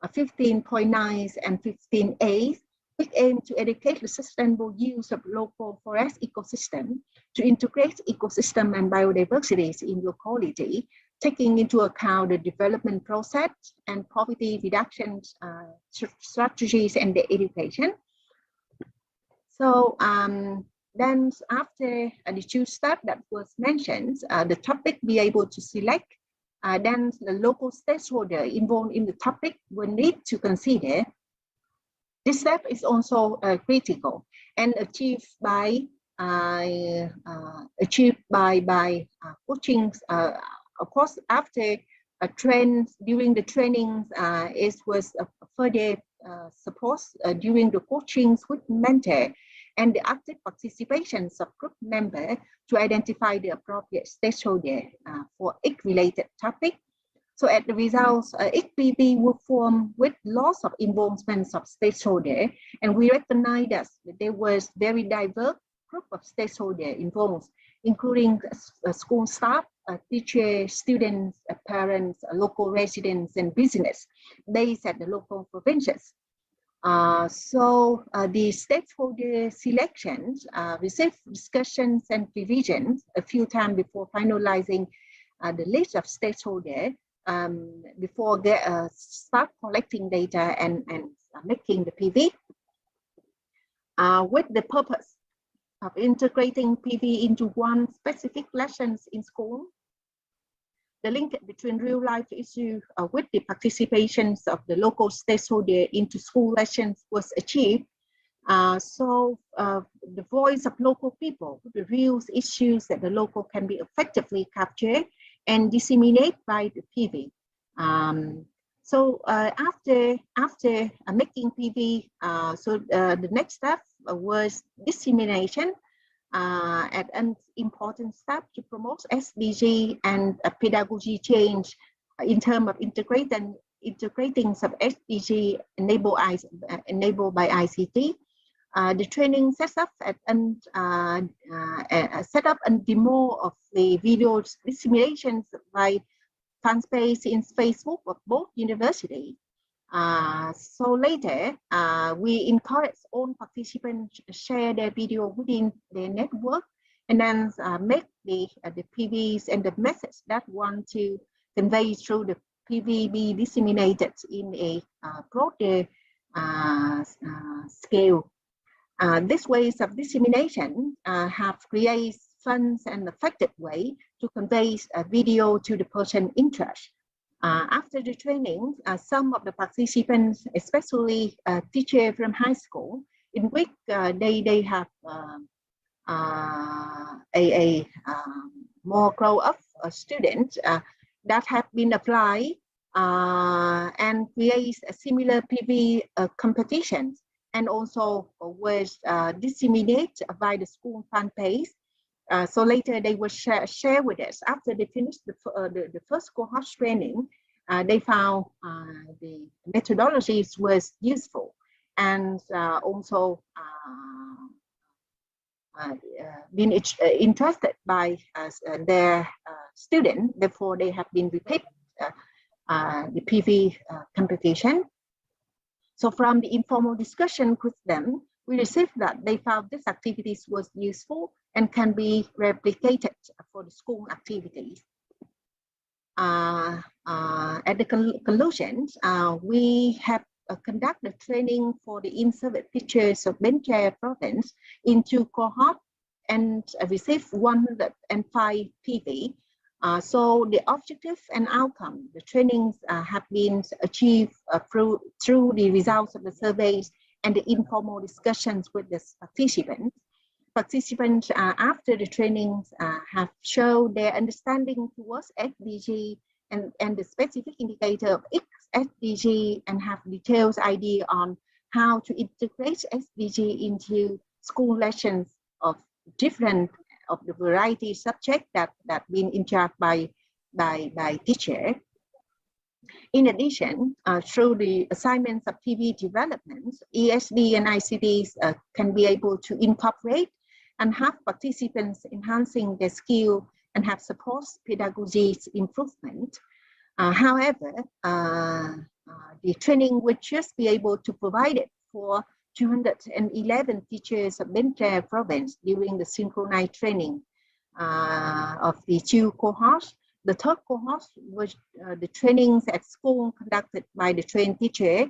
15.9, and 15.8, which aim to educate the sustainable use of local forest ecosystem to integrate ecosystem and biodiversity in locality, taking into account the development process and poverty reduction strategies and the education. So then after the 2 steps that was mentioned, the topic be able to select, then the local stakeholder involved in the topic will need to consider. This step is also critical and achieved by coaching. Of course, after a train during the trainings, it was further support during the coachings with mentor and the active participations of group members to identify the appropriate stakeholder for each related topic. So at the results, each PV will form with lots of involvement of stakeholders, and we recognize that there was very diverse group of stakeholders involved, including school staff, teachers, students, parents, local residents, and business based at the local provinces. So the stakeholder selections received discussions and revisions a few times before finalizing the list of stakeholders before start collecting data and making the PV with the purpose of integrating PV into one specific lessons in school. The link between real life issue with the participations of the local stakeholder into school lessons was achieved. So the voice of local people, the real issues that the local can be effectively captured and disseminated by the PV. So after making PV, the next step was dissemination at an important step to promote SDG and pedagogy change in terms of integrating some SDG enabled by ICT. The training sets up and demo of the video disseminations by fan space in Facebook of both universities. So later, we encourage all participants to share their video within their network and then make the PVs and the message that want to convey through the PV be disseminated in a broader scale. These ways of dissemination have created fun and effective way to convey a video to the person interested. After the training, some of the participants, especially teachers from high school, in which they have a more grown-up students that have been applied and create a similar PV competitions, and also was disseminated by the school fan page. So later they will share with us. After they finished the first cohort training, they found the methodologies was useful, and also been interested by their students. Therefore, they have been repeat the PV competition. So from the informal discussion with them, we received that they found this activities was useful and can be replicated for the school activities. At the conclusion, we have conducted training for the in-service teachers of Bến Tre province in 2 cohorts and received 105 PV. So the objective and outcome, the trainings have been achieved through the results of the surveys and the informal discussions with the participants. Participants after the trainings have shown their understanding towards SDG and the specific indicator of each SDG and have detailed idea on how to integrate SDG into school lessons of different of the variety subject that been in charge by teacher. In addition, through the assignments of PV developments, ESD and ICTs can be able to incorporate and have participants enhancing their skill and have support pedagogy improvement. However, the training would just be able to provide it for 211 teachers of Bến Tre province during the synchronized training of the 2 cohorts. The 3rd cohort was the trainings at school conducted by the trained teacher,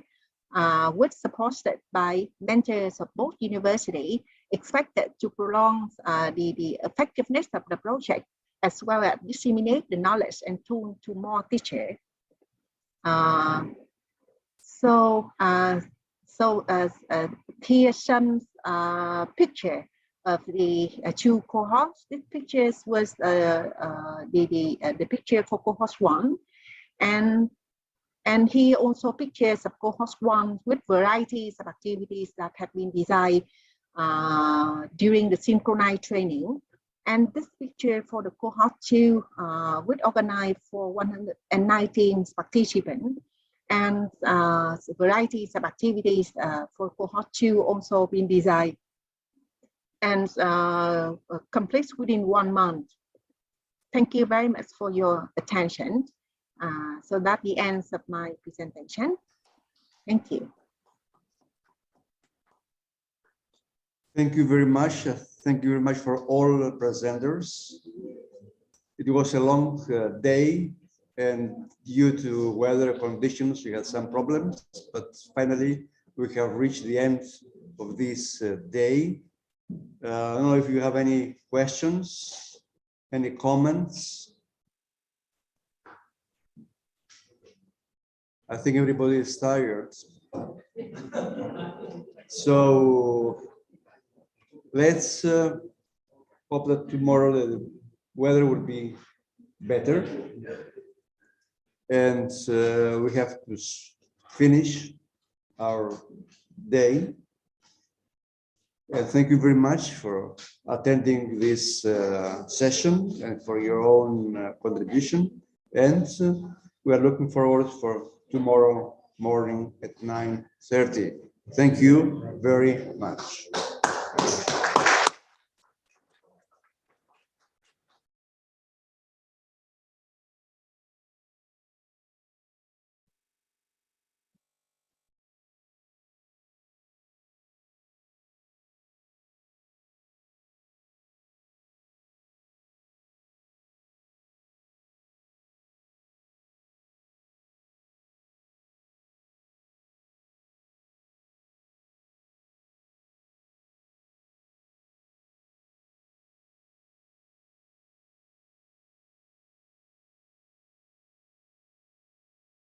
which supported by mentors of both universities, expected to prolong the effectiveness of the project as well as disseminate the knowledge and tool to more teachers. Here's some picture of the 2 cohorts. This picture was the picture for cohort 1, and here also pictures of cohort 1 with varieties of activities that have been designed during the synchronized training. And this picture for the cohort 2 was organized for 119 participants. And varieties of activities for cohort 2 also been designed and complete within 1 month. Thank you very much for your attention. So that's the end of my presentation. Thank you. Thank you very much. Thank you very much for all the presenters. It was a long day, and due to weather conditions, we had some problems, but finally we have reached the end of this day. I don't know if you have any questions, any comments. I think everybody is tired. So let's hope that tomorrow the weather will be better. And we have to finish our day. And thank you very much for attending this session and for your own contribution. And we are looking forward for tomorrow morning at 9:30. Thank you very much.